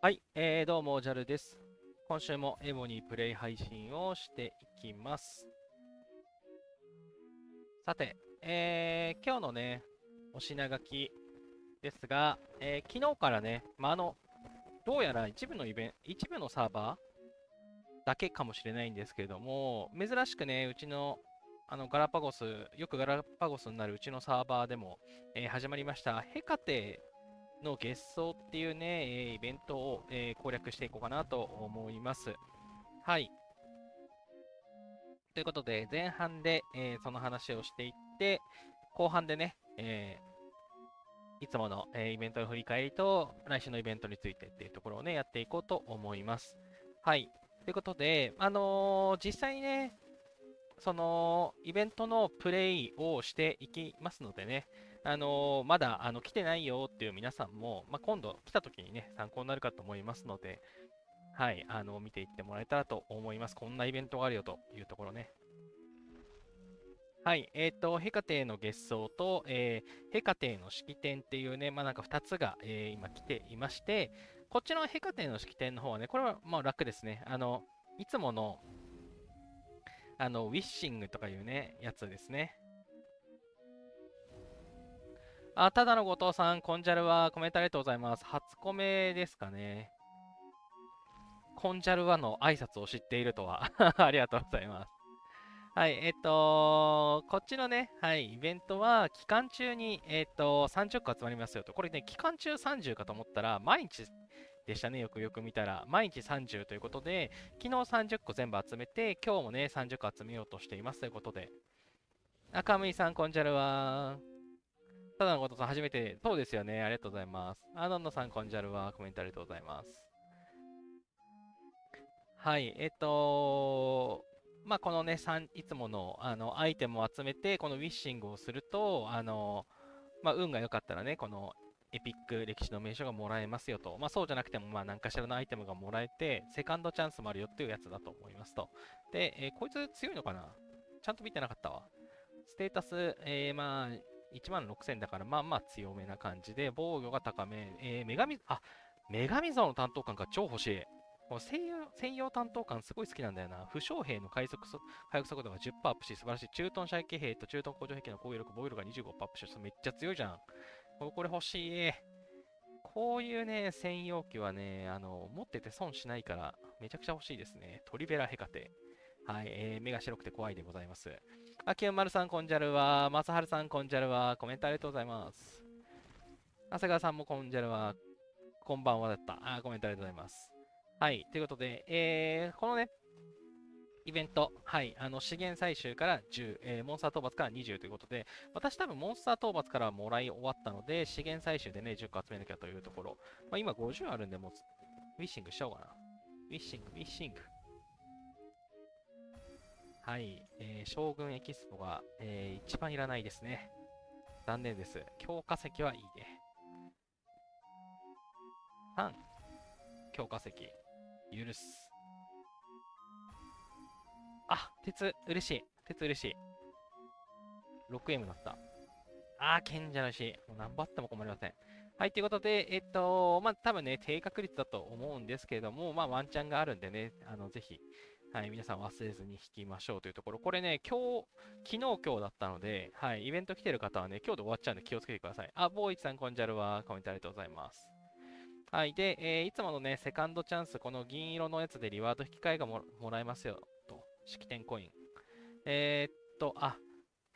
はい、どうも、ジャルです。今週もエボにプレイ配信をしていきます。さて、今日のね、お品書きですが、昨日からね、どうやら一部のサーバーだけかもしれないんですけれども、珍しくね、うちのガラパゴス、よくガラパゴスになるうちのサーバーでも、始まりました、ヘカテの月相っていうね、イベントを、攻略していこうかなと思います。はい。ということで、前半で、その話をしていって、後半でね、いつもの、イベントの振り返りと、来週のイベントについてっていうところをね、やっていこうと思います。はい。ということで、実際にね、そのイベントのプレイをしていきますのでね、まだ来てないよっていう皆さんも、今度来た時にね、参考になるかと思いますので、はい、見ていってもらえたらと思います。こんなイベントがあるよというところね。はい、ヘカテの月相と、ヘカテの式典っていうね、なんか2つが、今来ていまして、こっちのヘカテの式典の方はね、これはまあ楽ですね。いつもの、ウィッシングとかいうね、やつですね。ただの後藤さん、コンジャルはコメントありがとうございます。初コメですかね。コンジャルはの挨拶を知っているとはありがとうございます。はい、こっちのね、はい、イベントは期間中に、30個集まりますよと。これね、期間中30かと思ったら、毎日でしたね、よくよく見たら。毎日30ということで、昨日30個全部集めて、今日もね、30個集めようとしていますということで。赤むいさん、こんちゃるは。ただのことさん、初めて、そうですよね、ありがとうございます。のんのさん、こんちゃるは、コメントありがとうございます。はい、このね、いつもの、アイテムを集めて、このウィッシングをすると、運が良かったらね、このエピック歴史の名称がもらえますよと。そうじゃなくても、何かしらのアイテムがもらえて、セカンドチャンスもあるよっていうやつだと思いますと。で、こいつ強いのかな、ちゃんと見てなかったわ。ステータス、1万6000だから、強めな感じで、防御が高め、女神像の担当官が超欲しい。この専用担当官すごい好きなんだよな。負傷兵の回復速度が10%アップし、素晴らしい。駐屯射撃兵と駐屯工場兵器の攻撃力、防御力が25%アップし、めっちゃ強いじゃん。これ欲しい。こういうね、専用機はね、持ってて損しないから、めちゃくちゃ欲しいですね。トリベラヘカテ。はい、目が白くて怖いでございます。きゅんまるさん、こんじゃるは。まさはるさん、こんじゃるは。コメントありがとうございます。長谷川さんもこんじゃるは。こんばんはだった。コメントありがとうございます。はい、ということで、このね、イベント、はい、資源採集から10、モンスター討伐から20ということで、私多分モンスター討伐からもらい終わったので、資源採集でね、10個集めなきゃというところ。今50あるんで、もう、ウィッシングしちゃおうかな。ウィッシング、ウィッシング。はい、将軍エキスポが、一番いらないですね。残念です。強化石はいいね。3、強化石。許す。鉄、嬉しい。鉄嬉しい。6M だった。賢者の石。もう何番あっても困りません。はい、ということで、多分ね、低確率だと思うんですけれども、ワンチャンがあるんでね、ぜひ、はい、皆さん忘れずに引きましょうというところ。これね、昨日今日だったので、はい、イベント来てる方はね、今日で終わっちゃうんで気をつけてください。ボーイチさん、こんじゃるは、コメントありがとうございます。はい。で、いつものね、セカンドチャンス、この銀色のやつでリワード引き換えがもらえますよ、と。式典コイン。えーっと、あ、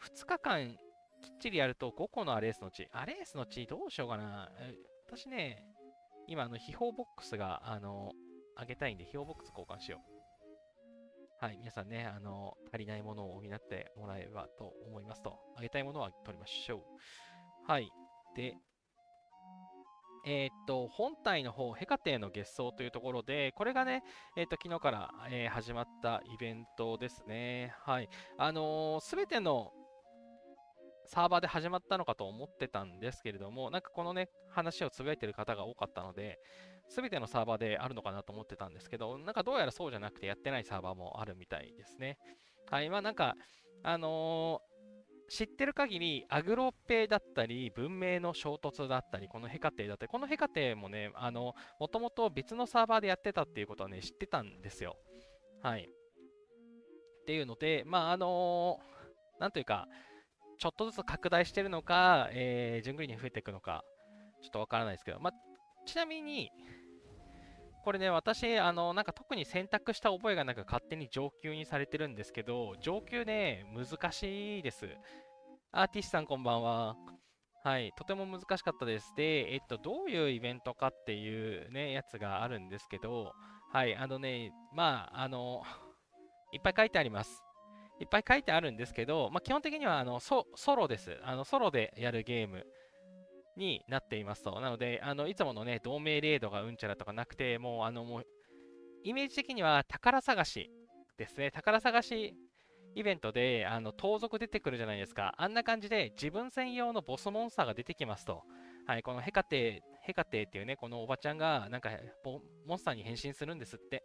2日間きっちりやると5個のアレースの地。アレースの地どうしようかな。私ね、今、秘宝ボックスが、あげたいんで、秘宝ボックス交換しよう。はい。皆さんね、足りないものを補ってもらえればと思いますと。あげたいものは取りましょう。はい。で、本体の方、ヘカテの月相というところで、これがね、昨日から、始まったイベントですね。はい。すべてのサーバーで始まったのかと思ってたんですけれども、なんかこのね、話をつぶやいてる方が多かったので、すべてのサーバーであるのかなと思ってたんですけど、なんかどうやらそうじゃなくてやってないサーバーもあるみたいですね。はい。なんか、あの知ってる限り、アグロッペだったり、文明の衝突だったり、このヘカテだったり、このヘカテもね、もともと別のサーバーでやってたっていうことはね、知ってたんですよ。はい。っていうので、なんというか、ちょっとずつ拡大してるのか、順繰りに増えていくのか、ちょっとわからないですけど、ちなみに、これね、私、なんか特に選択した覚えがなく勝手に上級にされてるんですけど、上級ね、難しいです。アーティスさんこんばんは。はい、とても難しかったです。で、どういうイベントかっていうね、やつがあるんですけど、はい、いっぱい書いてあります。いっぱい書いてあるんですけど、基本的にはソロです。ソロでやるゲームになっていますと。なので、いつものね、同盟レードがうんちゃらとかなくて、もうイメージ的には宝探しですね。宝探しイベントで盗賊出てくるじゃないですか。あんな感じで自分専用のボスモンスターが出てきますと。はい、このヘカテっていうね、このおばちゃんがなんかモンスターに変身するんですって。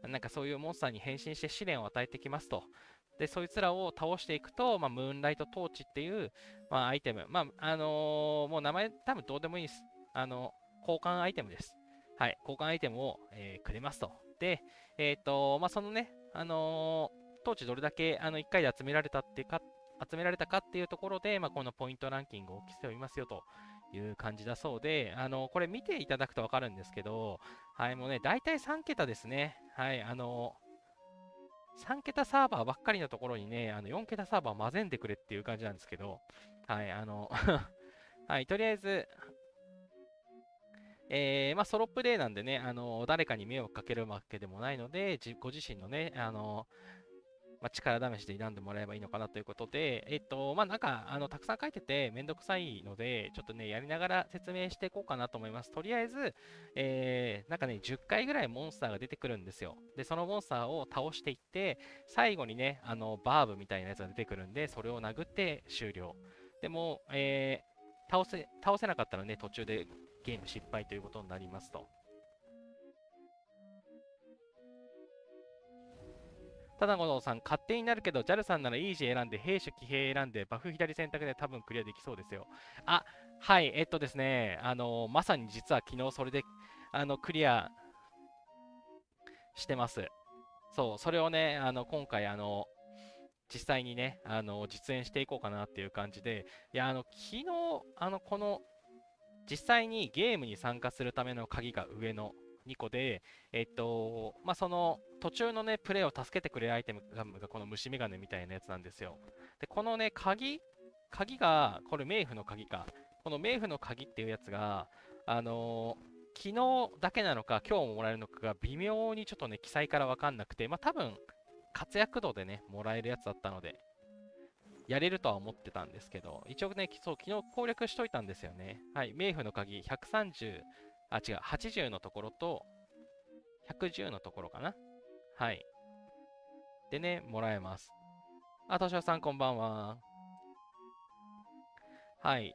なんかそういうモンスターに変身して試練を与えてきますと。で、そいつらを倒していくと、ムーンライトトーチっていう、アイテム。もう名前多分どうでもいいです。交換アイテムです。はい、交換アイテムを、くれますと。で、そのね、当時どれだけ1回で集められたかっていうところで、このポイントランキングを競いますよという感じだそうで、これ見ていただくと分かるんですけど、はい、もうね、大体3桁ですね。はい、3桁サーバーばっかりのところにね、4桁サーバー混ぜんでくれっていう感じなんですけど、はい、はい、とりあえず、ソロプレイなんでね、誰かに迷惑かけるわけでもないので、ご自身のね、力試しで選んでもらえばいいのかなということで、なんか、たくさん書いててめんどくさいので、ちょっとね、やりながら説明していこうかなと思います。とりあえず、なんかね、10回ぐらいモンスターが出てくるんですよ。で、そのモンスターを倒していって、最後にね、バーブみたいなやつが出てくるんで、それを殴って終了。でも、倒せなかったらね、途中でゲーム失敗ということになりますと。ただこのさん、勝手になるけど、JAL さんならイージー選んで、兵種騎兵選んで、バフ左選択で多分クリアできそうですよ。あ、はい、ですね、まさに実は昨日それで、クリアしてます。そう、それをね、今回、実際にね、実演していこうかなっていう感じで、いや、昨日、この実際にゲームに参加するための鍵が上の2個で、その途中のね、プレイを助けてくれるアイテムがこの虫眼鏡みたいなやつなんですよ。で、このね、鍵が、これ冥府の鍵か。この冥府の鍵っていうやつが、昨日だけなのか、今日ももらえるのかが微妙にちょっとね、記載からわかんなくて、多分、活躍度でね、もらえるやつだったので、やれるとは思ってたんですけど、一応ね、そう、昨日攻略しといたんですよね。はい、冥府の鍵130、違う、80のところと、110のところかな。はい。でね、もらえます。あ、としおさんこんばんは。はい。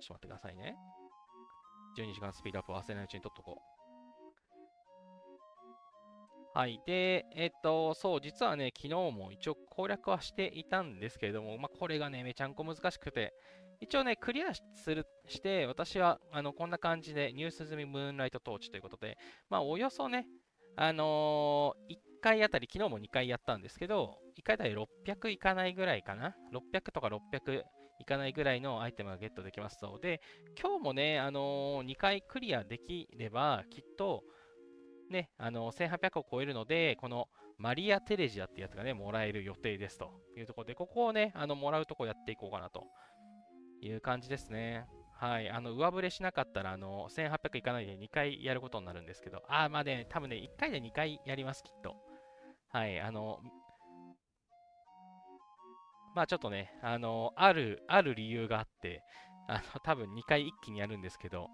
ちょっと待ってくださいね。12時間スピードアップ忘れないうちに取っとこう。はい。で、そう、実はね、昨日も一応攻略はしていたんですけれども、これがね、めちゃんこ難しくて、一応ね、クリアして、私は、こんな感じで、ニュース済みムーンライトトーチということで、およそね、1回あたり、昨日も2回やったんですけど、1回あたり600いかないぐらいかな。600とか600いかないぐらいのアイテムがゲットできますので、今日もね、2回クリアできれば、きっと、ね、1800を超えるので、このマリア・テレジアってやつがね、もらえる予定ですというところで、ここをね、もらうとこやっていこうかなという感じですね。はい、上振れしなかったら、1800いかないで2回やることになるんですけど、多分ね、1回で2回やります、きっと。はい、ちょっとね、ある理由があって、多分2回一気にやるんですけど、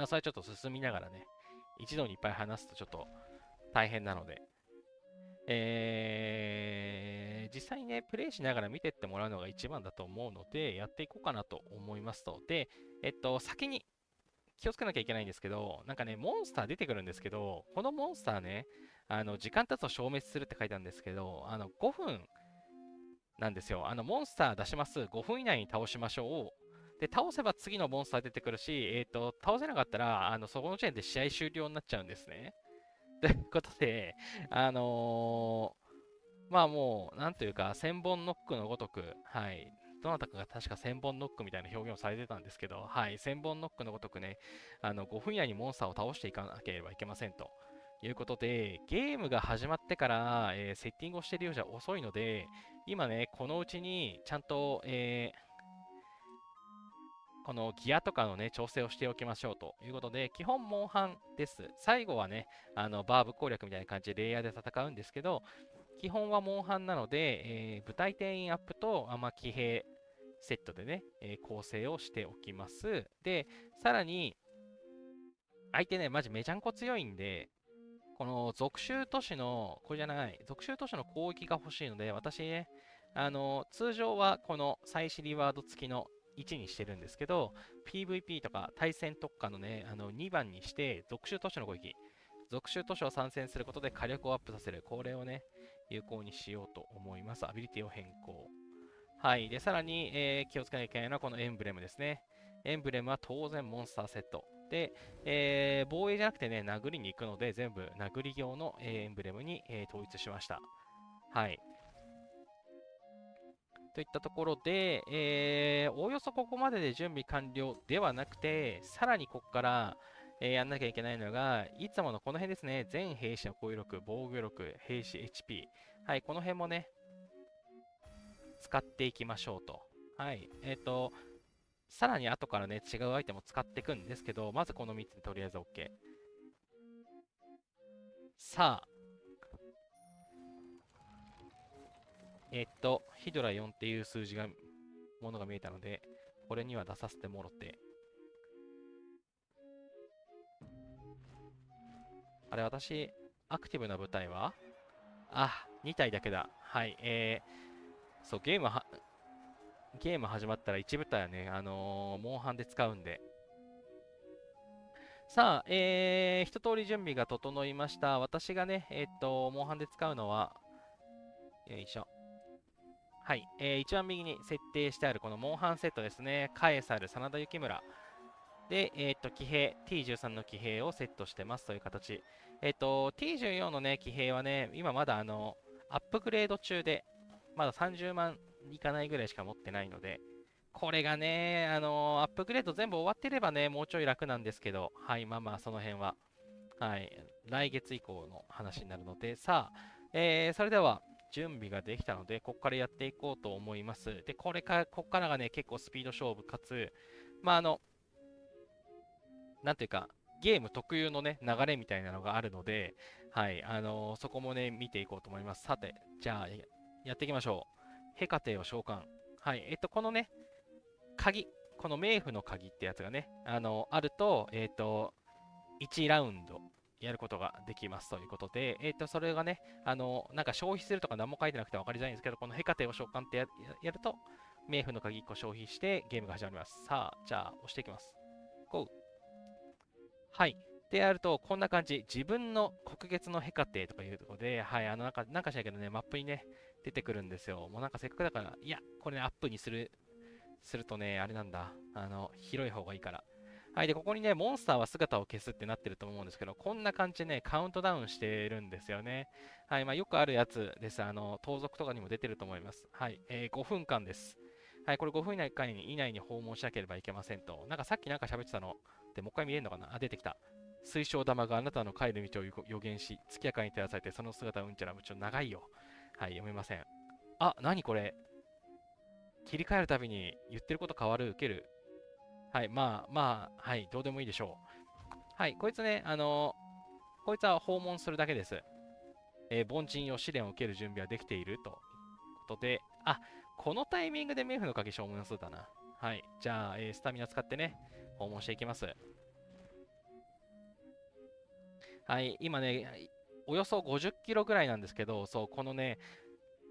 それはちょっと進みながらね、一度にいっぱい話すとちょっと大変なので、実際にね、プレイしながら見てってもらうのが一番だと思うので、やっていこうかなと思いますと。で、先に気をつけなきゃいけないんですけど、なんかね、モンスター出てくるんですけど、このモンスターね、時間経つと消滅するって書いてあるんですけど、5分なんですよ。モンスター出します。5分以内に倒しましょう。で、倒せば次のモンスター出てくるし、倒せなかったら、そこの時点で試合終了になっちゃうんですね。ということで、あのまあもう、なんというか、千本ノックのごとく、はい。どなたかが確か千本ノックみたいな表現をされてたんですけど、はい。千本ノックのごとくね、5分以内にモンスターを倒していかなければいけませんと。いうことで、ゲームが始まってから、セッティングをしているようじゃ遅いので、今ね、このうちにちゃんと、このギアとかのね、調整をしておきましょうということで、基本、モンハンです。最後はね、バーブ攻略みたいな感じでレイヤーで戦うんですけど、基本はモンハンなので、部隊定員アップと、騎兵セットでね、構成をしておきます。で、さらに、相手ね、マジめちゃんこ強いんで、この属州都市の、これじゃない、属州都市の攻撃が欲しいので、私ね、通常はこの再試リワード付きの1にしてるんですけど、PVP とか対戦特化のね、2番にして、属州都市の攻撃、属州都市を参戦することで火力をアップさせる、これをね、有効にしようと思います。アビリティを変更。はい。で、さらに、気をつけなきゃいけないのはこのエンブレムですね。エンブレムは当然モンスターセット。で、防衛じゃなくてね、殴りに行くので、全部殴り用の、エンブレムに、統一しました。はい。といったところで、おおよそここまでで準備完了ではなくて、さらにここから、やんなきゃいけないのが、いつものこの辺ですね、全兵士の攻撃力、防御力、兵士 HP。はい、この辺もね、使っていきましょうと。はい。さらに後からね、違うアイテムを使っていくんですけど、まずこの3つでとりあえず OK。さあ、ヒドラ4っていう数字が、ものが見えたので、これには出させてもろて。あれ、私、アクティブな部隊は2体だけだ。はい。そう、ゲーム始まったら1部隊はね、モンハンで使うんで。さあ、一通り準備が整いました。私がね、モンハンで使うのは、よいしょ。はい、一番右に設定してあるこのモンハンセットですね。カエサル、真田幸村。で、騎兵、T13 の騎兵をセットしてますという形。T14 のね、騎兵はね、今まだアップグレード中で、まだ30万いかないぐらいしか持ってないので、これがね、アップグレード全部終わってればね、もうちょい楽なんですけど、はい、まあまあ、その辺は、はい、来月以降の話になるので、さあ、それでは、準備ができたので、ここからやっていこうと思います。で、ここからがね、結構スピード勝負、かつ、まあ、なんていうか、ゲーム特有のね、流れみたいなのがあるので、はい、そこもね、見ていこうと思います。さて、じゃあ、やっていきましょう。ヘカテを召喚。はい、このね、鍵、この冥府の鍵ってやつがね、あると、1ラウンドやることができますということで、それがね、なんか消費するとか何も書いてなくて分かりづらいんですけど、このヘカテを召喚ってやると、冥府の鍵1個消費してゲームが始まります。さあ、じゃあ、押していきます。GO! はい。でやると、こんな感じ。自分の黒月のヘカテとかいうところで、はい、なんかしないけどね、マップにね、出てくるんですよ。もうなんかせっかくだから、いや、これね、アップにするとね、あれなんだ。広い方がいいから。はい。で、ここにね、モンスターは姿を消すってなってると思うんですけど、こんな感じでね、カウントダウンしてるんですよね。はい。まあ、よくあるやつです。盗賊とかにも出てると思います。はい。5分間です。はい。これ5分以内に訪問しなければいけませんと。なんかさっきなんか喋ってたので、もう一回見れるのかな出てきた。水晶玉があなたの帰る道を予言し、月明かに照らされて、その姿をうんちゃら、ちょっと長いよ。はい。読めません。何これ切り替えるたびに言ってること変わる、受ける。はい、はい、どうでもいいでしょう。はい、こいつね、こいつは訪問するだけです。凡人よ試練を受ける準備はできているということで、このタイミングで冥府の鍵消耗数だな。はい、じゃあ、スタミナ使ってね、訪問していきます。はい、今ね、およそ50キロぐらいなんですけど、そう、このね、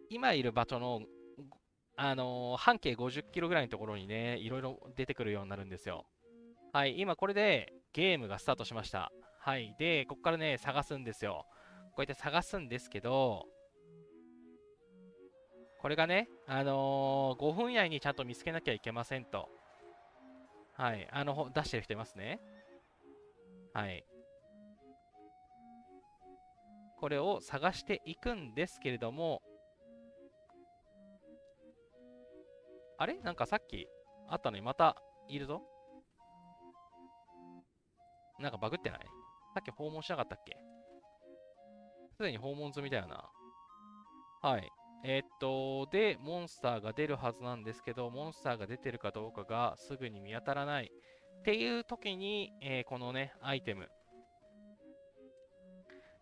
今いる場所の、半径50キロぐらいのところにね、いろいろ出てくるようになるんですよ。はい、今これでゲームがスタートしました。はい、で、ここからね、探すんですよ。こうやって探すんですけど、これがね、5分以内にちゃんと見つけなきゃいけませんと。はい。出してる人いますね。はい。これを探していくんですけれども、あれなんかさっきあったのにまたいるぞ。なんかバグってない？さっき訪問しなかったっけ？すでに訪問済みだよな。はい。で、モンスターが出るはずなんですけど、モンスターが出てるかどうかがすぐに見当たらない。っていう時に、このね、アイテム。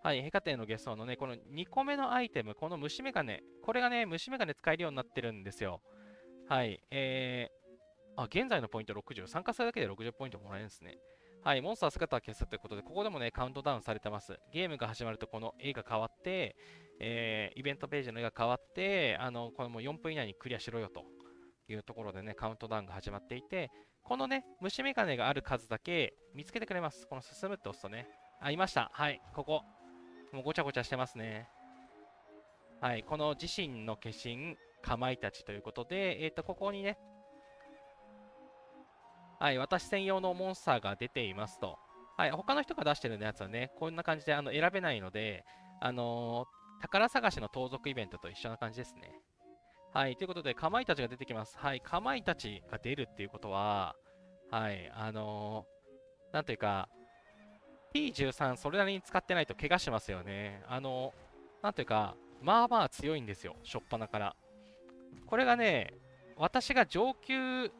はい、ヘカテのゲストのね、この2個目のアイテム、この虫眼鏡。これがね、虫眼鏡使えるようになってるんですよ。はい。現在のポイント60。参加するだけで60ポイントもらえるんですね。はい、モンスター姿を消すということで、ここでもね、カウントダウンされてます。ゲームが始まると、この絵が変わって、イベントページの絵が変わって、これも4分以内にクリアしろよというところでね、カウントダウンが始まっていて、このね、虫眼鏡がある数だけ見つけてくれます。この進むって押すとね。あ、いました。はい、ここ。もうごちゃごちゃしてますね。はい、この自身の化身、かまいたちということで、ここにね、はい、私専用のモンスターが出ていますと。はい、他の人が出してるやつはね、こんな感じで選べないので、宝探しの盗賊イベントと一緒な感じですね。はい、ということで、かまいたちが出てきます。はい、かまいたちが出るっていうことは、はい、なんというか、P13 それなりに使ってないと怪我しますよね。なんというか、まあまあ強いんですよ、初っ端から。これがね、私が上級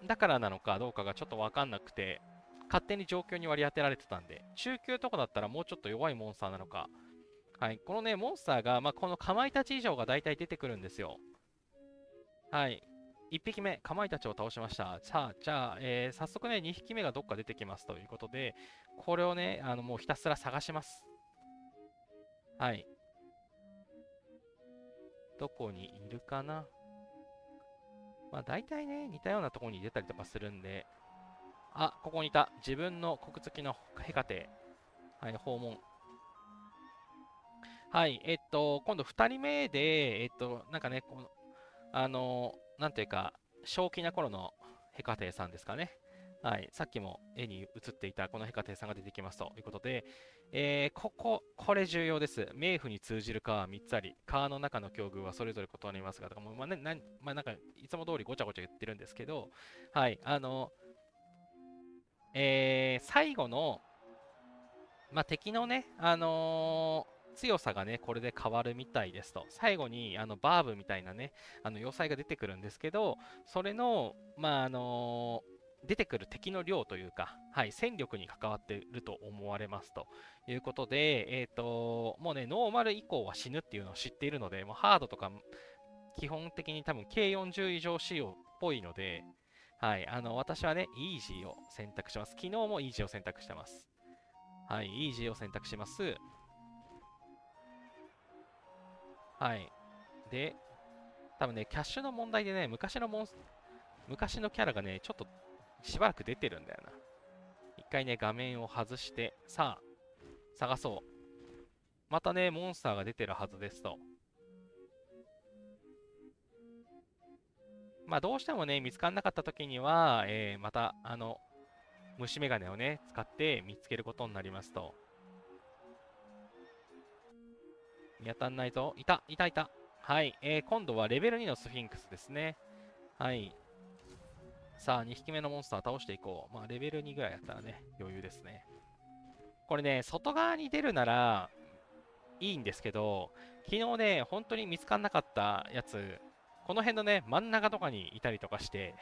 だからなのかどうかがちょっとわかんなくて、勝手に状況に割り当てられてたんで、中級とかだったらもうちょっと弱いモンスターなのか。はい、このね、モンスターが、このかまいたち以上が大体出てくるんですよ。はい。1匹目、かまいたちを倒しました。さあ、じゃあ、早速ね、2匹目がどっか出てきますということで、これをね、もうひたすら探します。はい。どこにいるかな。大体ね、似たようなところに出たりとかするんで、あ、ここにいた。自分の国付きのヘカテ。はい、訪問。はい、今度2人目で、なんかね、なんていうか、正気な頃のヘカテさんですかね。はい、さっきも絵に映っていたこのヘカテさんが出てきますということで、これ重要です。冥府に通じる川は3つあり、川の中の境遇はそれぞれ異なりますが、もうなんかいつも通りごちゃごちゃ言ってるんですけど、はい、最後の、敵のね、強さがね、これで変わるみたいですと。最後に、バーブみたいなね、要塞が出てくるんですけど、それの、出てくる敵の量というか、はい、戦力に関わっていると思われますということで、もうね、ノーマル以降は死ぬっていうのを知っているので、もうハードとか、基本的に多分計40以上仕様っぽいので、はい、私はね、イージーを選択します。昨日もイージーを選択してます。はい、イージーを選択します。はい。で、多分ね、キャッシュの問題でね、昔のキャラがね、ちょっとしばらく出てるんだよな。一回ね、画面を外して、さあ、探そう。またね、モンスターが出てるはずですと。どうしてもね、見つからなかった時には、また、虫眼鏡をね、使って見つけることになりますと。見当たんないぞ。いた、いた、いた。はい。今度はレベル2のスフィンクスですね。はい。さあ、2匹目のモンスター倒していこう。レベル2ぐらいだったらね、余裕ですね。これね、外側に出るならいいんですけど、昨日ね、本当に見つからなかったやつ、この辺のね、真ん中とかにいたりとかして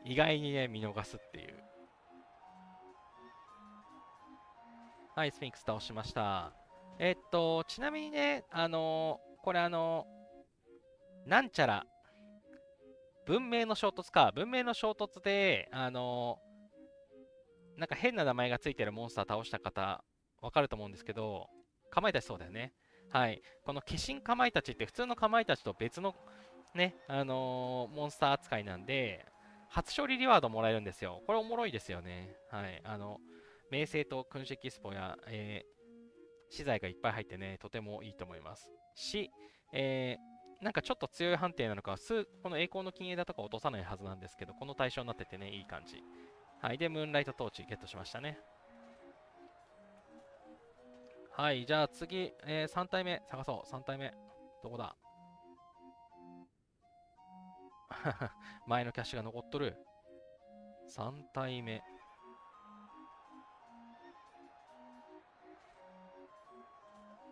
意外にね、見逃すっていう。はい、スフィンクス倒しました。ちなみにね、これなんちゃら、文明の衝突か。文明の衝突で、なんか変な名前がついてるモンスター倒した方、わかると思うんですけど、かまいたちそうだよね。はい。この化身かまいたちって普通のかまいたちと別のね、モンスター扱いなんで、初勝利リワードもらえるんですよ。これおもろいですよね。はい。名声と君主キスポや、資材がいっぱい入ってね、とてもいいと思います。し、なんかちょっと強い判定なのか、この栄光の金枝とか落とさないはずなんですけど、この対象になっててね、いい感じ。はい。で、ムーンライトトーチゲットしましたね。はい。じゃあ次、3体目探そう。3体目。どこだ？前のキャッシュが残っとる。3体目。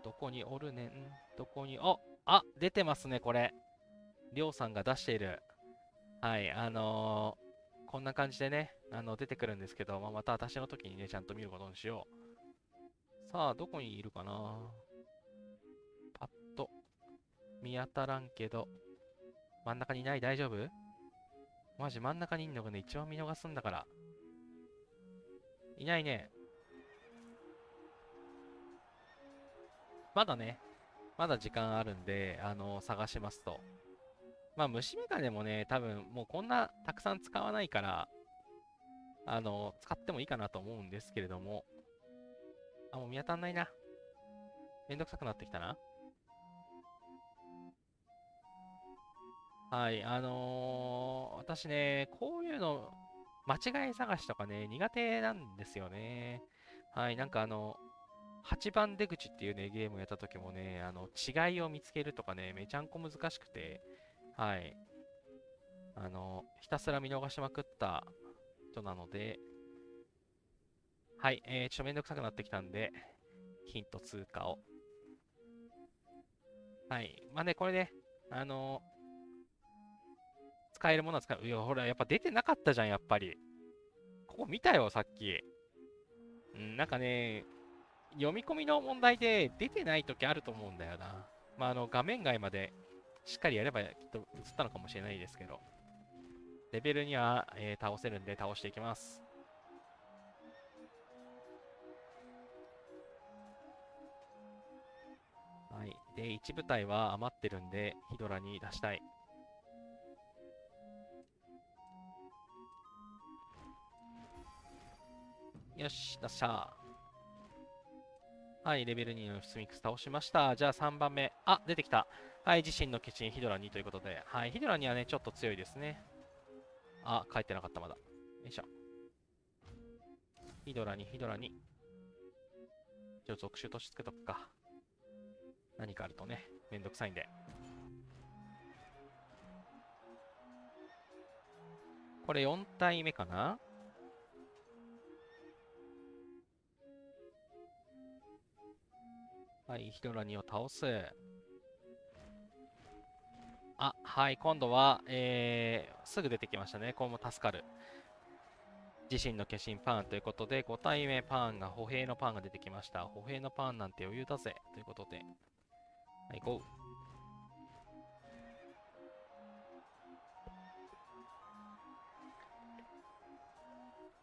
どこにおるねん？どこに、出てますね、これ。りょうさんが出している。はい、こんな感じでね、出てくるんですけど、また私の時にね、ちゃんと見ることにしよう。さあ、どこにいるかな？パッと見当たらんけど、真ん中にいない？大丈夫？マジ真ん中にいんのがね、一番見逃すんだから。いないね。まだね、まだ時間あるんで、探しますと。まあ、虫眼鏡もね、多分もうこんなたくさん使わないから、使ってもいいかなと思うんですけれども、もう見当たんないな。めんどくさくなってきたな。はい、私ね、こういうの、間違い探しとかね、苦手なんですよね。はい、なんか8番出口っていうね、ゲームをやった時もね、違いを見つけるとかね、めちゃんこ難しくて、はい、ひたすら見逃しまくった人なので、はい、ちょっとめんどくさくなってきたんで、ヒント通過を。はい、まあね、これね、あの使えるものは使う。いや、ほら、やっぱ出てなかったじゃん、やっぱり。ここ見たよ、さっき。うん、なんかね、読み込みの問題で出てない時あると思うんだよな。まあ、画面外までしっかりやればきっと映ったのかもしれないですけど。レベルには、倒せるんで倒していきます。はい。で、1部隊は余ってるんで、ヒドラに出したい。よし、出した。はい、レベル2のスミックス倒しました。じゃあ3番目。出てきた。はい、自身の化身ヒドラ2ということで。はい、ヒドラ2はね、ちょっと強いですね。帰ってなかった、まだ。よいしょ。ヒドラに、ヒドラに。一応続集としてつけとくか。何かあるとね、めんどくさいんで。これ4体目かな？はい、ヒドラ2を倒す。はい、今度は、すぐ出てきましたね。これも助かる。自身の化身パーンということで、5体目パーンが、歩兵のパーンが出てきました。歩兵のパーンなんて余裕だぜ。ということで。はい、ゴー。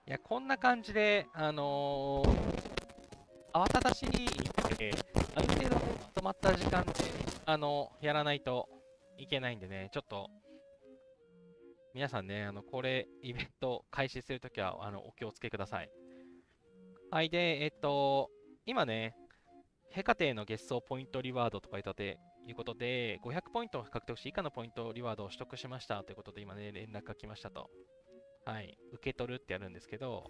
いや、こんな感じで、慌ただしいって、ある程度まとまった時間で、やらないといけないんでね、ちょっと、皆さんね、これ、イベント開始するときは、お気をつけください。はい、で、今ね、ヘカテの月相ポイントリワードとか言ったということで、500ポイントを獲得し、以下のポイントリワードを取得しましたということで、今ね、連絡が来ましたと。はい、受け取るってやるんですけど、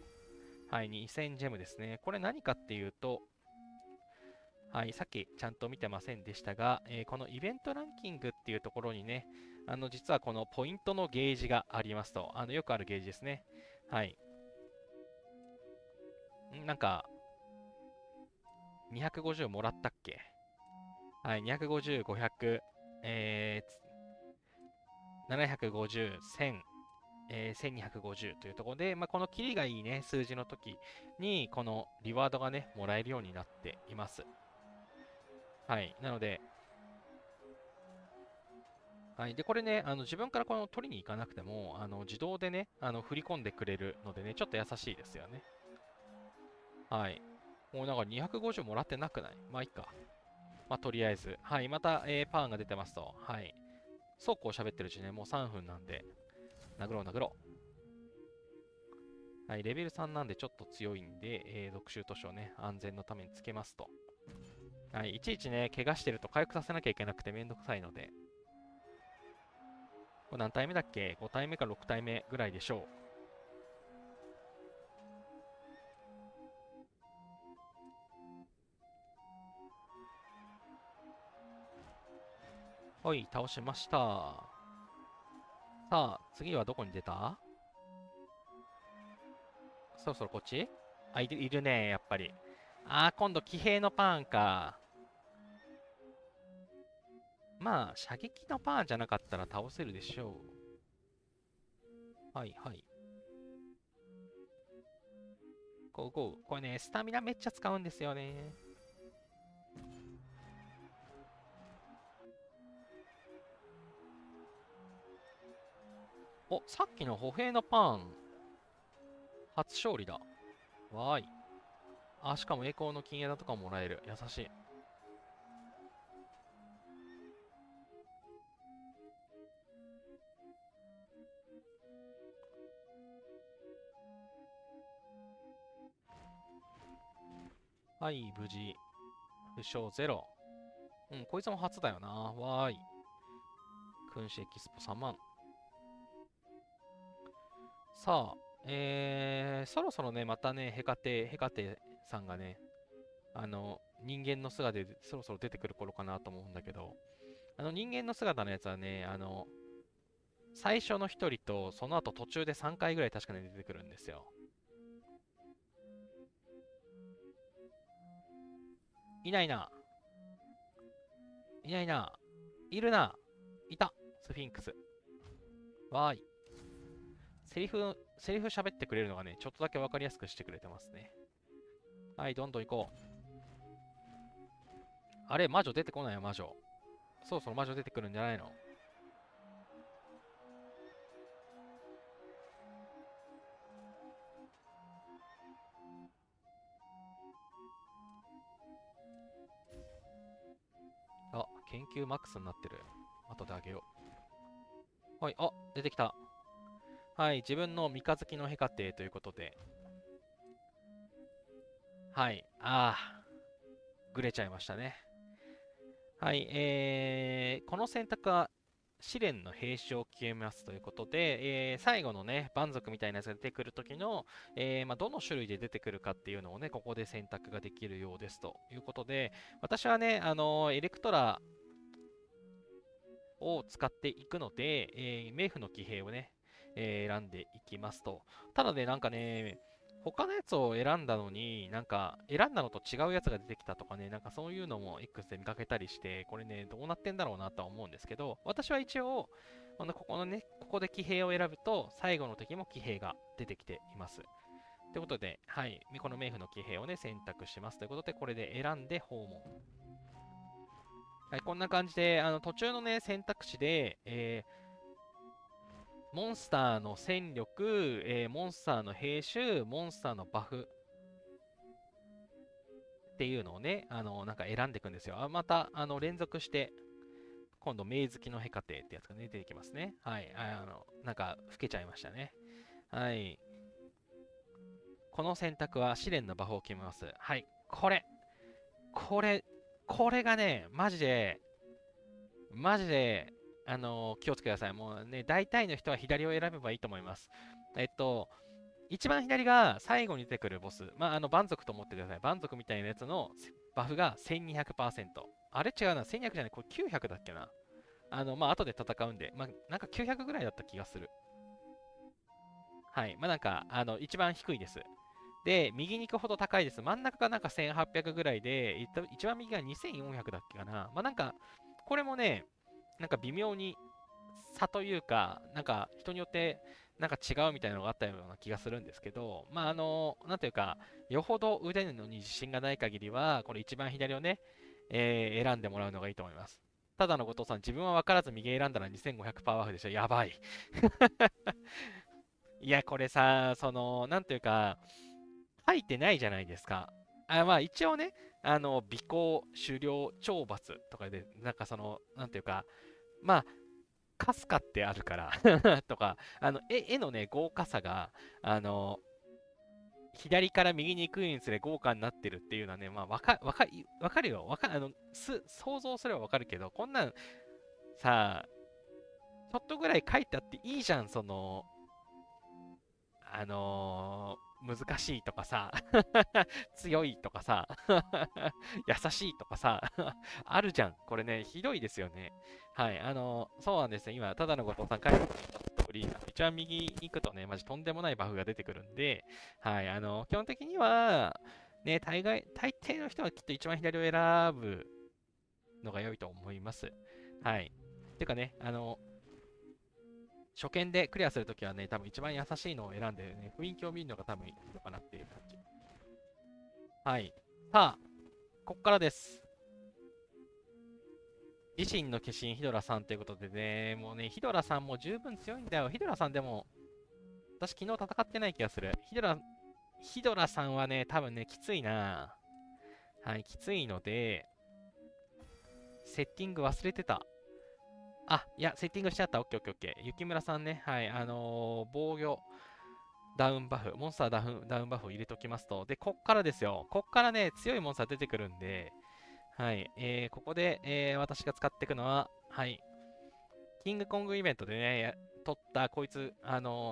はい、2000ジェムですね。これ何かっていうと、はい、さっきちゃんと見てませんでしたが、このイベントランキングっていうところにね、実はこのポイントのゲージがありますと、よくあるゲージですね。はい。なんか、250もらったっけ？はい、250、500、750、1000、1250というところで、このキリがいいね、数字の時に、このリワードがね、もらえるようになっています。はい。なので、はい。で、これね、自分からこの取りに行かなくても、自動でね、振り込んでくれるのでね、ちょっと優しいですよね。はい。もうなんか250もらってなくない？まあいいか。まあとりあえず。はい。また、パーンが出てますと。はい。そうこう喋ってるうちね、もう3分なんで、殴ろう殴ろう。はい。レベル3なんでちょっと強いんで、読集図書をね、安全のためにつけますと。はい。いちいちね、怪我してると回復させなきゃいけなくてめんどくさいので、これ何体目だっけ？ 5 体目か6体目ぐらいでしょう。はい、倒しました。さあ、次はどこに出た？そろそろこっち？あ、いるね、やっぱり。あー、今度、騎兵のパーンか。まあ、射撃のパーンじゃなかったら倒せるでしょう。はいはい。ゴーゴー。これね、スタミナめっちゃ使うんですよね。お、さっきの歩兵のパーン、初勝利だ。わーい。あ、しかも栄光の金枝とかもらえる。優しい。はい、無事。負傷ゼロ。うん、こいつも初だよな。わーい。君主エキスポ3万。さあ、そろそろね、またね、ヘカテさんがね、人間の姿でそろそろ出てくる頃かなと思うんだけど、人間の姿のやつはね、最初の1人と、その後途中で3回ぐらい確かに出てくるんですよ。いないな。いないな。いるな。いた。スフィンクス。わーい。セリフ喋ってくれるのがね、ちょっとだけわかりやすくしてくれてますね。はい、どんどん行こう。あれ、魔女出てこないよ、魔女。そろそろ魔女出てくるんじゃないの？あ、研究マックスになってる。後であげよう。はい、あ、出てきた。はい、自分の三日月のヘカテということで。はい、ぐれちゃいましたね。はい、この選択は試練の兵士を決めますということで、最後のね、蛮族みたいなやつが出てくるときの、どの種類で出てくるかっていうのをね、ここで選択ができるようですということで、私はね、エレクトラを使っていくので、冥府の騎兵をね、選んでいきますと。ただね、なんかね、他のやつを選んだのに、なんか選んだのと違うやつが出てきたとかね、なんかそういうのも X で見かけたりして、これね、どうなってんだろうなとは思うんですけど、私は一応、ここのね、ここで騎兵を選ぶと、最後の敵も騎兵が出てきています。ということで、はい、この冥府の騎兵をね、選択しますということで、これで選んで訪問。はい、こんな感じで、途中のね、選択肢で、モンスターの戦力、モンスターの兵種、モンスターのバフっていうのをね、なんか選んでいくんですよ。また、連続して、今度、名月のヘカテってやつがね、出てきますね。はい。なんか、老けちゃいましたね。はい。この選択は試練のバフを決めます。はい。これ、これがね、マジで、気をつけてください。もうね、大体の人は左を選べばいいと思います。一番左が最後に出てくるボス。まあ、蛮族と思ってください。蛮族みたいなやつのバフが1200%。あれ違うな、1200じゃない、これ900だっけな。まあ、後で戦うんで、まあ、なんか900ぐらいだった気がする。はい。まあ、なんか、一番低いです。で、右に行くほど高いです。真ん中がなんか1800ぐらいで、一番右が2400だっけかな。まあ、なんか、これもね、なんか微妙に差というか、なんか人によってなんか違うみたいなのがあったような気がするんですけど、まあなんていうか、よほど腕のに自信がない限りは、これ一番左をね、選んでもらうのがいいと思います。ただの後藤さん、自分は分からず右選んだら2500%ワーフでしょ。やばい。いや、これさ、なんていうか、書いてないじゃないですか。まあ一応ね、尾行、狩猟、懲罰とかで、なんかなんていうか、まあ、かすかってあるからとか、絵のね、豪華さが、左から右に行くにつれ豪華になってるっていうのはね、まあ、わかるよ。想像すればわかるけど、こんなん、さあ、ちょっとぐらい書いてあっていいじゃん、難しいとかさ、強いとかさ、優しいとかさ、あるじゃん。これね、ひどいですよね。はい、そうなんですね。今、ただの後藤さん書いてた通り、一番右に行くとね、マジとんでもないバフが出てくるんで、はい、基本的には、ね、大抵の人はきっと一番左を選ぶのが良いと思います。はい。てかね、初見でクリアするときはね、多分一番優しいのを選んでね、雰囲気を見るのが多分いいのかなっていう感じ。はい。さあ、こっからです。自身の化身ヒドラさんということでね、もうね、ヒドラさんも十分強いんだよ。ヒドラさんでも、私昨日戦ってない気がする。ヒドラさんはね、多分ね、きついな。はい、きついので、セッティング忘れてた。あ、いや、セッティングしちゃった。オッケーオッケーオッケー。雪村さんね、はい、防御ダウンバフ、モンスターダウンバフを入れときますと、で、こっからですよ。こっからね、強いモンスター出てくるんで、はい、ここで、私が使っていくのは、はい、キングコングイベントでね、取った、こいつ、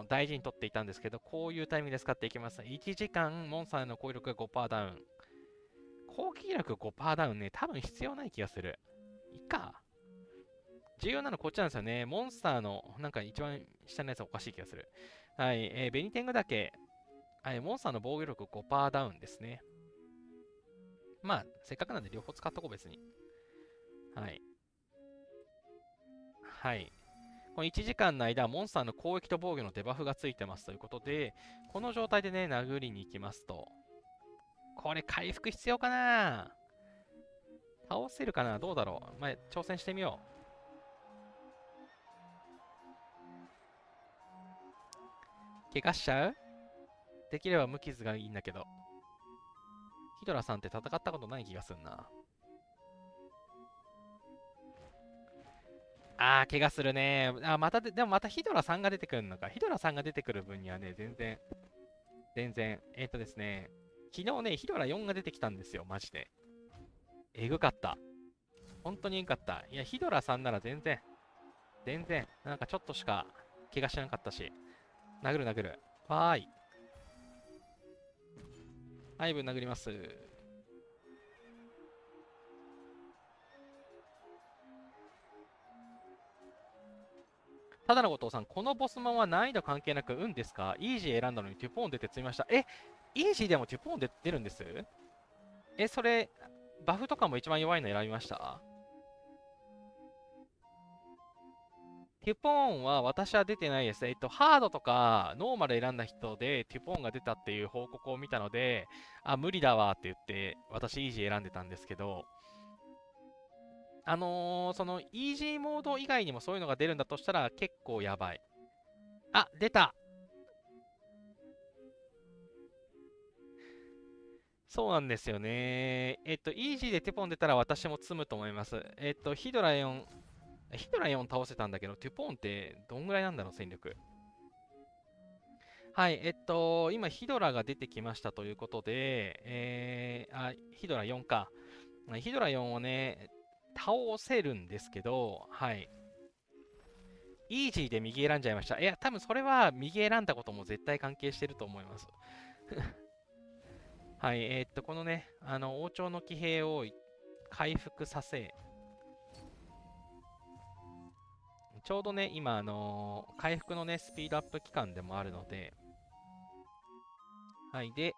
大事に取っていたんですけど、こういうタイミングで使っていきます。1時間、モンスターの攻撃力が5%ダウン。攻撃力5%ダウンね、多分必要ない気がする。いいか。重要なのこっちなんですよね。モンスターの、なんか一番下のやつおかしい気がする。はい、ベニテングだけ、はい、モンスターの防御力5%ダウンですね。まあ、せっかくなんで両方使っとこう、別に。はい。はい。この1時間の間、モンスターの攻撃と防御のデバフがついてますということで、この状態でね、殴りに行きますと。これ、回復必要かな？倒せるかな？どうだろう？まあ、挑戦してみよう。怪我しちゃう？できれば無傷がいいんだけど。ヒドラさんって戦ったことない気がすんな。あー、怪我するね。あ、でもまたヒドラさんが出てくるのか。ヒドラさんが出てくる分にはね、全然。ですね、昨日ね、ヒドラ4が出てきたんですよ、マジで。えぐかった。本当にえぐかった。いや、ヒドラさんなら全然、なんかちょっとしか怪我しなかったし。殴る殴る。わーい。はい、ぶん殴ります。ただの後藤さん、このボスマンは難易度関係なく運ですか？イージー選んだのにテュポーン出て積みました。イージーでもテュポーンで出るんです？それ、バフとかも一番弱いの選びました？テュポーンは私は出てないです。ハードとかノーマル選んだ人でテュポーンが出たっていう報告を見たので、あ、無理だわって言って、私イージー選んでたんですけど、そのイージーモード以外にもそういうのが出るんだとしたら結構やばい。あ、出た。そうなんですよね。イージーでテュポン出たら私も積むと思います。ヒドラ4倒せたんだけど、テュポンってどんぐらいなんだろう、戦力。はい、今、ヒドラが出てきましたということで、ヒドラ4か。ヒドラ4をね、倒せるんですけど、はい。イージーで右選んじゃいました。いや、多分それは右選んだことも絶対関係してると思います。はい、このね、王朝の騎兵を回復させ、ちょうどね、今、回復のね、スピードアップ期間でもあるので、はい、で、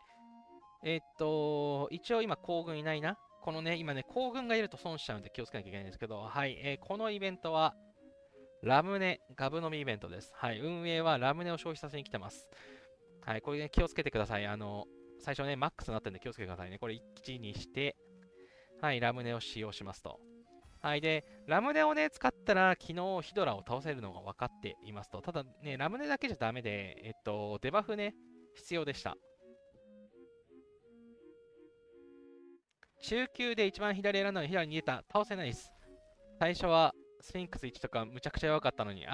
一応今、行軍いないな。このね、今ね、行軍がいると損しちゃうんで気をつけなきゃいけないんですけど、はい、このイベントは、ラムネ、ガブ飲みイベントです。はい、運営はラムネを消費させに来てます。はい、これね、気をつけてください。最初ね、マックスになってるんで気をつけてくださいね。これ1にして、はい、ラムネを使用しますと。はい、で、ラムネをね、使ったら、昨日ヒドラを倒せるのが分かっていますと。ただね、ラムネだけじゃダメで、デバフね、必要でした。中級で一番左選んだのに左に逃げた。倒せないです。最初はスフィンクス1とかむちゃくちゃ弱かったのに。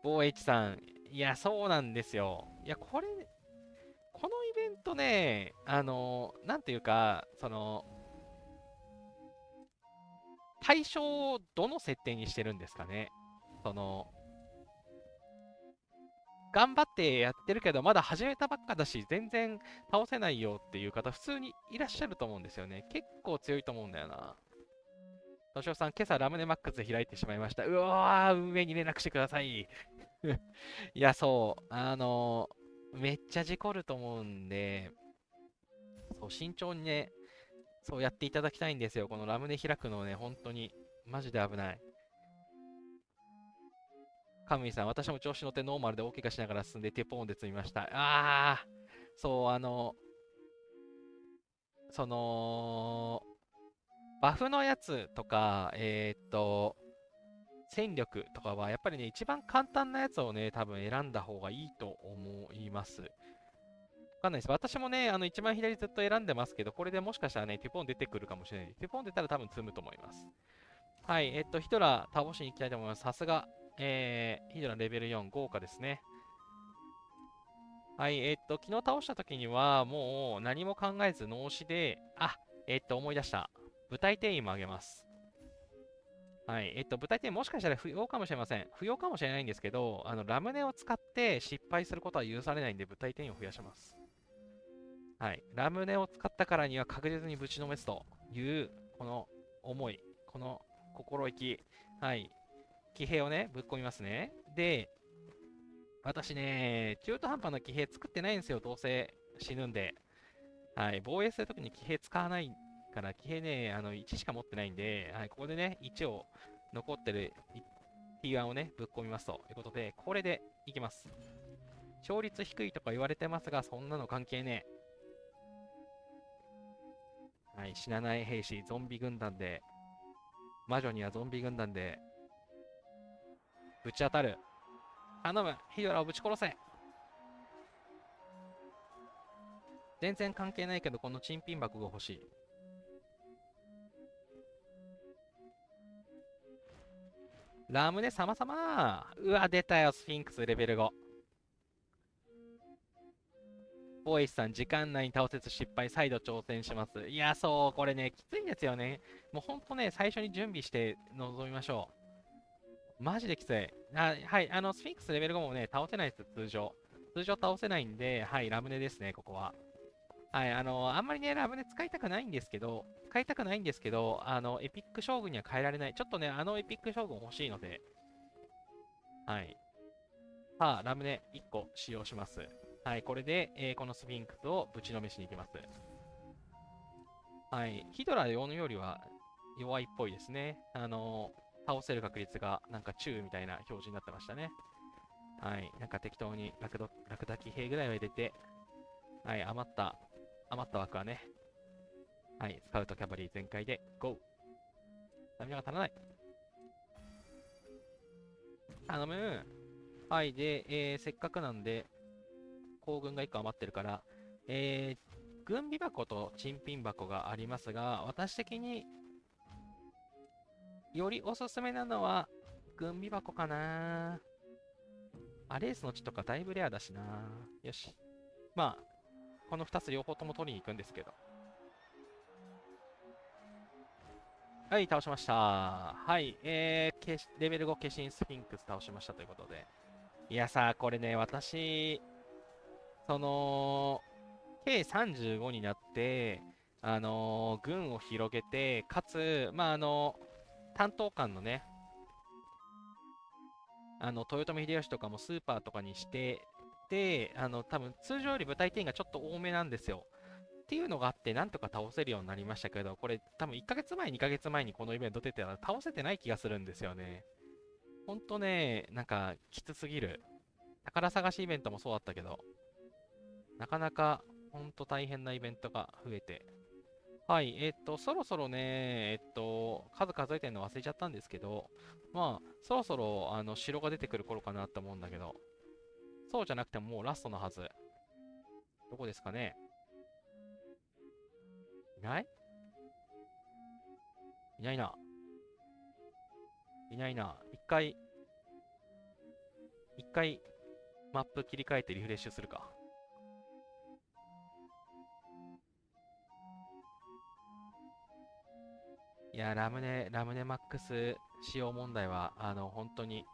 ボー H さん。いや、そうなんですよ。いや、このイベントね、なんていうか、対象をどの設定にしてるんですかね。その、頑張ってやってるけど、まだ始めたばっかだし、全然倒せないよっていう方、普通にいらっしゃると思うんですよね。結構強いと思うんだよな。としおさん、今朝ラムネマックス開いてしまいました。うわー、運営に連絡してください。いや、そう、めっちゃ事故ると思うんで、そう、慎重にね、そうやっていただきたいんですよ。このラムネ開くのね、本当に、マジで危ない。カムイさん、私も調子乗ってノーマルで大怪我しながら進んでテポーンで積みました。そう、その、バフのやつとか、戦力とかは、やっぱりね、一番簡単なやつをね、多分選んだ方がいいと思います。わかんないです。私もね、一番左ずっと選んでますけど、これでもしかしたらね、ティポン出てくるかもしれない。ティポン出たら多分積むと思います。はい、ヒドラ倒しに行きたいと思います。さすが、ヒドラレベル4、豪華ですね。はい、昨日倒した時には、もう何も考えず脳死で、思い出した。部隊定員も上げます。はい。部隊点もしかしたら不要かもしれません。不要かもしれないんですけど、ラムネを使って失敗することは許されないんで、部隊点を増やします。はい。ラムネを使ったからには確実にぶちのめすという、この思い、この心意気。はい。騎兵をね、ぶっ込みますね。で、私ね、中途半端な騎兵作ってないんですよ。どうせ死ぬんで。はい。防衛するときに騎兵使わないから、騎兵ね、1しか持ってないんで、はい。ここでね、1を残ってる T1 をね、ぶっ込みますということで、これでいきます。勝率低いとか言われてますが、そんなの関係ねえ。はい、死なない兵士、ゾンビ軍団で、魔女にはゾンビ軍団で、ぶち当たる。頼む、ヒドラをぶち殺せ。全然関係ないけど、この珍品箱が欲しい。ラムネ様々。うわ、出たよ、スフィンクスレベル5。ボイスさん、時間内に倒せず失敗、再度挑戦します。いや、そう、これね、きついんですよね。もうほんとね、最初に準備して臨みましょう。マジできつい。はい、スフィンクスレベル5もね、倒せないです、通常。通常倒せないんで、はい、ラムネですね、ここは。はい、あんまりね、ラムネ使いたくないんですけど、エピック将軍には変えられない。ちょっとね、エピック将軍欲しいので、はい。さあ、ラムネ1個使用します。はい、これで、このスフィンクスをぶちのめしに行きます。はい、ヒドラ4よりは弱いっぽいですね。倒せる確率がなんか中みたいな表示になってましたね。はい、なんか適当にラクダ騎兵ぐらいを入れて、はい、余った枠はね、はい、スカウトキャバリー全開で、ゴー。スタミナが足らない。頼む。はい、で、せっかくなんで、行軍が1個余ってるから、軍備箱と珍品箱がありますが、私的によりおすすめなのは、軍備箱かな。レースの地とかだいぶレアだしな。よし。まあ、この2つ両方とも取りに行くんですけど。はい、倒しました。はい、レベル5化身スフィンクス倒しましたということで。いやさ、これね、私、その、計35になって、軍を広げて、かつ、担当官のね、豊臣秀吉とかもスーパーとかにして、で、多分通常より部隊定員がちょっと多めなんですよ。っていうのがあって、なんとか倒せるようになりましたけど、これ多分1ヶ月前、2ヶ月前にこのイベント出てたら倒せてない気がするんですよね。ほんとね、なんかきつすぎる。宝探しイベントもそうだったけど、なかなかほんと大変なイベントが増えて。はい、そろそろね、数数えてるの忘れちゃったんですけど、まあ、そろそろ城が出てくる頃かなと思うんだけど、そうじゃなくてももうラストのはず。どこですかね。いないいないな。いないな。一回マップ切り替えてリフレッシュするか。いや、ラムネマックス使用問題は、本当に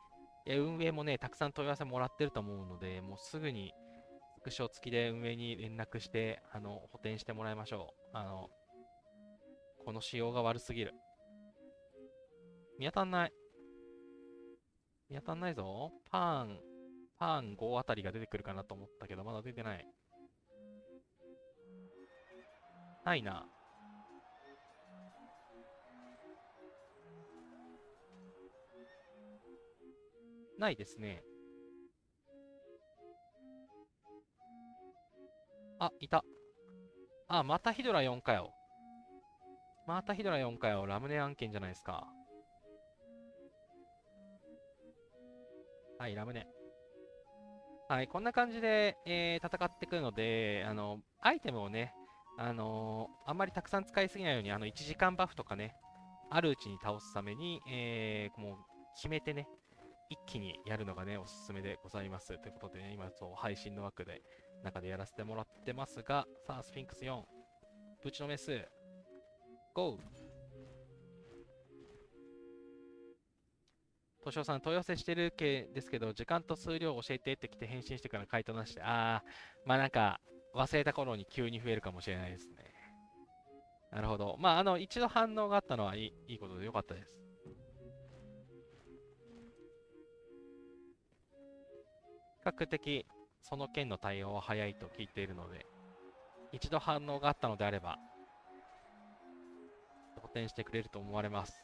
いや、運営もね、たくさん問い合わせもらってると思うので、もうすぐにスクショ付きで運営に連絡して、補填してもらいましょう。この仕様が悪すぎる。見当たんない。見当たんないぞ。パン5あたりが出てくるかなと思ったけど、まだ出てない。ないな。ないですね。あ、いた。あ、またヒドラ4かよ。またヒドラ4かよ。ラムネ案件じゃないですか。はい、ラムネ。はい、こんな感じで、戦ってくるので、アイテムをね、あんまりたくさん使いすぎないように、1時間バフとかね、あるうちに倒すために、もう決めてね、一気にやるのがね、おすすめでございます。ということでね、今、そう、配信の枠で、中でやらせてもらってますが、さあ、スフィンクス4、ぶちのめす、GO! としおさん、問い合わせしてる系ですけど、時間と数量教えてって来て返信してから回答なしで、まあなんか、忘れた頃に急に増えるかもしれないですね。なるほど。まあ、一度反応があったのはいいことでよかったです。比較的、その件の対応は早いと聞いているので、一度反応があったのであれば、補填してくれると思われます。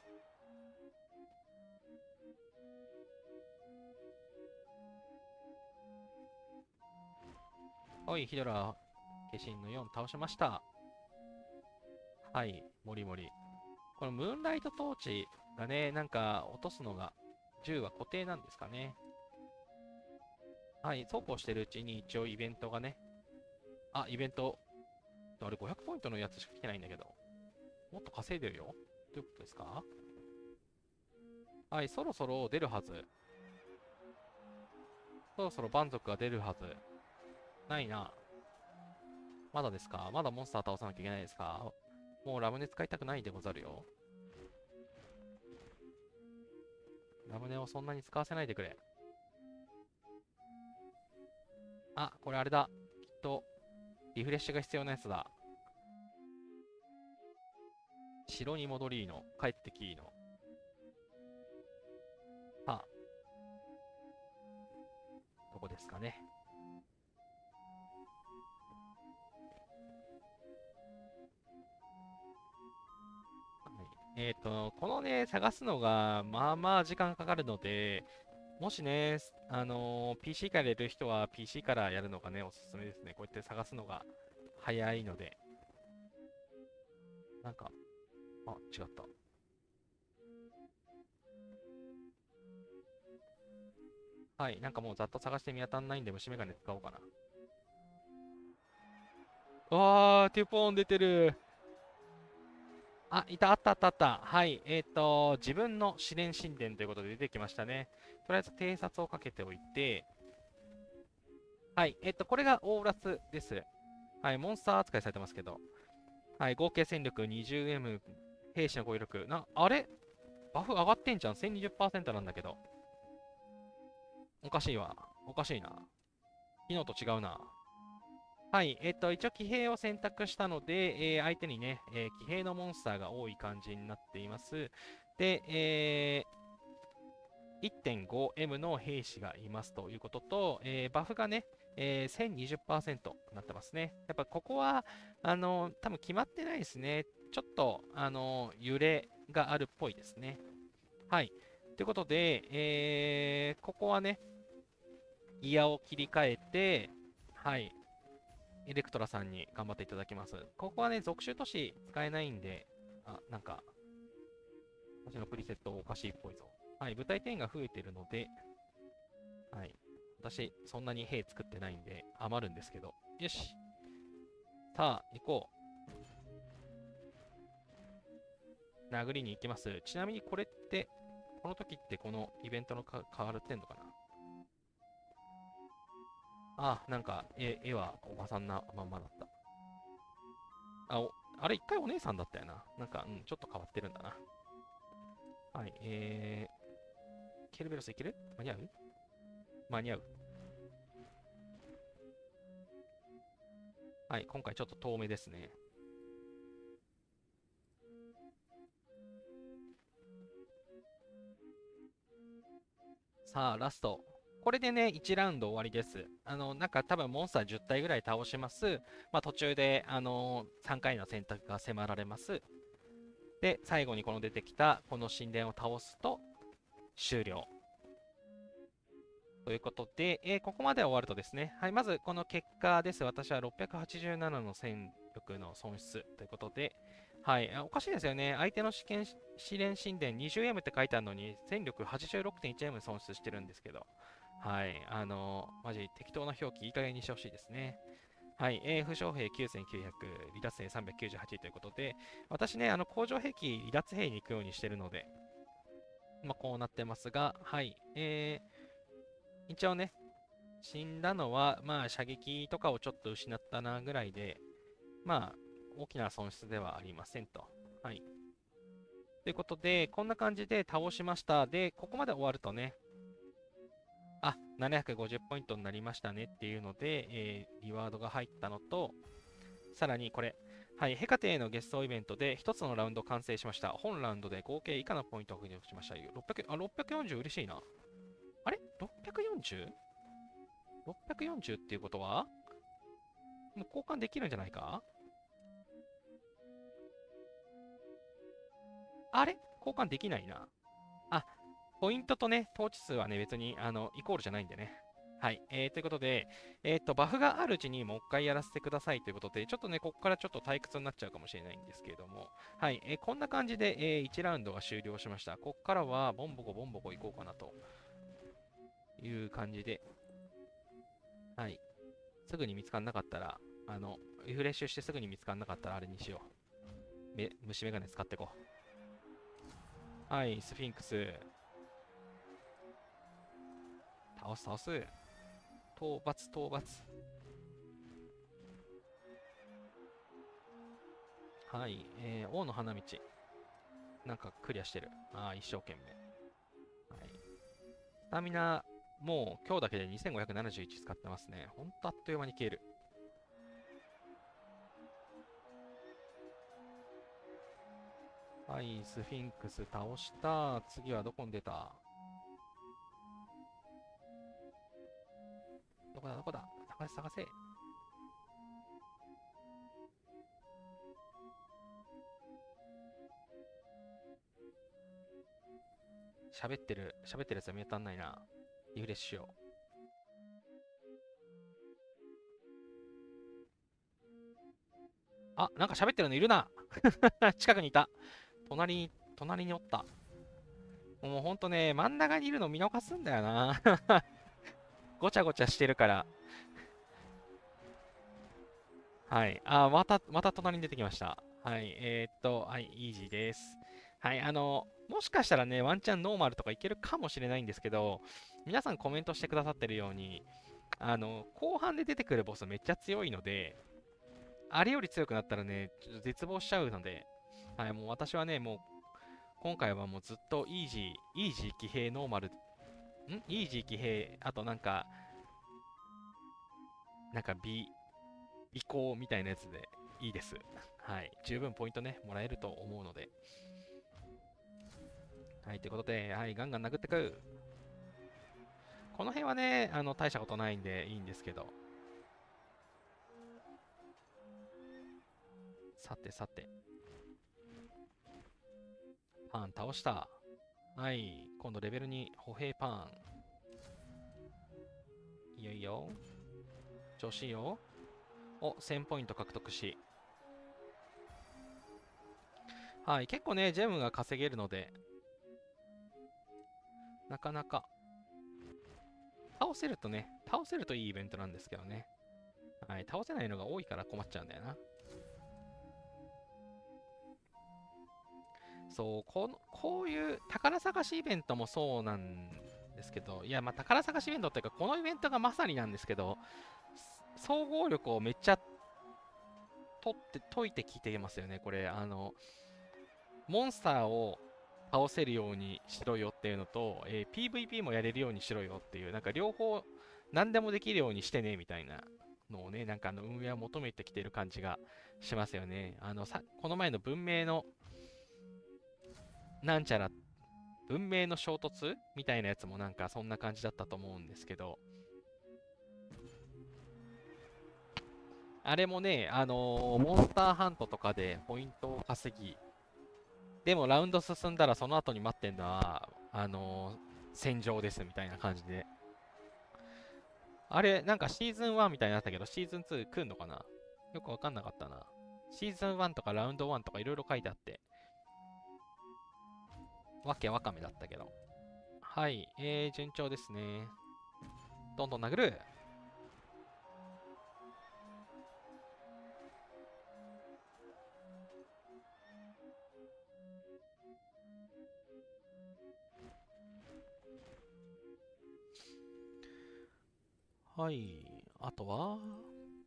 おい、ヒドラ、化身の4倒しました。はい、もりもり。このムーンライトトーチがね、なんか落とすのが、銃は固定なんですかね。はい、そうこうしてるうちに一応イベントがね、イベント、あれ500ポイントのやつしか来てないんだけど、もっと稼いでるよ。どういうことですか？はい、そろそろ出るはず。そろそろ蛮族が出るはず。ないな。まだですか？まだモンスター倒さなきゃいけないですか？もうラムネ使いたくないでござるよ。ラムネをそんなに使わせないでくれ。あ、これあれだ。きっと、リフレッシュが必要なやつだ。城に戻りーの。帰ってきーの。さあ、どこですかね。このね、探すのが、まあまあ時間かかるので、もしね、PC からやる人は PC からやるのがね、おすすめですね。こうやって探すのが早いので。なんか、違った。はい、なんかもうざっと探して見当たんないんで、虫眼鏡使おうかな。テュポーン出てる。あったあったあった。はい、自分の試練神殿ということで出てきましたね。とりあえず偵察をかけておいて、はい、これがオーラスです。はい、モンスター扱いされてますけど、はい、合計戦力 20M、兵士の語彙力、あれバフ上がってんじゃん。1020%なんだけど。おかしいわ。おかしいな。昨日と違うな。はい、一応騎兵を選択したので、相手にね、騎兵のモンスターが多い感じになっています。で、1.5M の兵士がいますということと、バフがね、1020%になってますね。やっぱここは、多分決まってないですね。ちょっと、揺れがあるっぽいですね。はい。ということで、ここはね、ギアを切り替えて、はい、エレクトラさんに頑張っていただきます。ここはね、属州都市使えないんで、なんか、私のプリセットおかしいっぽいぞ。はい、部隊点が増えてるので、はい、私、そんなに兵作ってないんで、余るんですけど。よし。さあ、行こう。殴りに行きます。ちなみにこれって、この時ってこのイベントの変わってんのかな？なんか、絵はおばさんなまんまだった。あれ一回お姉さんだったよな。なんか、ちょっと変わってるんだな。はい、ケルベロスいける？間に合う？間に合う。はい、今回ちょっと遠目ですね。さあ、ラスト。これでね、1ラウンド終わりです。なんか多分モンスター10体ぐらい倒します。まあ途中で、3回の選択が迫られます。で、最後にこの出てきたこの神殿を倒すと終了。ということで、ここまで終わるとですね、はい、まずこの結果です。私は687の戦力の損失ということで、はい、おかしいですよね。相手の試練神殿 20M って書いてあるのに、戦力 86.1M 損失してるんですけど、はい、マジ適当な表記いい加減にしてほしいですね。はい、負傷兵9900、離脱兵398ということで、私ね、工場兵器離脱兵に行くようにしてるので、まあ、こうなってますが、はい、一応ね、死んだのは、まあ、射撃とかをちょっと失ったなぐらいで、まあ、大きな損失ではありませんと。はい。ということで、こんな感じで倒しました。で、ここまで終わるとね、あ、750ポイントになりましたねっていうので、リワードが入ったのと、さらにこれ、はい、ヘカテへのゲストイベントで1つのラウンド完成しました。本ラウンドで合計以下のポイントを獲得しました。640嬉しいな。あれ ?640?640 っていうことはもう交換できるんじゃないか？あれ交換できないな。あ、ポイントとね、統治数はね、別に、イコールじゃないんでね。はい。ということで、バフがあるうちにもう一回やらせてくださいということで、ちょっとね、ここからちょっと退屈になっちゃうかもしれないんですけれども、はい。こんな感じで、1ラウンドが終了しました。ここからは、ボンボコボンボコいこうかなという感じで、はい。すぐに見つからなかったら、リフレッシュしてすぐに見つからなかったらあれにしよう。虫眼鏡使っていこう。はい、スフィンクス。倒す倒す。討伐討伐。はい、王の花道。なんかクリアしてる。ああ、一生懸命。はい。スタミナ、もう今日だけで2571使ってますね。ほんとあっという間に消える。はい、スフィンクス倒した。次はどこに出た？どこだどこだ？探せ探せ。喋ってるやつは見当たんないな。リフレッシュしよう。あ、なんか喋ってるのいるな。近くにいた。隣におった。もうほんとね、真ん中にいるの見逃すんだよな。ごちゃごちゃしてるから。はい。また隣に出てきました。はい。はい、イージーです。はい。もしかしたらね、ワンチャンノーマルとかいけるかもしれないんですけど、皆さんコメントしてくださってるように、後半で出てくるボスめっちゃ強いので、あれより強くなったらね、ちょっと絶望しちゃうので、はい、もう私はね、もう、今回はもうずっとイージー騎兵ノーマル、イージー騎兵、あとなんか尾行みたいなやつでいいです。はい。十分ポイントね、もらえると思うので。はい。ということで、はい。ガンガン殴ってく。この辺はね、大したことないんでいいんですけど。さてさて。パン倒した。はい。今度レベル2、歩兵パン。いいよいいよ。調子いいよ。お、1000ポイント獲得し。はい。結構ね、ジェムが稼げるので、なかなか倒せるといいイベントなんですけどね。はい、倒せないのが多いから困っちゃうんだよな。そう、こういう宝探しイベントもそうなんですけど、いや、まあ、宝探しイベントっていうか、このイベントがまさになんですけど、総合力をめっちゃ解いてきていますよね、これ。モンスターを倒せるようにしろよっていうのと、PVP もやれるようにしろよっていう、なんか両方何でもできるようにしてねみたいなのをね、なんか運営は求めてきてる感じがしますよね。この前の文明のなんちゃら、文明の衝突みたいなやつもなんかそんな感じだったと思うんですけど、あれもね、モンスターハントとかでポイントを稼ぎ、でもラウンド進んだらその後に待ってんのは、戦場ですみたいな感じで。あれ、なんかシーズン1みたいになったけど、シーズン2来んのかな。よくわかんなかったな。シーズン1とかラウンド1とかいろいろ書いてあって、わけわかめだったけど。はい、順調ですね。どんどん殴る。はい。あとは、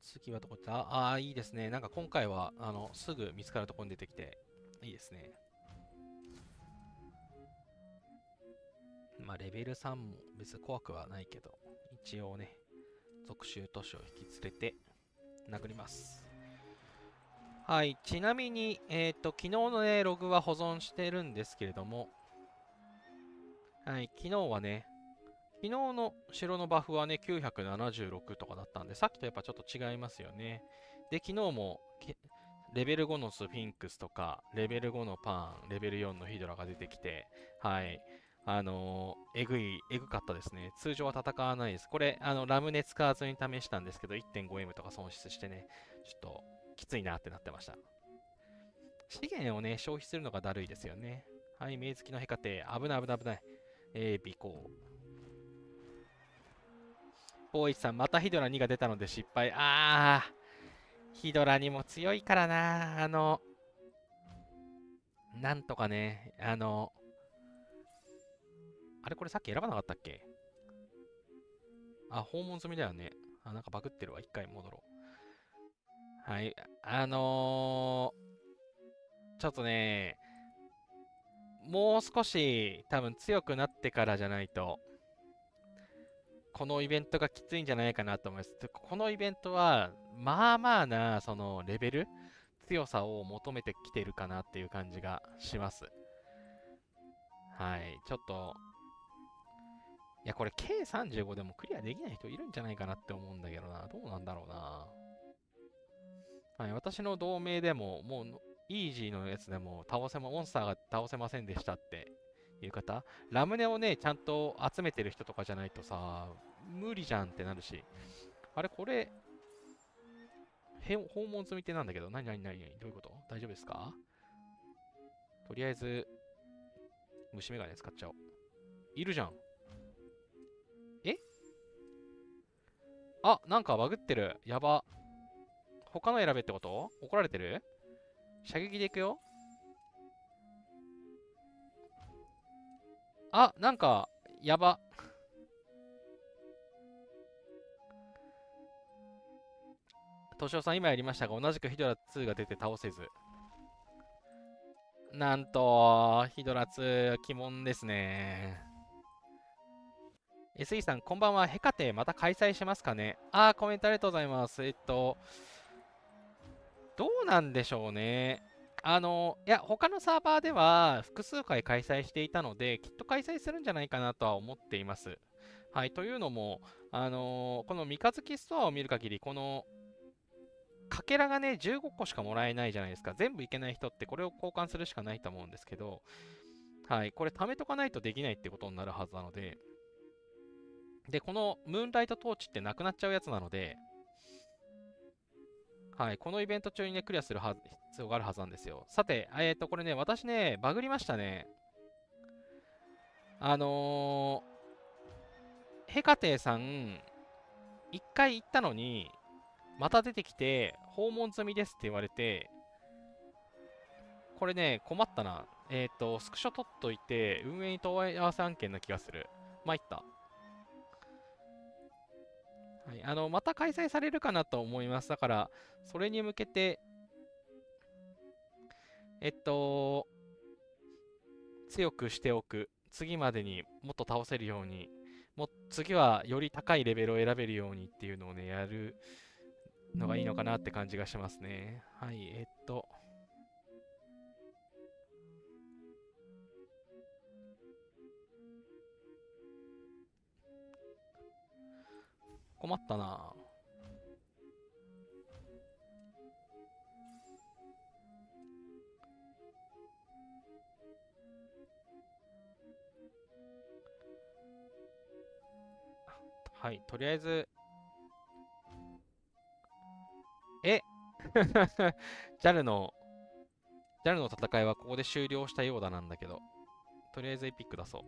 次はどこだ。いいですね。なんか今回は、すぐ見つかるところに出てきて、いいですね。まあ、レベル3も別に怖くはないけど、一応ね、属州都市を引き連れて殴ります。はい。ちなみに、昨日のね、ログは保存してるんですけれども、はい。昨日はね、昨日の城のバフはね、976とかだったんで、さっきとやっぱちょっと違いますよね。で、昨日もレベル5のスフィンクスとか、レベル5のパーン、レベル4のヒドラが出てきて、はい。えぐかったですね。通常は戦わないです。これ、ラムネ使わずに試したんですけど、1.5M とか損失してね、ちょっときついなってなってました。資源をね、消費するのがだるいですよね。はい、目付きのヘカテ、危ない危ない危ない。尾行。ボーイチさん、またヒドラ2が出たので失敗。ヒドラにも強いからな。なんとかね、あれこれさっき選ばなかったっけ。訪問済みだよね。なんかバグってるわ。一回戻ろう。はい。ちょっとね、もう少し多分強くなってからじゃないと、このイベントがきついんじゃないかなと思います。このイベントは、まあまあな、そのレベル、強さを求めてきてるかなっていう感じがします。はい。ちょっと、いや、これ K35 でもクリアできない人いるんじゃないかなって思うんだけどな。どうなんだろうな。はい。私の同盟でも、もう、イージーのやつでもモンスターが倒せませんでしたっていう方、ラムネをね、ちゃんと集めてる人とかじゃないとさ、無理じゃんってなるし。あれ、これ、訪問済みってなんだけど、何どういうこと？大丈夫ですか？とりあえず、虫眼鏡使っちゃおう。いるじゃん。えなんかバグってる。やば。他の選べってこと？怒られてる？射撃でいくよ。なんか、やば。としおさん今やりましたが、同じくヒドラ2が出て倒せず。なんと、ヒドラ2、鬼門ですね。SE さん、こんばんは。ヘカテまた開催しますかね？コメントありがとうございます。どうなんでしょうね。いや、他のサーバーでは複数回開催していたので、きっと開催するんじゃないかなとは思っています。はい、というのも、この三日月ストアを見る限り、このかけらがね、15個しかもらえないじゃないですか。全部いけない人ってこれを交換するしかないと思うんですけど、はい、これ貯めとかないとできないってことになるはずなので、で、このムーンライトトーチってなくなっちゃうやつなので、はい、このイベント中にね、クリアする必要があるはずなんですよ。さて、これね、私ね、バグりましたね。ヘカテイさん、一回行ったのに、また出てきて、訪問済みですって言われて、これね、困ったな。スクショ取っといて、運営に問い合わせ案件な気がする。参った。はい、また開催されるかなと思います。だから、それに向けて、強くしておく。次までにもっと倒せるように、次はより高いレベルを選べるようにっていうのをね、やるのがいいのかなって感じがしますね。はい、困ったな。はい、とりあえず、えJAL の、JAL の戦いはここで終了したようだなんだけど、とりあえずエピック出そう。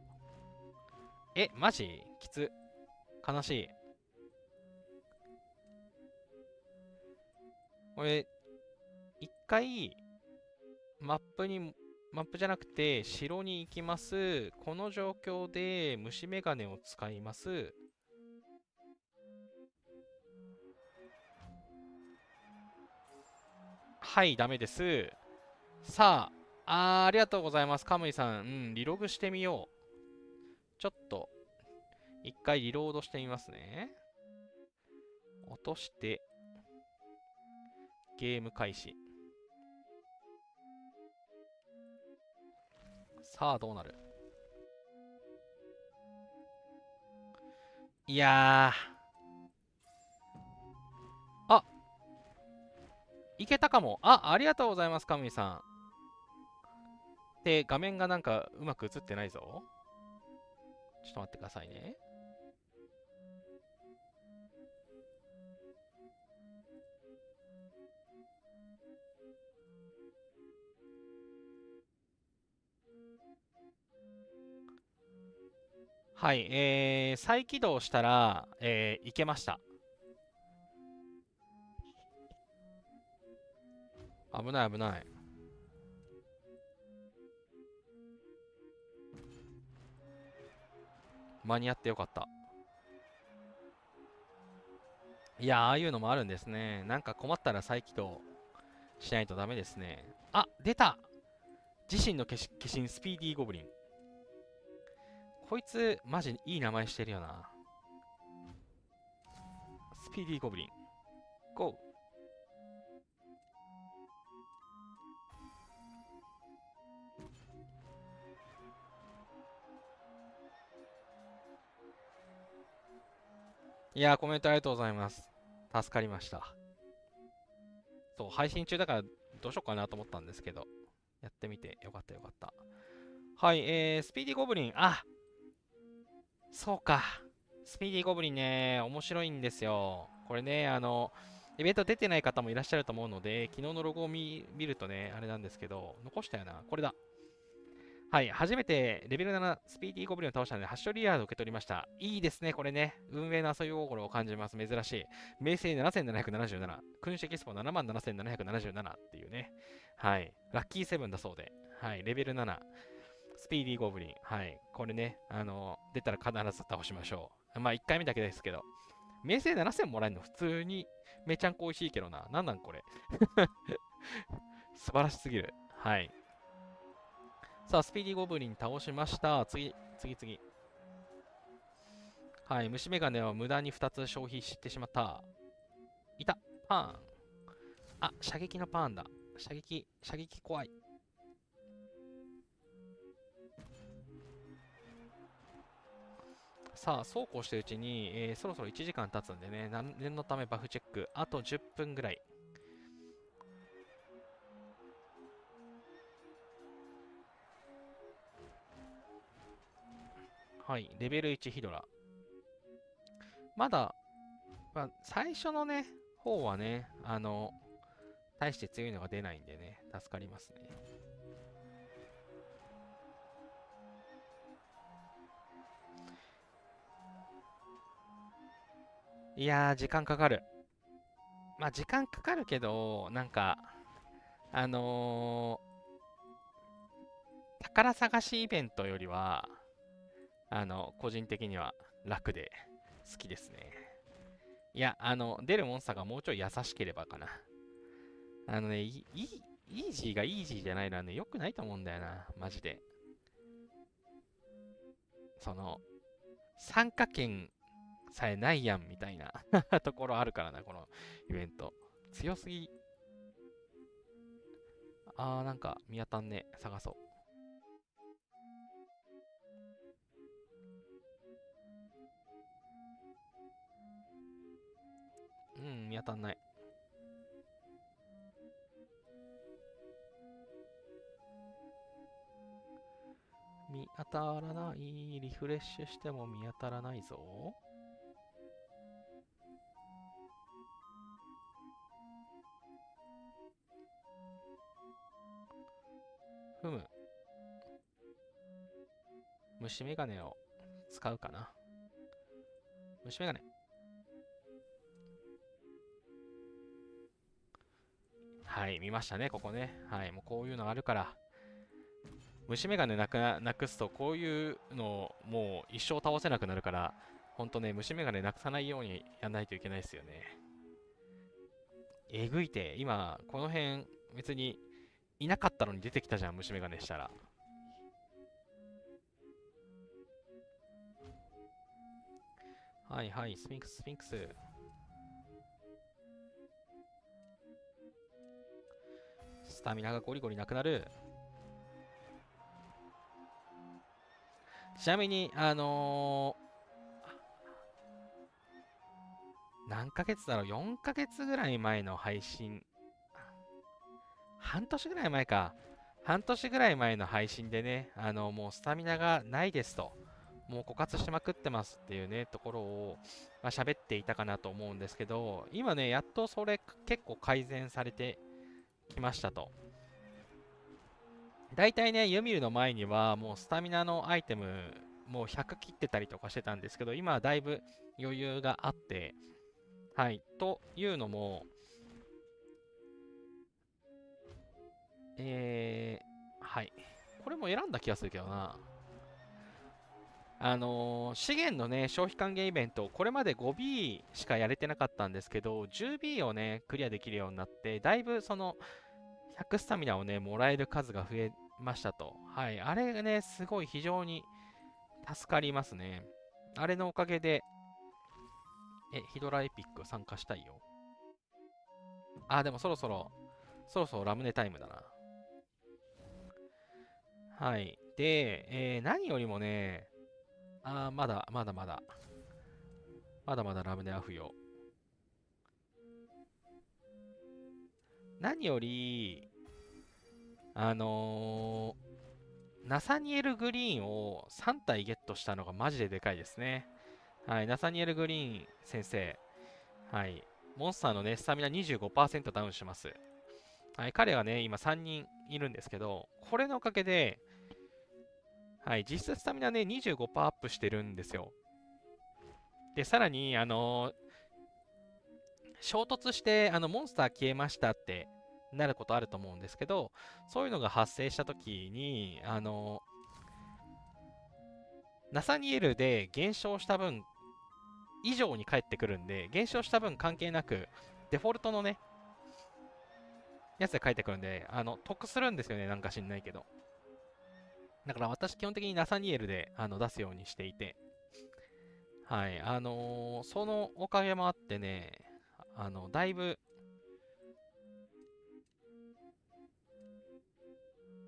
マジきつ。悲しい。これ、一回、マップに、マップじゃなくて、城に行きます。この状況で虫眼鏡を使います。はい、ダメです。さあ、ありがとうございます。カムイさん。うん、リログしてみよう。ちょっと、一回リロードしてみますね。落として、ゲーム開始。さあ、どうなる？いやー、あ、いけたかも。ありがとうございます、カムイさん。で、画面がなんかうまく映ってないぞ。ちょっと待ってくださいね。はい、再起動したら、いけました。危ない危ない。間に合ってよかった。いや、ああいうのもあるんですね。なんか困ったら再起動しないとダメですね。出た。自身の化身スピーディーゴブリン。こいつ、マジいい名前してるよな。スピーディーゴブリン。ゴー。いやー、コメントありがとうございます。助かりました。そう、配信中だからどうしようかなと思ったんですけど、やってみてよかったよかった。はい、スピーディーゴブリン。そうか。スピーディーゴブリンね、面白いんですよ。これね、イベント出てない方もいらっしゃると思うので、昨日のロゴを見るとね、あれなんですけど、残したよな。これだ。はい、初めてレベル7スピーディーゴブリンを倒したので、8勝リアードを受け取りました。いいですね、これね。運営の遊び心を感じます。珍しい。名声7777、君主キスポ77,777っていうね。はい、ラッキーセブンだそうで。はい、レベル7、スピーディーゴブリン。はい、これね、出たら必ず倒しましょう。まあ、1回目だけですけど。名声7000もらえるの普通にめちゃんこ美味しいけどな。なんなんこれ。素晴らしすぎる。はい。さあ、スピーディーゴブリン倒しました。次。はい、虫眼鏡は無駄に2つ消費してしまった。いた、パーン。射撃のパーンだ。射撃怖い。さあ、そうこうしてるうちに、そろそろ1時間経つんでね、念のためバフチェック。あと10分ぐらい。はい、レベル1ヒドラ。まだ、最初のね、方はね、大して強いのが出ないんでね、助かりますね。いやー、時間かかる。まあ、時間かかるけど、なんか、あの宝探しイベントよりは、個人的には楽で好きですね。いや、出るモンスターがもうちょい優しければかな。イージーがイージーじゃないのはね、良くないと思うんだよな、マジで。その、参加券さえないやんみたいなところあるからな、このイベント。強すぎ。なんか見当たんね。探そう。見当たんない。見当たらない。リフレッシュしても見当たらないぞ。ふむ。虫眼鏡を使うかな。虫眼鏡。はい、見ましたね、ここね。はい、もうこういうのあるから。虫眼鏡なくすと、こういうのをもう一生倒せなくなるから、ほんとね、虫眼鏡なくさないようにやんないといけないですよね。えぐいて、今、この辺、別にいなかったのに出てきたじゃん、虫眼鏡したら。はいはい、スフィンクス、スフィンクス。スタミナがゴリゴリなくなる。ちなみに、何ヶ月だろう、4ヶ月ぐらい前の配信、半年ぐらい前か。半年ぐらい前の配信でね、もうスタミナがないですと。もう枯渇しまくってますっていうね、ところを、まあ、喋っていたかなと思うんですけど、今ね、やっとそれ結構改善されてきましたと。大体ね、ユミルの前にはもうスタミナのアイテム、もう100切ってたりとかしてたんですけど、今はだいぶ余裕があって、はい、というのも、はい。これも選んだ気がするけどな。資源のね、消費還元イベント、これまで 5B しかやれてなかったんですけど、10B をね、クリアできるようになって、だいぶその、100スタミナをね、もらえる数が増えましたと。はい。あれがね、すごい非常に助かりますね。あれのおかげで、ヒドラエピック参加したいよ。でもそろそろラムネタイムだな。はい。で、何よりもね、まだまだラムネは不要。何より、ナサニエル・グリーンを3体ゲットしたのがマジででかいですね。はい、ナサニエル・グリーン先生。はい、モンスターのね、スタミナ25%ダウンします。はい、彼はね、今3人いるんですけど、これのおかげで、はい、実質スタミナね、25%アップしてるんですよ。で、さらに、衝突して、モンスター消えましたってなることあると思うんですけど、そういうのが発生したときに、ナサニエルで減少した分以上に返ってくるんで、減少した分関係なく、デフォルトのね、やつで返ってくるんで、得するんですよね、なんか知んないけど。だから私、基本的にナサニエルで出すようにしていて、はい、そのおかげもあってね、だいぶ、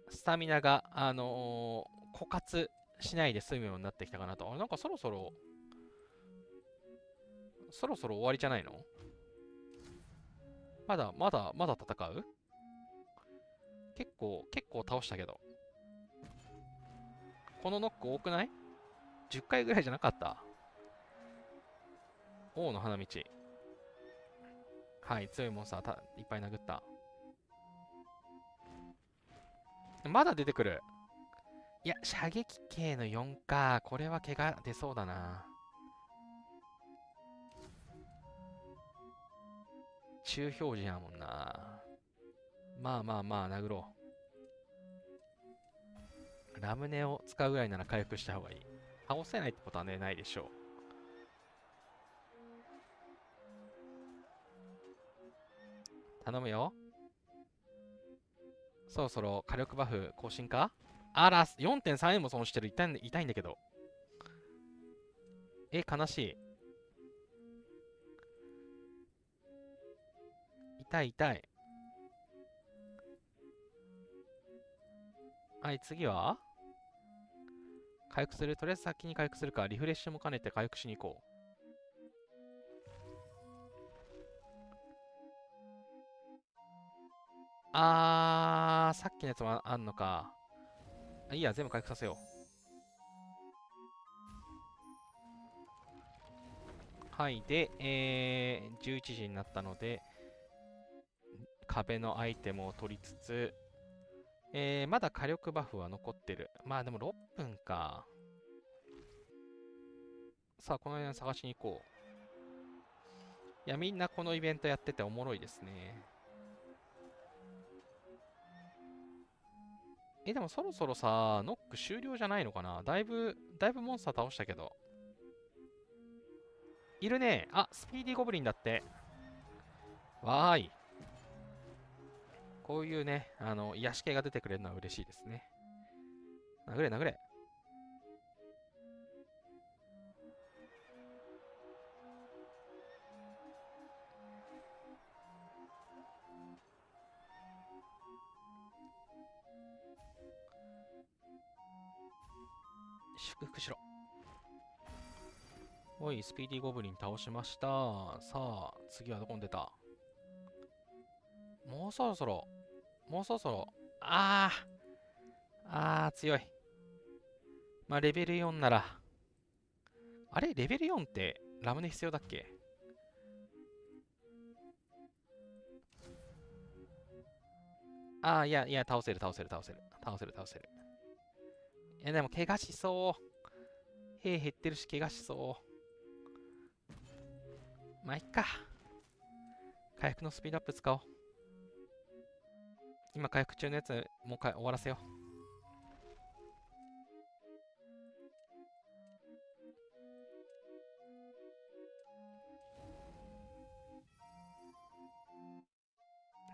スタミナが、枯渇しないで済むようになってきたかなと。なんかそろそろ終わりじゃないの？まだ戦う？結構倒したけど。このノック多くない？ 10 回ぐらいじゃなかった？王の花道。はい、強いモンスターいっぱい殴った。まだ出てくる。いや、射撃系の4か。これは怪我出そうだな。中表示やもんな。まあ、殴ろう。ラムネを使うぐらいなら回復した方がいい。倒せないってことはね、ないでしょう。頼むよ。そろそろ火力バフ更新か？4.3円も損してる。痛いんだけど。悲しい。痛い痛い。はい、次は回復する。とりあえず先に回復するか。リフレッシュも兼ねて回復しに行こう。さっきのやつもあんのか。いいや、全部回復させよう。はい、で、11時になったので、壁のアイテムを取りつつ、まだ火力バフは残ってる。まあでも6分か。さあ、この辺探しに行こう。いや、みんなこのイベントやってておもろいですね。でもそろそろさ、ノック終了じゃないのかな。だいぶモンスター倒したけど。いるね。スピーディーゴブリンだって。わーい。こういうね、癒し系が出てくれるのは嬉しいですね。殴れ殴れ。祝福しろ。おい、スピーディーゴブリン倒しました。さあ、次はどこに出た？もうそろそろ、もうそろそろ、強い。まあ、レベル4なら。あれレベル4ってラムネ必要だっけ？いやいや、倒せる倒せる倒せる。倒せる倒せる。いや、でも怪我しそう。兵減ってるし怪我しそう。まあ、いっか。回復のスピードアップ使おう。今回復中のやつ、もう一回終わらせよう。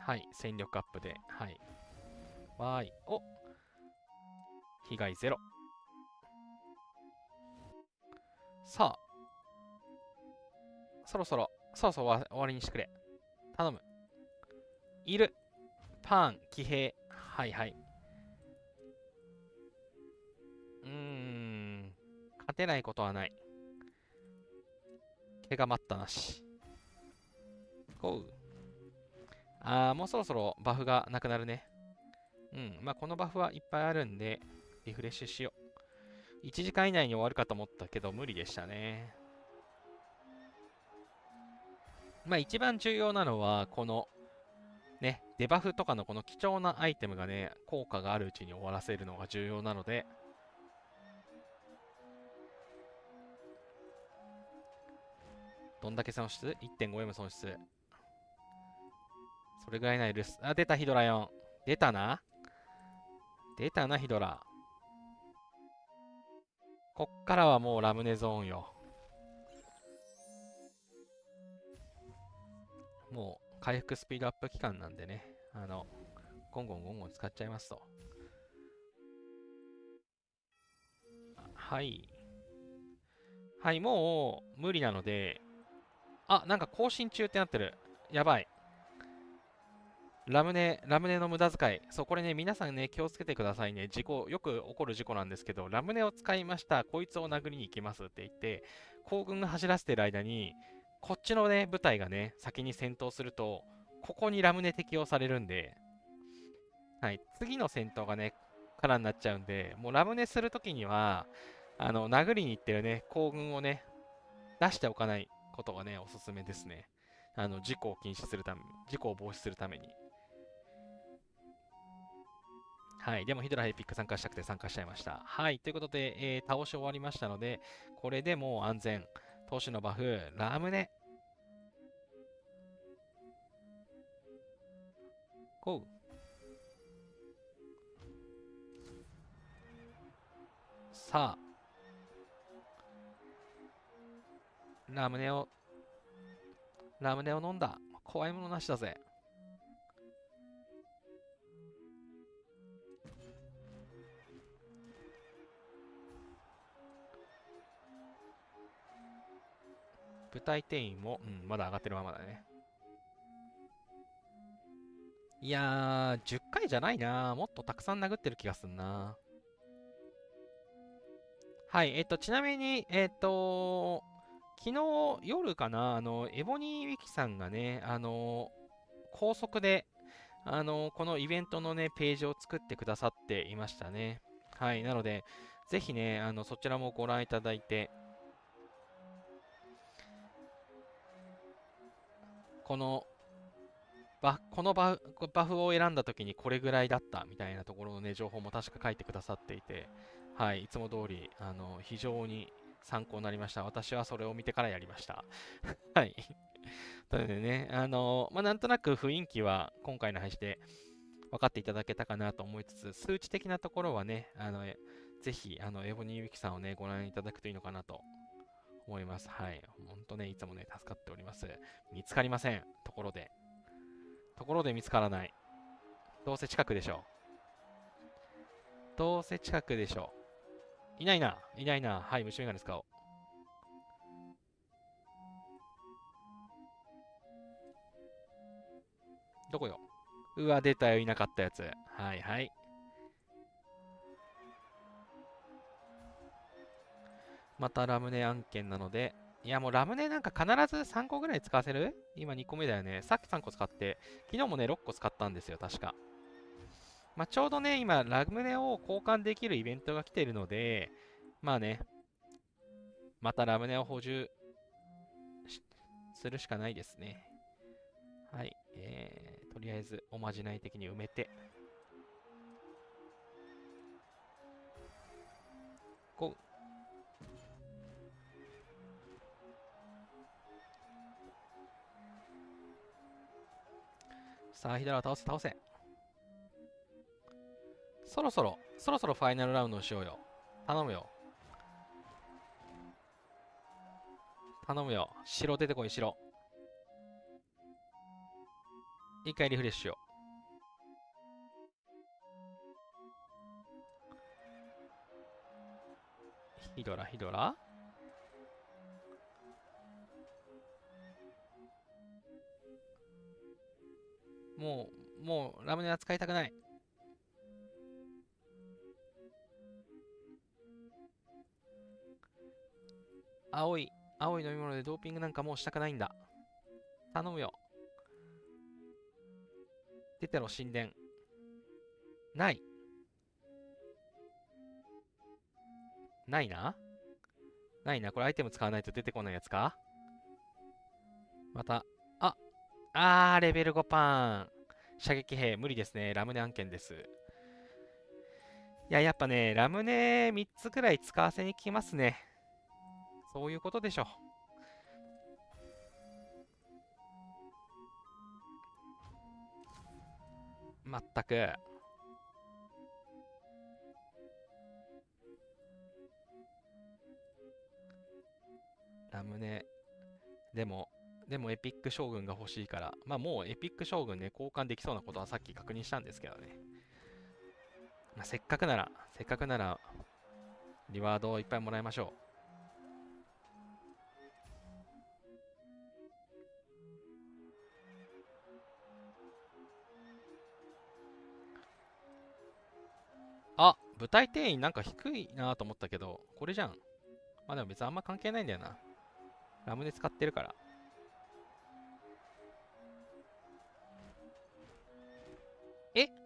はい、戦力アップで。はい。わーい。被害ゼロ。さあ、そろそろ終わりにしてくれ。頼む。いる。パン、騎兵。はいはい。勝てないことはない。怪我待ったなし。ゴー。もうそろそろバフがなくなるね。まあこのバフはいっぱいあるんで、リフレッシュしよう。1時間以内に終わるかと思ったけど、無理でしたね。まあ一番重要なのは、この、ね、デバフとかのこの貴重なアイテムがね、効果があるうちに終わらせるのが重要なので、どんだけ損失？ 1.5M 損失。それぐらいないです。出たヒドラ4。出たな。出たな、ヒドラ。こっからはもうラムネゾーンよ。もう回復スピードアップ期間なんでね、ゴンゴンゴンゴン使っちゃいますと。はい。はい、もう無理なので、なんか更新中ってなってる。やばい。ラムネの無駄遣い。そう、これね、皆さんね、気をつけてくださいね。よく起こる事故なんですけど、ラムネを使いました。こいつを殴りに行きますって言って、行軍が走らせてる間に、こっちのね、部隊がね、先に戦闘すると、ここにラムネ適用されるんで、はい、次の戦闘がね、からになっちゃうんで、もうラムネするときには、殴りに行ってるね、行軍をね、出しておかないことがね、おすすめですね。事故を禁止するために、事故を防止するために。はい。でもヒドラヘピック参加したくて参加しちゃいました。はい。ということで、倒し終わりましたので、これでもう安全。投手のバフ、ラムネ。ゴー。さあ、ラムネを、ラムネを飲んだ。怖いものなしだぜ。部隊定員も、まだ上がってるままだね。いやー、10回じゃないな。もっとたくさん殴ってる気がすんな。はい、ちなみに、昨日夜かな、エボニーウィキさんがね、高速で、このイベントのね、ページを作ってくださっていましたね。はい、なので、ぜひね、そちらもご覧いただいて、このバフを選んだ時にこれぐらいだったみたいなところのね、情報も確か書いてくださっていて、はい、いつも通り、非常に参考になりました。私はそれを見てからやりました。はい。なのでね、なんとなく雰囲気は今回の配信で分かっていただけたかなと思いつつ、数値的なところはね、ぜひ、エボニーウィキさんをね、ご覧いただくといいのかなと思います。はい。ほんとね、いつもね、助かっております。見つかりません。ところで。見つからない。どうせ近くでしょう。どうせ近くでしょう。いないな。いないな。はい、虫眼鏡使おう。どこよ。うわ、出たよ。いなかったやつ。はいはい。またラムネ案件なので、いやもうラムネなんか必ず3個ぐらい使わせる。今2個目だよね。さっき3個使って、昨日もね、6個使ったんですよ、確か。まあ、ちょうどね、今、ラムネを交換できるイベントが来ているので、まあね、またラムネを補充するしかないですね。はい。とりあえず、おまじない的に埋めて。こう。さあ、ヒドラを倒せ。そろそろファイナルラウンドをしようよ。頼むよ。頼むよ。城出てこい、城。一回リフレッシュしよう。ヒドラもう、ラムネは使いたくない。青い飲み物でドーピングなんかもうしたくないんだ。頼むよ。出てろ、神殿。ない。ないな。これアイテム使わないと出てこないやつか。また。レベル5パーン。射撃兵、無理ですね。ラムネ案件です。いや、やっぱね、ラムネ3つくらい使わせに来ますね。そういうことでしょ。まったく。ラムネ。でもエピック将軍が欲しいから、まあもうエピック将軍ね、交換できそうなことはさっき確認したんですけどね。まあ、せっかくなら、リワードをいっぱいもらいましょう。部隊定員なんか低いなと思ったけど、これじゃん。まあでも別にあんま関係ないんだよな。ラムネ使ってるから。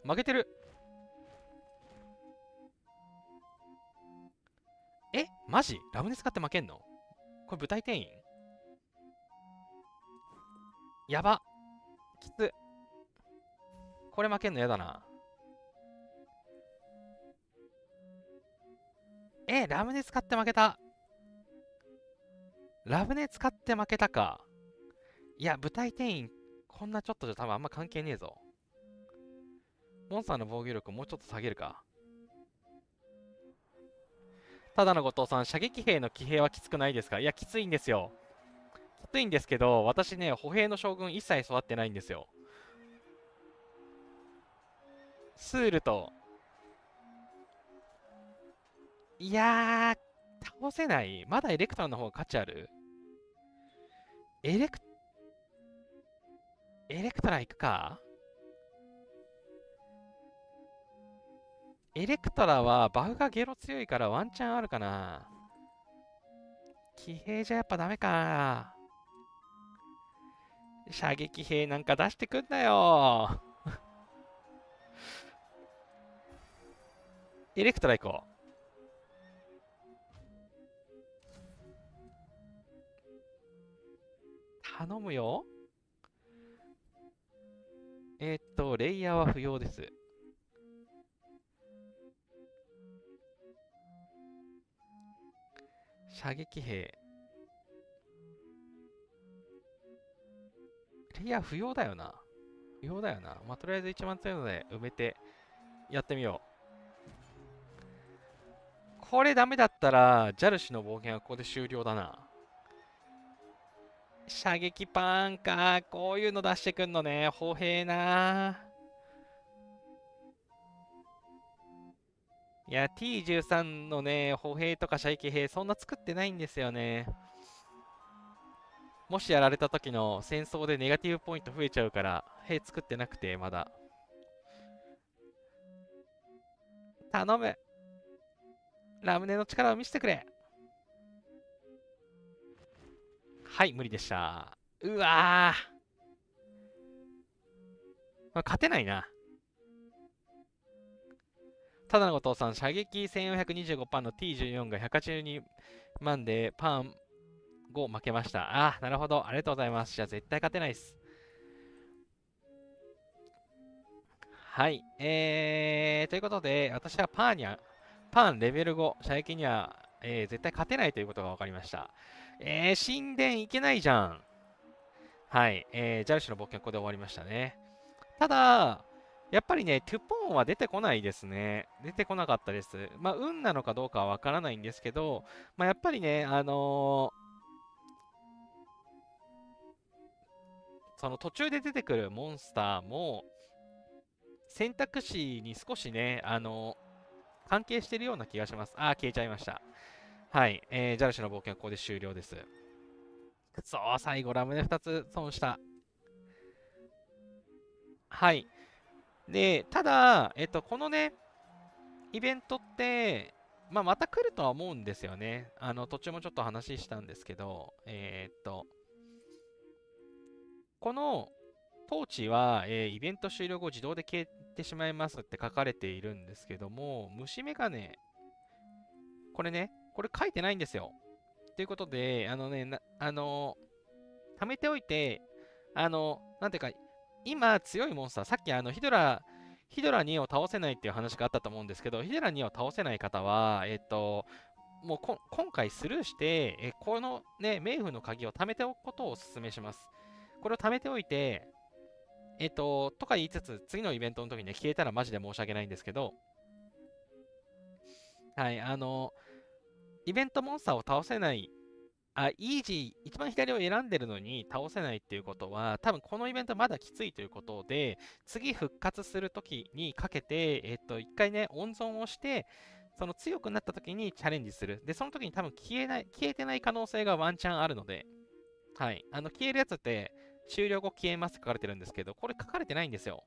負けてる。マジラムネ使って負けんの？これ部隊定員やば。きつ。これ負けんのやだな。ラムネ使って負けた。ラムネ使って負けたか。いや、部隊定員、こんなちょっとじゃ多分あんま関係ねえぞ。モンスターの防御力もうちょっと下げるか。ただの後藤さん、射撃兵の騎兵はきつくないですか？いや、きついんですよ。きついんですけど、私ね、歩兵の将軍一切育ってないんですよ。スールと、いやー、倒せない。まだエレクトラの方が価値ある。エレク、エレクトラ行くか。エレクトラはバフがゲロ強いからワンチャンあるかな。騎兵じゃやっぱダメか。射撃兵なんか出してくんなよ。エレクトラ行こう。頼むよ。レイヤーは不要です。射撃兵。レイヤー不要だよな。不要だよな。まあ、とりあえず一番強いので埋めてやってみよう。これダメだったら、ジャルシの冒険はここで終了だな。射撃パーンか。こういうの出してくんのね。歩兵な。いや、T13 のね、歩兵とか射撃兵、そんな作ってないんですよね。もしやられた時の戦争でネガティブポイント増えちゃうから、兵作ってなくて、まだ。頼む。ラムネの力を見せてくれ。はい、無理でした。うわー。まあ勝てないな。ただのお父さん、射撃1425パンの T14 が182万でパン5負けました。あー、なるほど。ありがとうございます。じゃあ絶対勝てないです。はい。ということで、私はパンレベル5、射撃には、絶対勝てないということが分かりました。神殿いけないじゃん。はい。ジャルシュの冒険ここで終わりましたね。ただ、やっぱりね、トゥポンは出てこないですね。出てこなかったです。まあ、運なのかどうかはわからないんですけど、まあ、やっぱりね、その途中で出てくるモンスターも、選択肢に少しね、関係してるような気がします。あー、消えちゃいました。はい。ジャルシュの冒険はここで終了です。くそー、最後ラムネ2つ損した。はい。で、ただ、このね、イベントって、まあ、また来るとは思うんですよね。途中もちょっと話したんですけど、このトーチは、イベント終了後自動で消えてしまいますって書かれているんですけども、虫眼鏡、これね、これ書いてないんですよ。ということで、貯めておいて、なんていうか、今強いモンスター、さっきヒドラ2を倒せないっていう話があったと思うんですけど、ヒドラ2を倒せない方は、もう今回スルーして、このね、冥府の鍵を貯めておくことをお勧めします。これを貯めておいて、とか言いつつ、次のイベントの時にね、消えたらマジで申し訳ないんですけど、はい、イベントモンスターを倒せないイージー、一番左を選んでるのに倒せないっていうことは、多分このイベントまだきついということで、次復活するときにかけて、一回ね、温存をして、その強くなったときにチャレンジする。で、その時に多分消えてない可能性がワンチャンあるので、はい。消えるやつって、終了後消えますって書かれてるんですけど、これ書かれてないんですよ。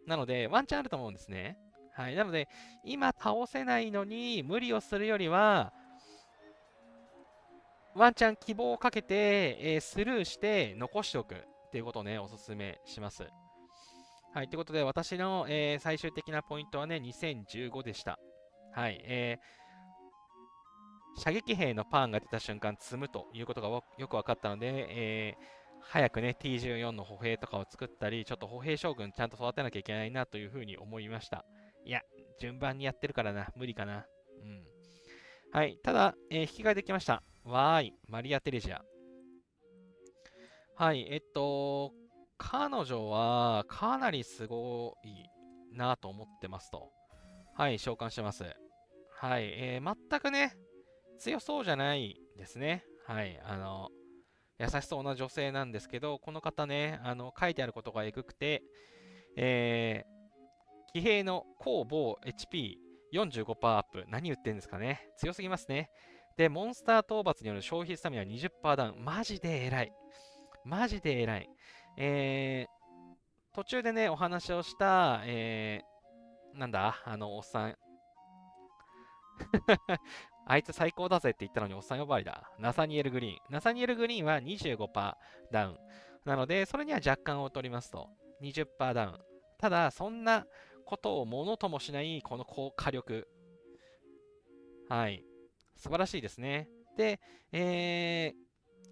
なので、ワンチャンあると思うんですね。はい。なので、今倒せないのに無理をするよりは、ワンチャン希望をかけて、スルーして残しておくっていうことをね、お勧めします。はい、ということで、私の、最終的なポイントはね、2015でした。はい、射撃兵のパーンが出た瞬間、積むということがよく分かったので、早くね、T14 の歩兵とかを作ったり、ちょっと歩兵将軍ちゃんと育てなきゃいけないなというふうに思いました。いや、順番にやってるからな、無理かな。うん。はい、ただ、引き換えできました。わーい、マリア・テレジア。はい、彼女はかなりすごいなと思ってますと。はい、召喚してます。はい、全くね、強そうじゃないですね。はい、優しそうな女性なんですけど、この方ね、書いてあることがえぐくて、騎兵の攻防 HP45% アップ。何言ってんですかね。強すぎますね。で、モンスター討伐による消費スタミナ20%ダウン。マジで偉い。マジで偉い。途中でね、お話をした、なんだ、おっさん。あいつ最高だぜって言ったのにおっさん呼ばわりだ。ナサニエル・グリーン。ナサニエル・グリーンは25%ダウン。なので、それには若干を取りますと。20%ダウン。ただ、そんなことをものともしないこの高火力。はい。素晴らしいですね。で、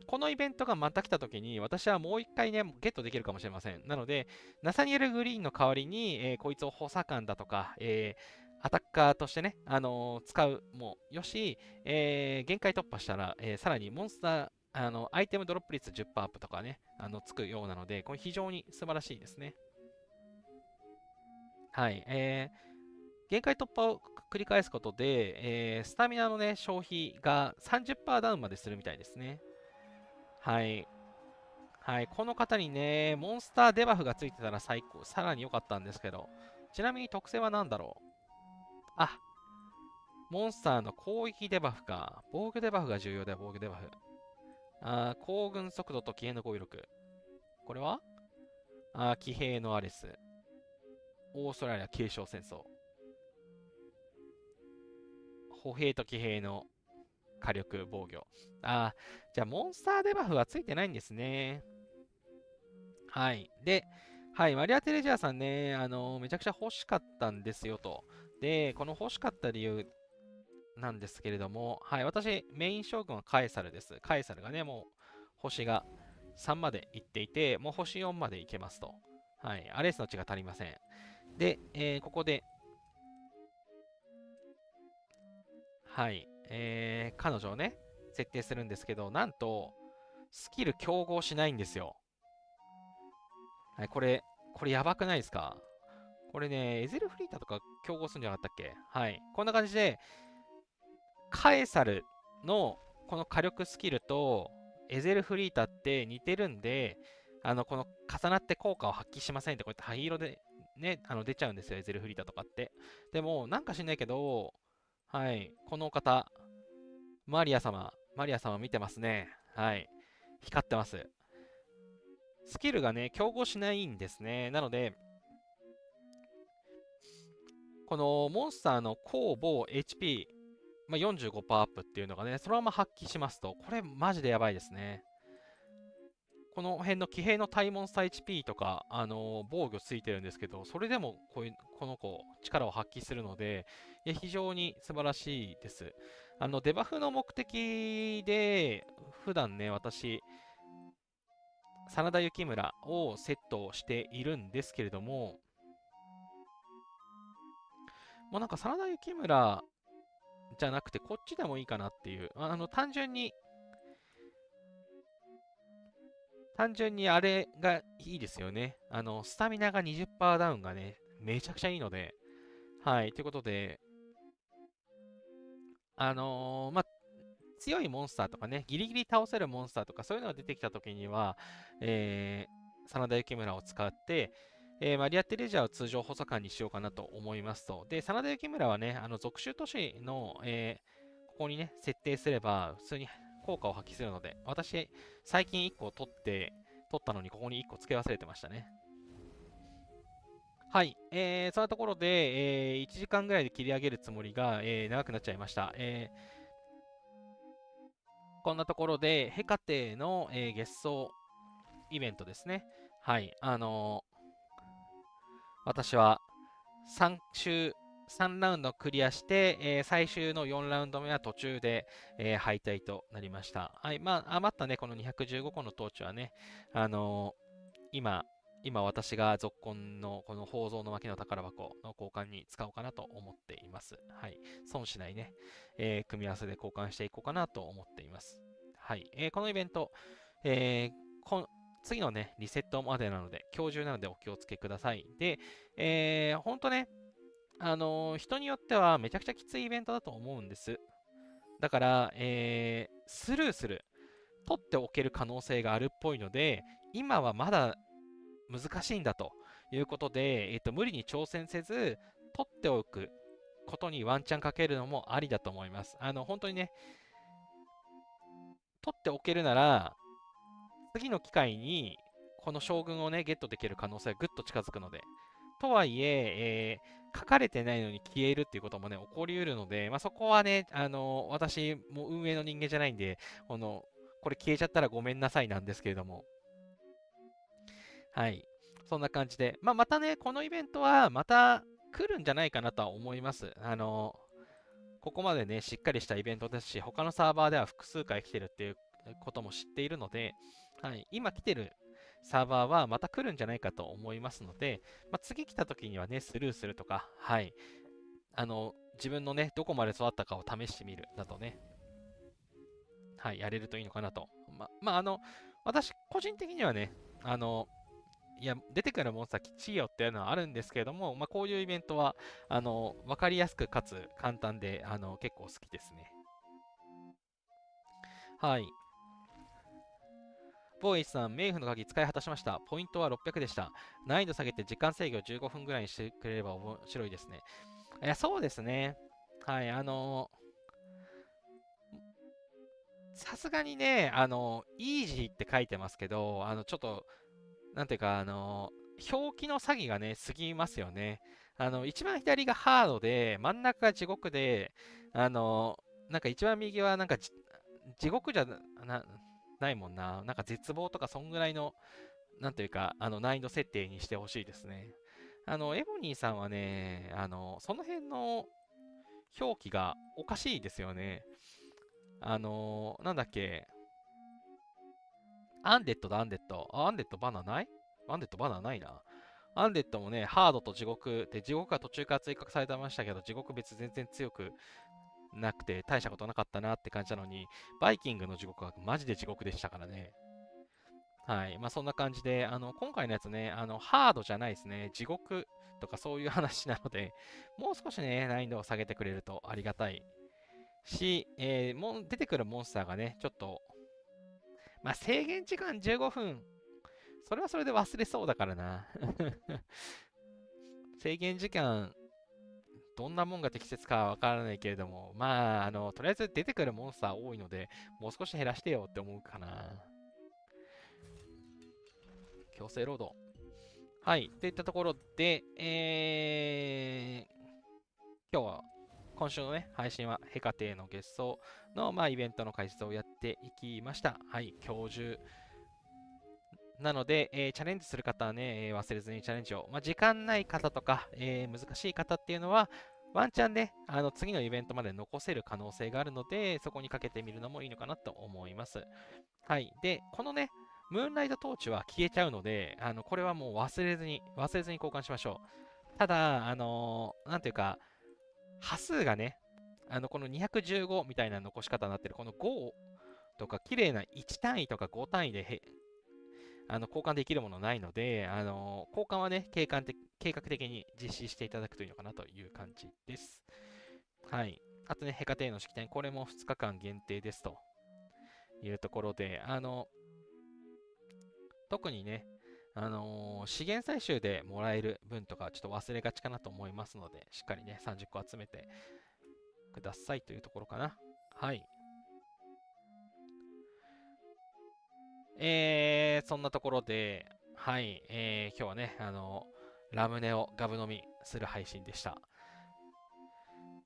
このイベントがまた来た時に、私はもう一回ね、ゲットできるかもしれません。なので、ナサニエル・グリーンの代わりに、こいつを補佐官だとか、アタッカーとしてね、使うもよし、限界突破したら、さらにモンスター、アイテムドロップ率10%アップとかね、つくようなので、これ非常に素晴らしいですね。はい。限界突破を繰り返すことで、スタミナのね、消費が30%ダウンまでするみたいですね。はい。はい。この方にね、モンスターデバフがついてたら最高、さらに良かったんですけど、ちなみに特性は何だろう。あ、モンスターの攻撃デバフか。防御デバフが重要だよ、防御デバフ。行軍速度と騎兵の攻撃力。これは騎兵のアレス。オーストラリア継承戦争。歩兵と騎兵の火力防御。じゃあモンスターデバフはついてないんですね。はい。で、はい、マリア・テレジャーさんね、めちゃくちゃ欲しかったんですよと。で、この欲しかった理由なんですけれども、はい、私、メイン将軍はカエサルです。カエサルがね、もう星が3まで行っていて、もう星4まで行けますと。はい、アレスの血が足りません。で、ここで、はい、彼女をね、設定するんですけど、なんと、スキル競合しないんですよ。はい、これやばくないですか？これね、エゼルフリータとか競合するんじゃなかったっけ？はい。こんな感じで、カエサルのこの火力スキルとエゼルフリータって似てるんで、この重なって効果を発揮しませんって、こうやって灰色でね、出ちゃうんですよ、エゼルフリータとかって。でも、なんか知んないけど、はい、この方、マリア様見てますね。はい、光ってます。スキルがね、競合しないんですね。なので、このモンスターの攻防 HP、45%アップっていうのがね、そのまま発揮しますと、これマジでやばいですね。この辺の騎兵の対モンスター HP とか、防御ついてるんですけど、それでもこの子、力を発揮するので、非常に素晴らしいです。デバフの目的で、普段ね、私、真田幸村をセットしているんですけれども、もうなんか真田幸村じゃなくて、こっちでもいいかなっていう、単純にあれがいいですよね。スタミナが20%ダウンがね、めちゃくちゃいいので、はい、ということで、強いモンスターとかね、ギリギリ倒せるモンスターとか、そういうのが出てきたときには、真田幸村を使って、マリア・テレジャーを通常補佐官にしようかなと思いますと。で、真田幸村はね、属州都市の、ここにね、設定すれば、普通に効果を発揮するので、私、最近1個取ったのに、ここに1個付け忘れてましたね。はい。そんなところで、1時間ぐらいで切り上げるつもりが、長くなっちゃいました。こんなところで、ヘカテの、月相イベントですね。はい。私は3週、3ラウンドクリアして、最終の4ラウンド目は途中で、敗退となりました。はい。余ったね、この215個のトーチはね、あの今、私が続婚のこの宝蔵の巻の宝箱の交換に使おうかなと思っています。はい。損しないね、組み合わせで交換していこうかなと思っています。はい。このイベント、えー次のね、リセットまでなので、今日中なのでお気をつけください。で、ほんとね、人によってはめちゃくちゃきついイベントだと思うんです。だから、スルーする。取っておける可能性があるっぽいので、今はまだ難しいんだということで、無理に挑戦せず、取っておくことにワンチャンかけるのもありだと思います。本当にね、取っておけるなら、次の機会に、この将軍をね、ゲットできる可能性がぐっと近づくので。とはいえ、書かれてないのに消えるっていうこともね、起こりうるので、まあ、そこはね、私も運営の人間じゃないんで、これ消えちゃったらごめんなさいなんですけれども、はい。そんな感じで、まあ、またね、このイベントはまた来るんじゃないかなとは思います。ここまでね、しっかりしたイベントですし、他のサーバーでは複数回来てるっていうことも知っているので、はい、今来てるサーバーはまた来るんじゃないかと思いますので、まあ、次来た時にはね、スルーするとか、はい、自分のね、どこまで育ったかを試してみるなどね、はい、やれるといいのかなと。私、個人的にはね、いや、出てくるモンスターきちいよっていうのはあるんですけれども、まあ、こういうイベントは、わかりやすくかつ簡単で、結構好きですね。はい。ボーイさん、冥府の鍵使い果たしました。ポイントは600でした。難易度下げて時間制御15分ぐらいにしてくれれば面白いですね。いや、そうですね。はい、さすがにね、イージーって書いてますけど、ちょっと、なんていうか、表記の詐欺がね、過ぎますよね。一番左がハードで、真ん中が地獄で、あの、なんか一番右は地獄じゃないもんな。なんか絶望とかそんぐらいの、なんていうか、難易度設定にしてほしいですね。エボニーさんはね、その辺の表記がおかしいですよね。なんだっけ、アンデッドだ、アンデッド。あ、アンデッドバナないアンデッドバナないな。アンデッドもね、ハードと地獄で、地獄が途中から追加されてましたけど、地獄別全然強くなくて、大したことなかったなって感じなのに、バイキングの地獄はマジで地獄でしたからね。はい。まあそんな感じで、今回のやつね、ハードじゃないですね。地獄とかそういう話なので、もう少しね、難易度を下げてくれるとありがたいし、もう出てくるモンスターがね、ちょっと、まあ制限時間15分、それはそれで忘れそうだからな。制限時間、どんなもんが適切かはわからないけれども、まあ、とりあえず出てくるモンスター多いので、もう少し減らしてよって思うかな。強制労働。はい。といったところで、今日は、今週のね、配信はヘカテの月草の、まあ、イベントの解説をやっていきました。はい。今日中。なので、チャレンジする方はね、忘れずにチャレンジを。まあ、時間ない方とか、難しい方っていうのは、ワンチャンね、次のイベントまで残せる可能性があるので、そこにかけてみるのもいいのかなと思います。はい。で、このね、ムーンライトトーチは消えちゃうので、これはもう忘れずに交換しましょう。ただ、なんていうか、端数がね、この215みたいな残し方になってる、この5とか、綺麗な1単位とか5単位で交換できるものないので、交換はね、計画的に実施していただくといいのかなという感じです。はい。あとね、ヘカテの式典、これも2日間限定ですというところで、特にね、資源採集でもらえる分とかちょっと忘れがちかなと思いますので、しっかりね、30個集めてくださいというところかな。はい。そんなところで、はい、今日はね、ラムネをガブ飲みする配信でした。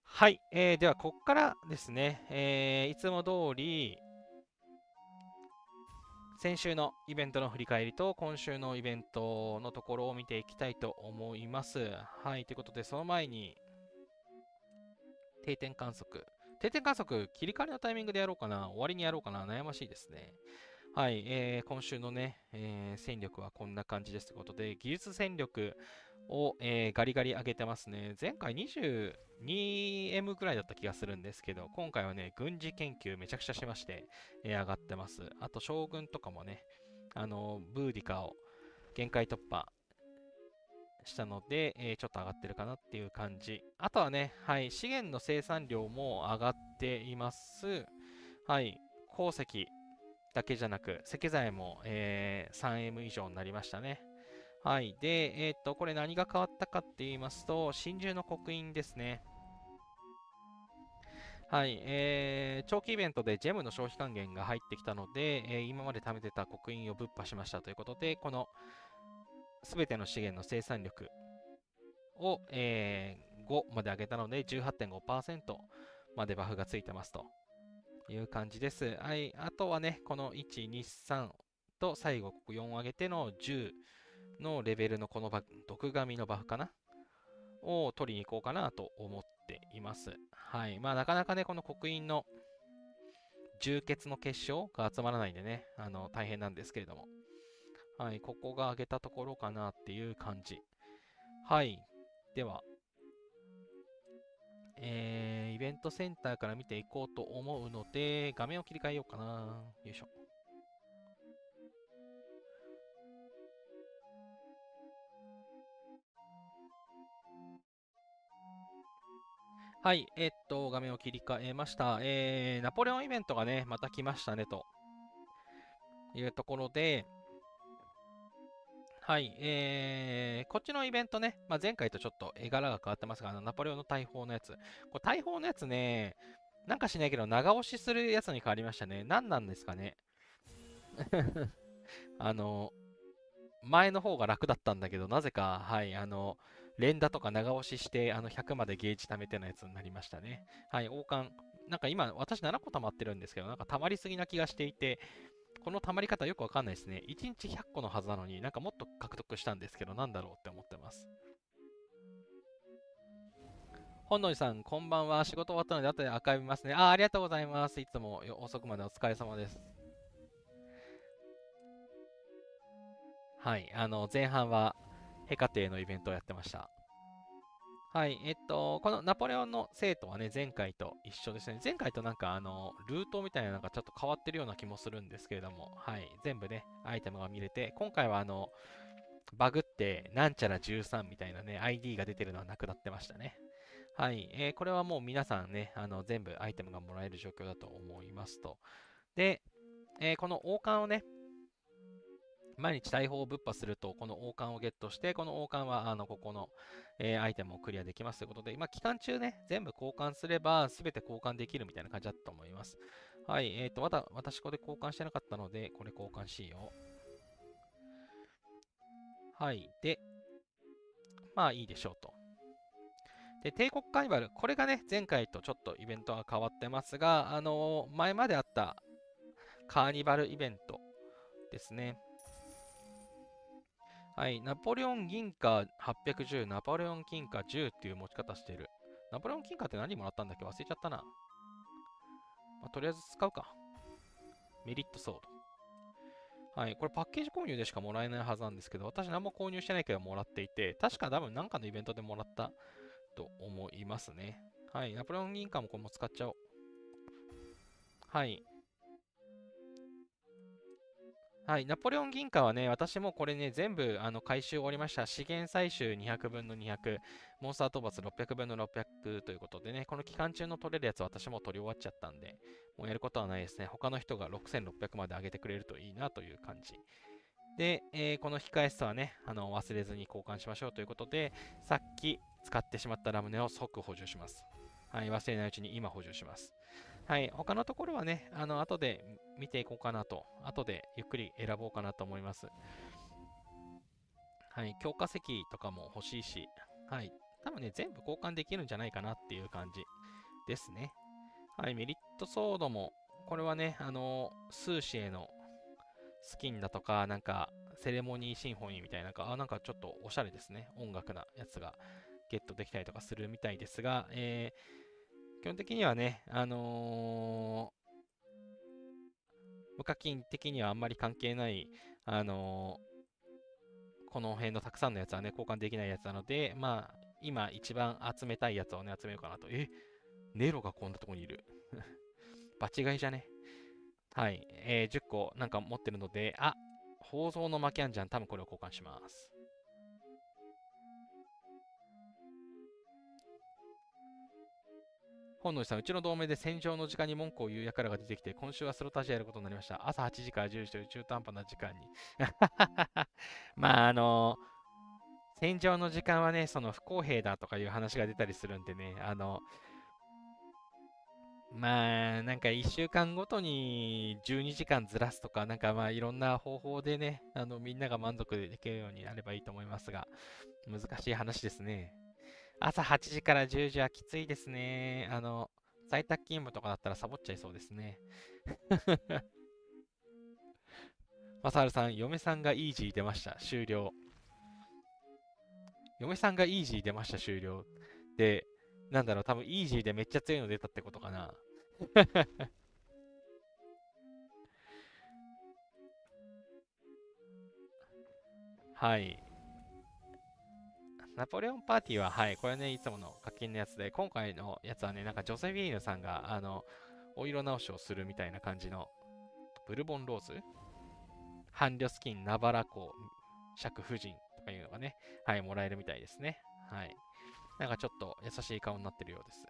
はい、では、ここからですね、いつも通り、先週のイベントの振り返りと、今週のイベントのところを見ていきたいと思います。はい、ということで、その前に、定点観測。定点観測、切り替わりのタイミングでやろうかな、終わりにやろうかな、悩ましいですね。はい、今週のね、戦力はこんな感じですということで、技術戦力を、ガリガリ上げてますね。前回 22M ぐらいだった気がするんですけど、今回はね、軍事研究めちゃくちゃしまして、上がってます。あと、将軍とかもね、ブーディカを限界突破したので、ちょっと上がってるかなっていう感じ。あとはね、はい、資源の生産量も上がっています。はい、鉱石だけじゃなく、石材も、3M 以上になりましたね。はい。で、これ何が変わったかって言いますと、真珠の刻印ですね。はい、長期イベントでジェムの消費還元が入ってきたので、今まで貯めてた刻印をぶっ破しましたということで、このすべての資源の生産力を、5まで上げたので、18.5% までバフがついてますという感じです。はい、あとはね、この1、2、3と最後、ここ4上げての10のレベルのこの毒神のバフかなを取りに行こうかなと思っています。はい。まあ、なかなかね、この刻印の重血の結晶が集まらないんでね、大変なんですけれども。はい。ここが上げたところかなっていう感じ。はい。では、イベントセンターから見ていこうと思うので、画面を切り替えようかな。よいしょ。はい。画面を切り替えました。ナポレオンイベントがね、また来ましたね、というところで、はい、こっちのイベントね、まあ、前回とちょっと絵柄が変わってますが、ナポレオンの大砲のやつ。これ大砲のやつね、なんかしないけど長押しするやつに変わりましたね。何なんですかね。あの、前の方が楽だったんだけど、なぜか、はい、連打とか長押しして、100までゲージ貯めてのやつになりましたね。はい、王冠。なんか今、私7個溜まってるんですけど、なんか溜まりすぎな気がしていて、この溜まり方よくわかんないですね。1日100個のはずなのになんかもっと獲得したんですけど、なんだろうって思ってます。本能寺さん、こんばんは。仕事終わったので後でアーカイブ見ますね。ありがとうございます。いつも遅くまでお疲れ様です。はい、前半はヘカテのイベントをやってました。はい、このナポレオンの生徒はね、前回と一緒ですね。前回となんかルートみたいなのがちょっと変わってるような気もするんですけれども、はい、全部ね、アイテムが見れて、今回はバグって、なんちゃら13みたいなね、ID が出てるのはなくなってましたね。はい、これはもう皆さんね、全部アイテムがもらえる状況だと思いますと。で、この王冠をね、毎日大砲をぶっ破すると、この王冠をゲットして、この王冠は、ここの、アイテムをクリアできますということで、今、期間中ね、全部交換すれば、すべて交換できるみたいな感じだったと思います。はい、私これ交換してなかったので、これ交換しよう。はい、で、まあいいでしょうと。で、帝国カーニバル、これがね、前回とちょっとイベントが変わってますが、前まであったカーニバルイベントですね。はい、ナポレオン銀貨810、ナポレオン金貨10っていう持ち方している。ナポレオン金貨って何もらったんだっけ忘れちゃったな。まあ、とりあえず使うか。メリットソード。はい、これパッケージ購入でしかもらえないはずなんですけど、私何も購入してないけどもらっていて、確か多分何かのイベントでもらったと思いますね。はい、ナポレオン銀貨もこれも使っちゃおう。はい、はい、ナポレオン銀貨はね、私もこれね、全部回収終わりました。資源採集200分の200、モンスター討伐600分の600ということでね、この期間中の取れるやつ私も取り終わっちゃったんで、もうやることはないですね。他の人が6600まで上げてくれるといいなという感じ。で、この控え室はね、忘れずに交換しましょうということで、さっき使ってしまったラムネを即補充します。はい、忘れないうちに今補充します。はい、他のところはね、後で見ていこうかなと、後でゆっくり選ぼうかなと思います。はい、強化石とかも欲しいし、はい、多分ね、全部交換できるんじゃないかなっていう感じですね。はい、メリットソードも、これはね、スーシエのスキンだとか、なんか、セレモニーシンフォニーみたいな、なんかちょっとおしゃれですね。音楽なやつがゲットできたりとかするみたいですが、基本的にはね、無課金的にはあんまり関係ない、あのこの辺のたくさんのやつはね、交換できないやつなので、まあ、今一番集めたいやつをね、集めようかなと。ネロがこんなとこにいる。場違いじゃね。はい。10個なんか持ってるので、宝蔵のマキャンジャン、多分これを交換します。本能寺さん、うちの同盟で戦場の時間に文句を言う輩が出てきて、今週はスロタジやることになりました。朝8時から10時という中途半端な時間に。まあ、戦場の時間はね、その不公平だとかいう話が出たりするんでね、まあ、なんか1週間ごとに12時間ずらすとか、なんかまあいろんな方法でね、みんなが満足できるようになればいいと思いますが、難しい話ですね。朝8時から10時はきついですね。在宅勤務とかだったらサボっちゃいそうですね。マサールさん、嫁さんがイージー出ました。終了。嫁さんがイージー出ました。終了。で、なんだろう、多分イージーでめっちゃ強いの出たってことかな。はい。ナポレオンパーティーは、はい、これね、いつもの課金のやつで、今回のやつはね、なんかジョセフィーヌさんが、お色直しをするみたいな感じの、ブルボンローズ伴侶スキン、ナバラコ、釈夫人とかいうのがね、はい、もらえるみたいですね。はい。なんかちょっと優しい顔になってるようです。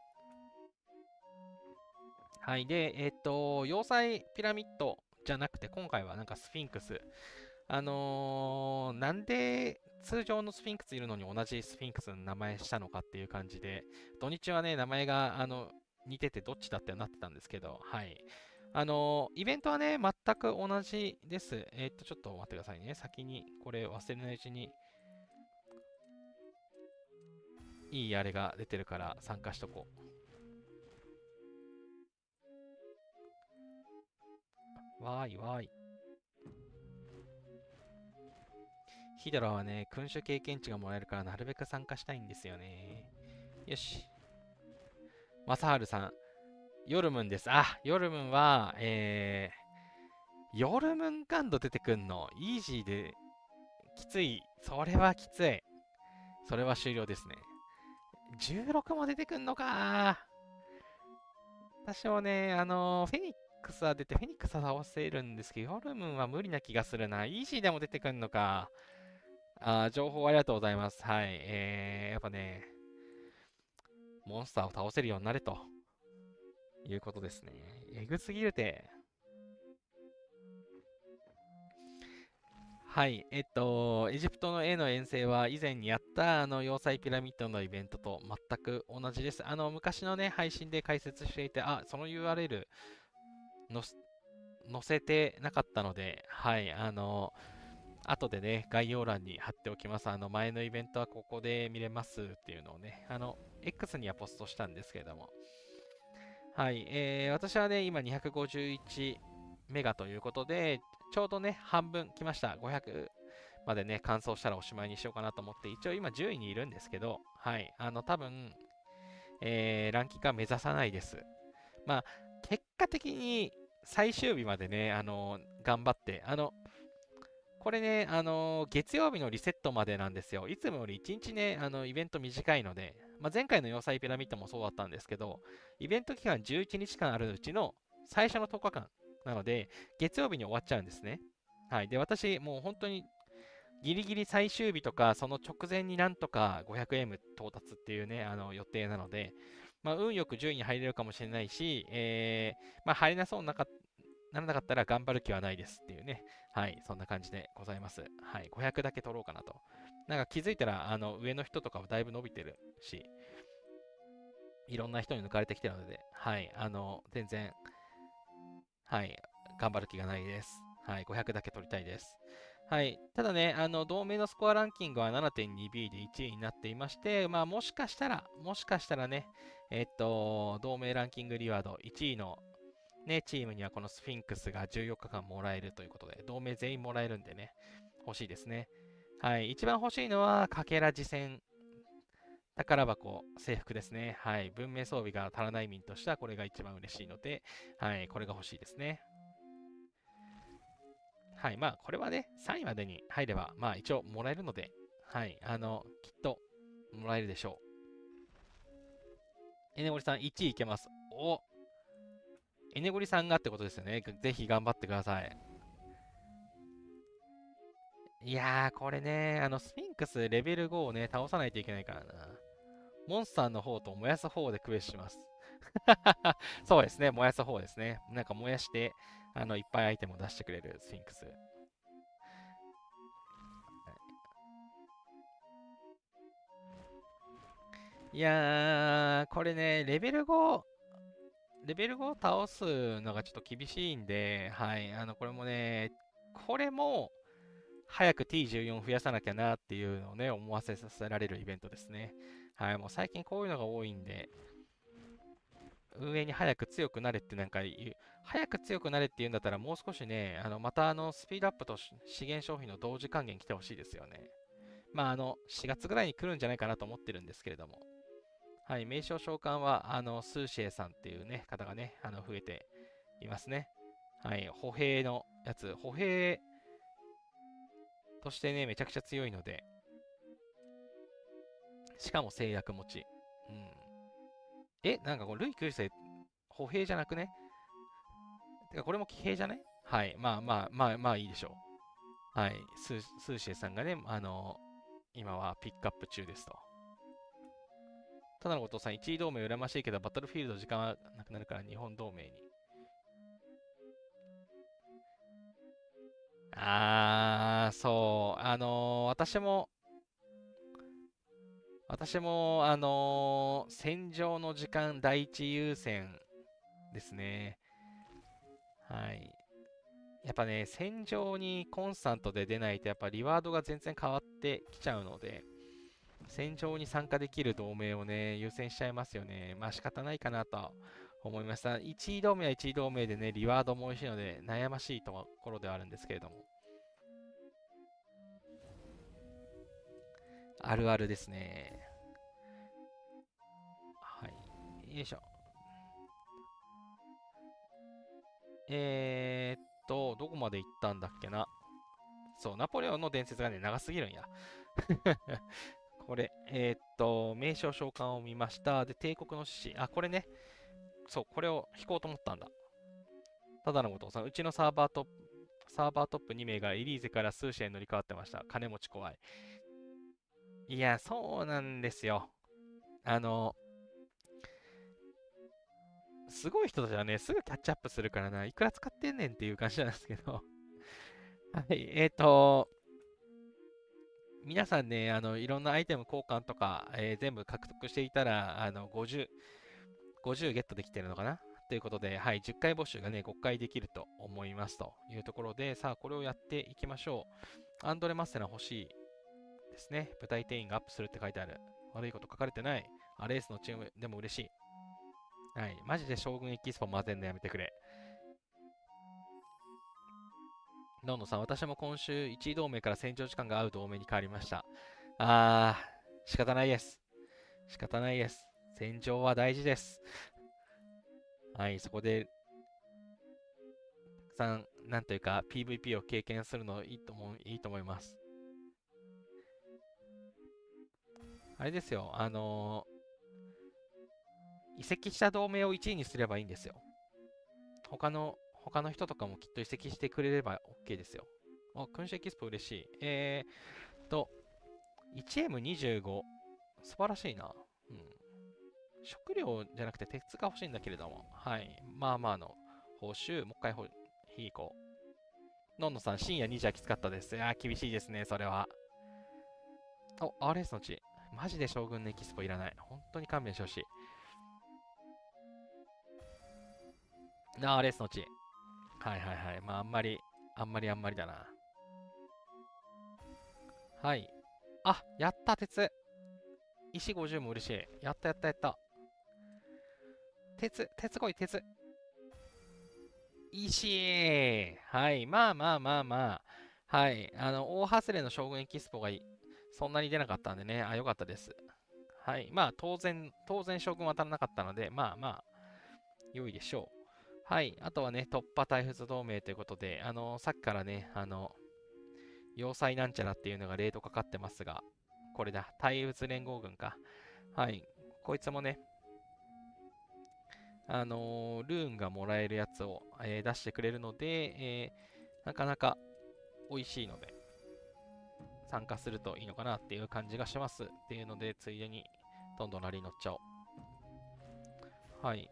はい。で、要塞ピラミッドじゃなくて、今回はなんかスフィンクス。なんで通常のスフィンクスいるのに同じスフィンクスの名前したのかっていう感じで、土日はね、名前が似ててどっちだってなってたんですけど、はい。イベントはね、全く同じです。ちょっと待ってくださいね。先にこれ忘れないうちにいいあれが出てるから参加しとこう。わーいわーい。ヒドラはね、君主経験値がもらえるからなるべく参加したいんですよね。よし。マサハルさん、ヨルムンです。あ、ヨルムンは、ヨルムンガンド出てくんの。イージーできつい。それはきつい。それは終了ですね。16も出てくんのか。私もね、フェニックスは出て、フェニックスは倒せるんですけど、ヨルムンは無理な気がするな。イージーでも出てくんのか。情報ありがとうございます。はい。やっぱね、モンスターを倒せるようになれということですね。えぐすぎるて。はい。エジプトの絵の遠征は以前にやった要塞ピラミッドのイベントと全く同じです。昔のね、配信で解説していて、その URL の載せてなかったので、はい。後でね、概要欄に貼っておきます。前のイベントはここで見れますっていうのをね、X にはポストしたんですけれども、はい。私はね、今251メガということで、ちょうどね、半分来ました。500までね、完走したらおしまいにしようかなと思って、一応今10位にいるんですけど、はい。多分、ランキングは目指さないです。まあ、結果的に最終日までね、頑張って、これね、月曜日のリセットまでなんですよ。いつもより1日ね、イベント短いので、まあ、前回の要塞ピラミッドもそうだったんですけど、イベント期間11日間あるうちの最初の10日間なので、月曜日に終わっちゃうんですね。はい。で、私、もう本当にギリギリ最終日とか、その直前になんとか 500M 到達っていうね、予定なので、まあ、運よく順位に入れるかもしれないし、まあ、入れなそうなならなかったら頑張る気はないですっていうね。はい、そんな感じでございます。はい、500だけ取ろうかなと。なんか気づいたら、上の人とかはだいぶ伸びてるし、いろんな人に抜かれてきてるので、はい、全然、はい、頑張る気がないです。はい、500だけ取りたいです。はい、ただね、同盟のスコアランキングは 7.2B で1位になっていまして、まあ、もしかしたらね、同盟ランキングリワード1位のね、チームにはこのスフィンクスが14日間もらえるということで、同盟全員もらえるんでね、欲しいですね。はい、一番欲しいのは、かけら次戦、宝箱、制服ですね。はい、文明装備が足らない民としてはこれが一番嬉しいので、はい、これが欲しいですね。はい、まあ、これはね、3位までに入れば、まあ、一応もらえるので、はい、きっともらえるでしょう。エネゴリさん、1位いけます。エネゴリさんがってことですよね。ぜひ頑張ってください。いやー、これね、スフィンクスレベル5をね、倒さないといけないからな。モンスターの方と燃やす方でクエスします。そうですね、燃やす方ですね。なんか燃やして、いっぱいアイテムを出してくれるスフィンクス。いやー、これね、レベル5、レベル5を倒すのがちょっと厳しいんで、はい、これもね、これも、早く T14 増やさなきゃなっていうのをね、思わせさせられるイベントですね。はい、もう最近こういうのが多いんで、運営に早く強くなれってなんか言う、早く強くなれって言うんだったらもう少しね、またスピードアップと資源消費の同時還元来てほしいですよね。まあ4月ぐらいに来るんじゃないかなと思ってるんですけれども。はい、名称召喚は、スーシエさんっていうね、方がね、増えていますね。はい、歩兵のやつ、歩兵としてね、めちゃくちゃ強いので、しかも制約持ち。うん。なんかこれ、ルイ9世、歩兵じゃなくね？てか、これも騎兵じゃね？はい。まあまあまあまあいいでしょう。はい。スーシエさんがね、今はピックアップ中ですと。ただのお父さん、一位同盟羨ましいけど、バトルフィールド時間はなくなるから日本同盟に。そう。私も、戦場の時間第一優先ですね。はい。やっぱね、戦場にコンスタントで出ないと、やっぱリワードが全然変わってきちゃうので、戦場に参加できる同盟をね、優先しちゃいますよね。まあ仕方ないかなとは思いました。1位同盟は1位同盟でね、リワードも美味しいので、悩ましいところではあるんですけれども。あるあるですね。はい。よいしょ。どこまで行ったんだっけな。そう、ナポレオンの伝説がね、長すぎるんや。これ、名称召喚を見ました。で、帝国の獅子。あ、これね。そう、これを引こうと思ったんだ。ただのことさん、うちのサーバートップ2名がエリーゼから数社に乗り換わってました。金持ち怖い。いや、そうなんですよ。あの、すごい人たちはね、すぐキャッチアップするからな。いくら使ってんねんっていう感じなんですけど。はい、皆さんね、いろんなアイテム交換とか、全部獲得していたら、50ゲットできてるのかなということで、はい、10回募集がね、5回できると思いますというところで、さあ、これをやっていきましょう。アンドレ・マッセナ欲しいですね。部隊定員がアップするって書いてある。悪いこと書かれてない。レースのチームでも嬉しい。はい、マジで将軍エキスポ混ぜんのやめてくれ。ノンノさん、私も今週1位同盟から戦場時間が合う同盟に変わりました。仕方ないです。仕方ないです。戦場は大事です。はい、そこで、たくさん、なんというか、PVP を経験するのいいと思います。あれですよ、移籍した同盟を1位にすればいいんですよ。他の人とかもきっと移籍してくれれば OK ですよ。君主エキスポ嬉しい。1M25。素晴らしいな。うん。食料じゃなくて鉄が欲しいんだけれども。はい。まあまあの報酬、もう一回引こう。のんのさん、深夜2時はきつかったです。厳しいですね、それは。RS の地。マジで将軍のエキスポいらない。本当に勘弁してほしい。RS の地。はいはいはい。まあ、あんまりだな。はい。やった、鉄。石50も嬉しい。やったやったやった。鉄来い、鉄。石はい。まあまあまあまあ。はい。大外れの将軍エキスポがそんなに出なかったんでね。よかったです。はい。まあ、当然将軍は当たらなかったので、まあまあ、良いでしょう。はい。あとはね、突破対仏同盟ということで、さっきからね、要塞なんちゃらっていうのがレートかかってますが、これだ。対仏連合軍か。はい。こいつもね、ルーンがもらえるやつを、出してくれるので、なかなか美味しいので、参加するといいのかなっていう感じがしますっていうので、ついでにどんどんラリー乗っちゃおう。はい。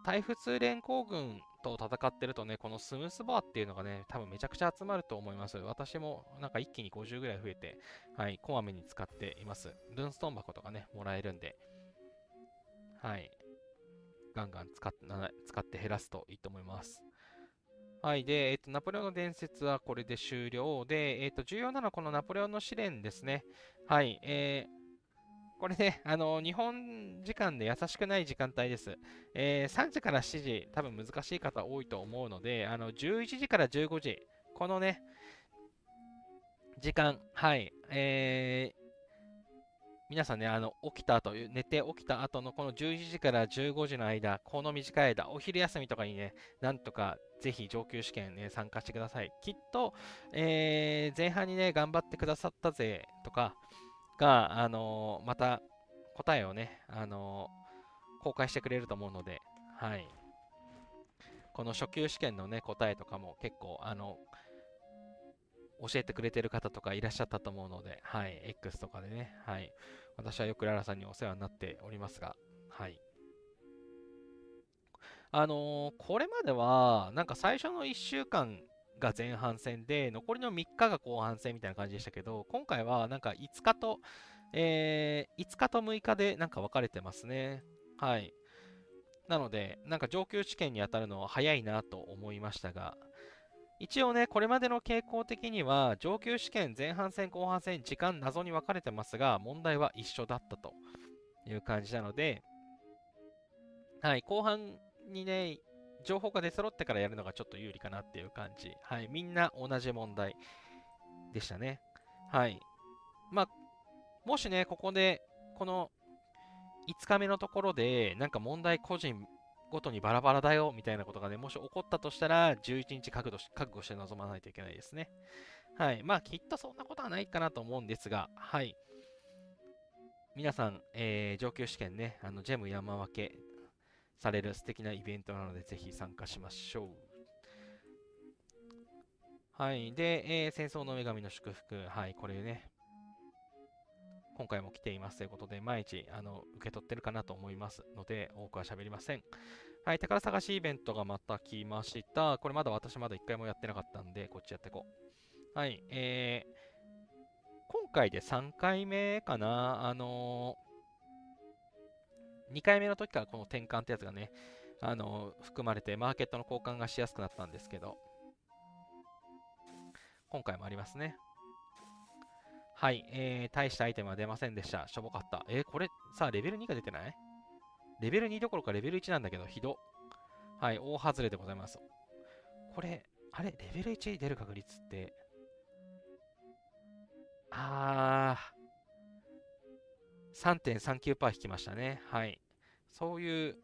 対仏連合軍と戦ってるとね、このスムースバーっていうのがね、多分めちゃくちゃ集まると思います。私もなんか一気に50ぐらい増えて、はい、こまめに使っています。ルーンストーン箱とかね、もらえるんで、はい。ガンガン使って減らすといいと思います。はい。で、ナポレオンの伝説はこれで終了で、重要なのはこのナポレオンの試練ですね。はい。これね、日本時間で優しくない時間帯です。3時から7時、多分難しい方多いと思うので、11時から15時、このね、時間、はい。皆さんね、起きた後、寝て起きた後のこの11時から15時の間、この短い間、お昼休みとかにね、なんとかぜひ上級試験ね、参加してください。きっと、前半にね、頑張ってくださったぜとかが、また答えをね、公開してくれると思うので、はい。この初級試験のね、答えとかも結構、教えてくれてる方とかいらっしゃったと思うので、はい、X とかでね、はい、私はよくララさんにお世話になっておりますが、はい。これまでは、なんか最初の1週間が前半戦で、残りの3日が後半戦みたいな感じでしたけど、今回はなんか5日と、5日と6日でなんか分かれてますね。はい。なので、なんか上級試験に当たるのは早いなと思いましたが、一応ね、これまでの傾向的には、上級試験前半戦、後半戦、時間謎に分かれてますが、問題は一緒だったという感じなので、はい、後半にね、情報が出揃ってからやるのがちょっと有利かなっていう感じ。はい、みんな同じ問題でしたね。はい。まあ、もしね、ここで、この5日目のところで、なんか問題個人ごとにバラバラだよみたいなことがね、もし起こったとしたら、11日覚悟して臨まないといけないですね。はい。まあ、きっとそんなことはないかなと思うんですが、はい。皆さん、上級試験ね、ジェム山分けされる素敵なイベントなので、ぜひ参加しましょう。はい。で、戦争の女神の祝福。はい。これね、今回も来ていますということで、毎日受け取ってるかなと思いますので、多くは喋りません。はい。宝探しイベントがまた来ました。これ私まだ1回もやってなかったんで、こっちやっていこう。はい。今回で3回目かな。2回目の時からこの転換ってやつがね、含まれて、マーケットの交換がしやすくなったんですけど、今回もありますね。はい、大したアイテムは出ませんでした。しょぼかった。これ、さあ、レベル2が出てない？レベル2どころかレベル1なんだけど、ひど。はい、大外れでございます。これ、あれ、レベル1出る確率って、3.39% 引きましたね。はい。そういう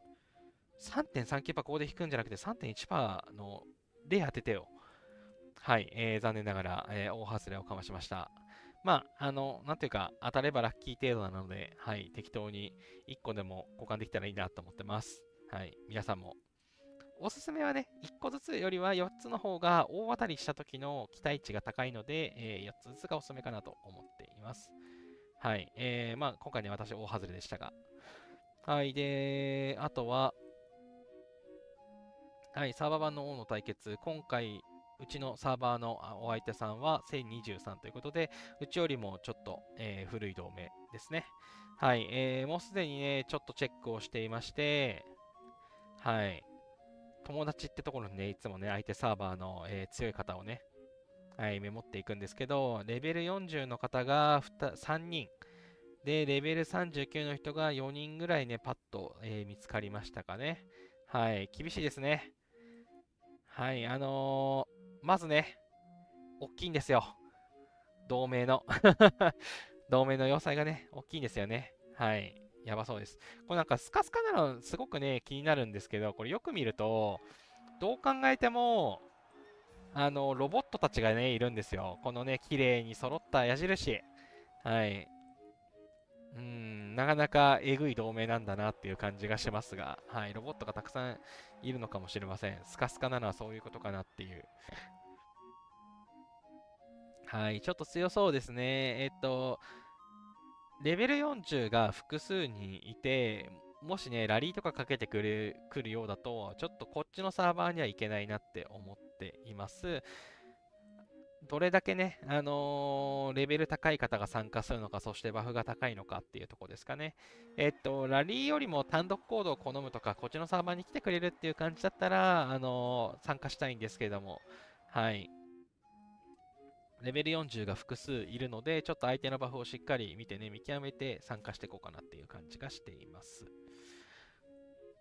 3.39%ここで引くんじゃなくて3.1%ので当ててよ。はい、残念ながら、大外れをかましました。まあ、なんていうか、当たればラッキー程度なので、はい、適当に1個でも交換できたらいいなと思ってます。はい、皆さんも。おすすめはね、1個ずつよりは4つの方が大当たりした時の期待値が高いので、4つずつがおすすめかなと思っています。はい、まあ、今回ね、私大外れでしたが。はい、で、あとは、はい、サーバー版の王の対決、今回、うちのサーバーのお相手さんは1023ということで、うちよりもちょっと、古い同盟ですね。はい、もうすでにね、ちょっとチェックをしていまして、はい、友達ってところにね、いつもね、相手サーバーの、強い方をね、はい、メモっていくんですけど、レベル40の方が3人、で、レベル39の人が4人ぐらいね、パッと、見つかりましたかね。はい、厳しいですね。はい、まずね、大きいんですよ。同盟の同盟の要塞がね、大きいんですよね。はい。やばそうです。これなんかスカスカなのすごくね、気になるんですけど、これよく見ると、どう考えても、ロボットたちがね、いるんですよ。このね、綺麗に揃った矢印。はい。なかなかえぐい同盟なんだなっていう感じがしますが、はい。ロボットがたくさんいるのかもしれません。スカスカなのはそういうことかなっていう。はい。ちょっと強そうですね。レベル40が複数にいて、もしね、ラリーとかかけてくるようだと、ちょっとこっちのサーバーには行けないなって思っています。どれだけね、レベル高い方が参加するのか、そしてバフが高いのかっていうところですかね。ラリーよりも単独行動を好むとか、こっちのサーバーに来てくれるっていう感じだったら、参加したいんですけれども、はい。レベル40が複数いるので、ちょっと相手のバフをしっかり見てね、見極めて参加していこうかなっていう感じがしています。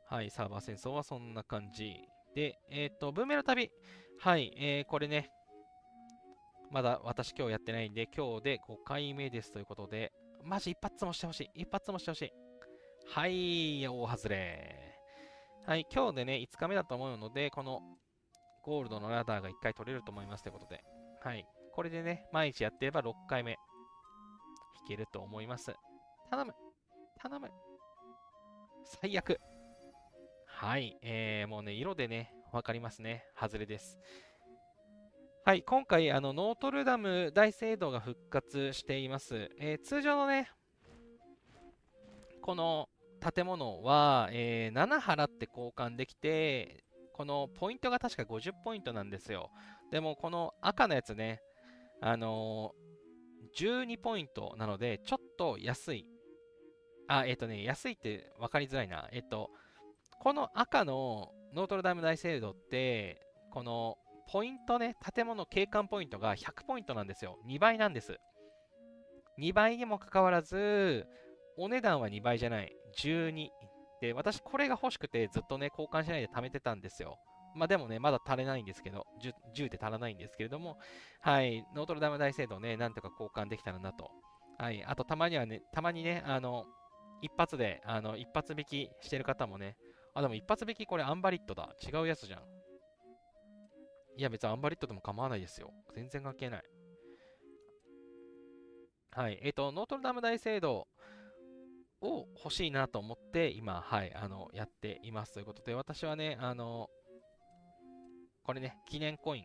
はい、サーバー戦争はそんな感じ。で、文明の旅。はい、これね、まだ私今日やってないんで、今日で5回目ですということで、マジ一発もしてほしい。一発もしてほしい。はい、大外れ。はい、今日でね、5日目だと思うので、このゴールドのラダーが1回取れると思いますということで、はい、これでね、毎日やってれば6回目、いけると思います。頼む、頼む。最悪。はい、もうね、色でね、わかりますね。外れです。はい、今回、ノートルダム大聖堂が復活しています。通常のね、この建物は、7払って交換できて、このポイントが確か50ポイントなんですよ。でも、この赤のやつね、12ポイントなので、ちょっと安い。安いって分かりづらいな。この赤のノートルダム大聖堂って、このポイントね、建物景観ポイントが100ポイントなんですよ。2倍なんです。2倍にもかかわらず、お値段は2倍じゃない。12。で、私これが欲しくてずっとね、交換しないで貯めてたんですよ。まあでもね、まだ足りないんですけど、10で足らないんですけれども、はい、ノートルダム大聖堂ね、なんとか交換できたらなと。はい、あとたまにはね、たまにね、一発で、一発引きしてる方もね、あ、でも一発引きこれアンバリットだ。違うやつじゃん。いや、別にアンバリットでも構わないですよ。全然関係ない。はい、ノートルダム大聖堂を欲しいなと思って、今、はい、やっていますということで、私はね、これね、記念コイ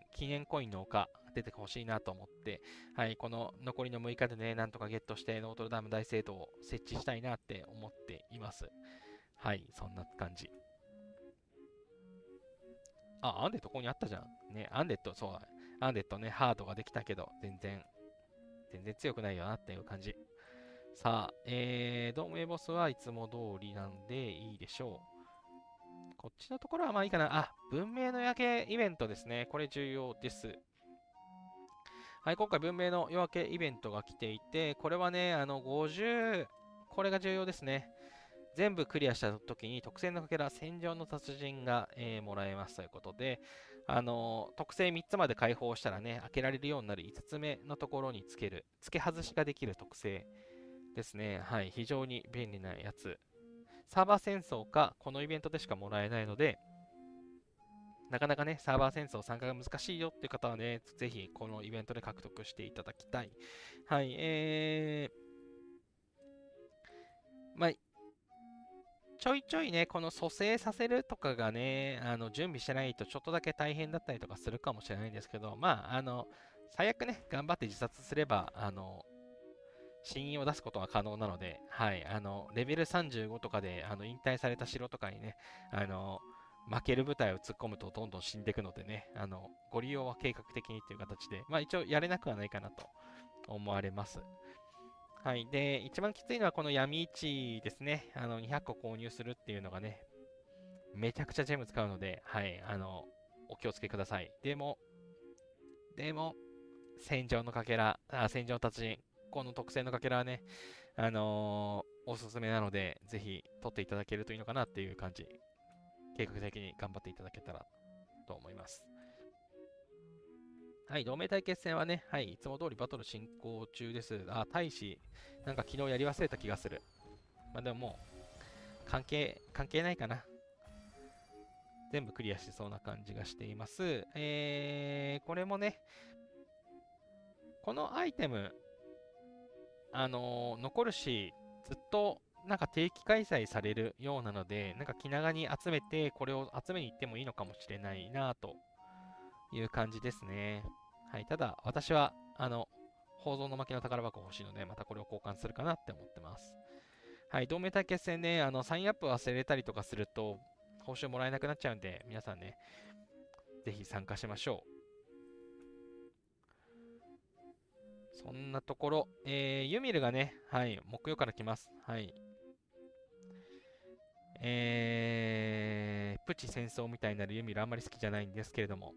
ンの丘出てほしいなと思って、はい、この残りの6日でね、なんとかゲットして、ノートルダム大聖堂を設置したいなって思っています。はい、そんな感じ。あ、アンデットここにあったじゃん。ね、アンデット、そうだ。アンデットね、ハードができたけど、全然強くないよなっていう感じ。さあ、ドームエボスはいつも通りなんでいいでしょう。こっちのところはまあいいかな。あ、文明の夜景イベントですね。これ重要です。はい、今回文明の夜明けイベントが来ていて、これはね、50、これが重要ですね。全部クリアした時に特製のかけら、戦場の達人が、もらえますということで、特性3つまで解放したらね、開けられるようになる5つ目のところにつける、付け外しができる特性ですね。はい、非常に便利なやつ。サーバー戦争か、このイベントでしかもらえないので、なかなかね、サーバー戦争参加が難しいよっていう方はね、ぜひこのイベントで獲得していただきたい。はい、まあ、ちょいちょいね、この蘇生させるとかがね、準備してないとちょっとだけ大変だったりとかするかもしれないんですけど、まあ、最悪ね、頑張って自殺すれば、死因を出すことが可能なので、はい、レベル35とかで、引退された城とかにね、負ける部隊を突っ込むとどんどん死んでいくのでね、ご利用は計画的にという形で、まあ一応やれなくはないかなと思われます。はい。で、一番きついのはこの闇市ですね。200個購入するっていうのがね、めちゃくちゃジェム使うので、はい。お気をつけください。でも、戦場のかけら、戦場の達人、この特製のかけらはね、おすすめなので、ぜひ取っていただけるといいのかなっていう感じ。計画的に頑張っていただけたらと思います。はい、同盟対決戦はね、はい、いつも通りバトル進行中です。あ、大使、なんか昨日やり忘れた気がする。まあでももう、関係ないかな。全部クリアしそうな感じがしています。これもね、このアイテム、残るし、ずっとなんか定期開催されるようなので、なんか気長に集めて、これを集めに行ってもいいのかもしれないなという感じですね。はい、ただ、私は、宝蔵の巻の宝箱欲しいので、またこれを交換するかなって思ってます。はい、同盟対決戦ね、サインアップ忘れたりとかすると、報酬もらえなくなっちゃうんで、皆さんね、ぜひ参加しましょう。そんなところ、ユミルがね、はい、木曜から来ます。はい。プチ戦争みたいになるユミルあんまり好きじゃないんですけれども、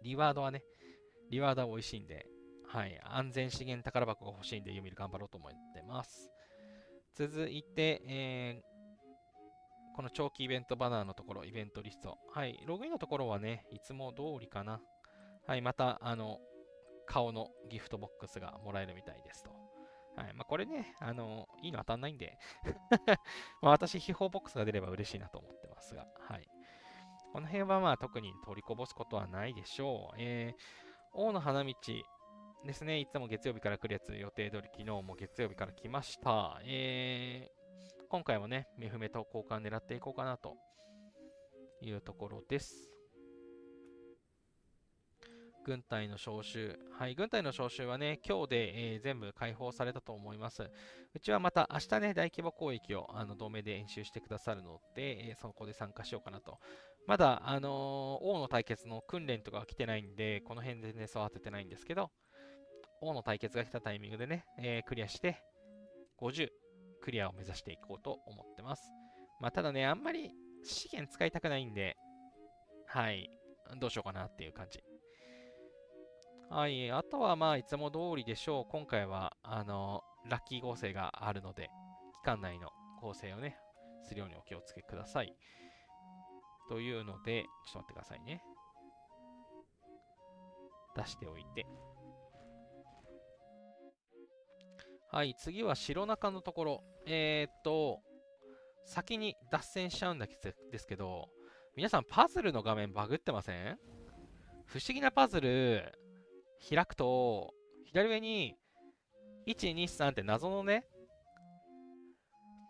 リワードはね、リワードは美味しいんで、はい、安全資源宝箱が欲しいんでユミル頑張ろうと思ってます。続いて、この長期イベントバナーのところ、イベントリスト。はい、ログインのところはね、いつも通りかな。はい、また、顔のギフトボックスがもらえるみたいですと。はい、まあ、これね、いいの当たんないんでまあ私、秘宝ボックスが出れば嬉しいなと思ってますが、はい。この辺はまあ特に取りこぼすことはないでしょう。王の花道ですね、いつも月曜日から来るやつ、予定通り昨日も月曜日から来ました。今回もね、メフメと交換狙っていこうかなというところです。軍隊の招集。はい、軍隊の招集はね、今日で、全部解放されたと思います。うちはまた明日ね、大規模攻撃を同盟で演習してくださるので、そこで参加しようかなと。まだ、王の対決の訓練とかは来てないんで、この辺でね、育ててないんですけど、王の対決が来たタイミングでね、クリアして、50クリアを目指していこうと思ってます。まあ、ただね、あんまり資源使いたくないんで、はい、どうしようかなっていう感じ。はい、あとはまあ、いつも通りでしょう。今回は、ラッキー合成があるので、期間内の合成をね、するようにお気をつけください。というので、ちょっと待ってくださいね。出しておいて。はい、次は白中のところ。先に脱線しちゃうんですけど、皆さんパズルの画面バグってません？不思議なパズル開くと、左上に1、2、3って謎のね、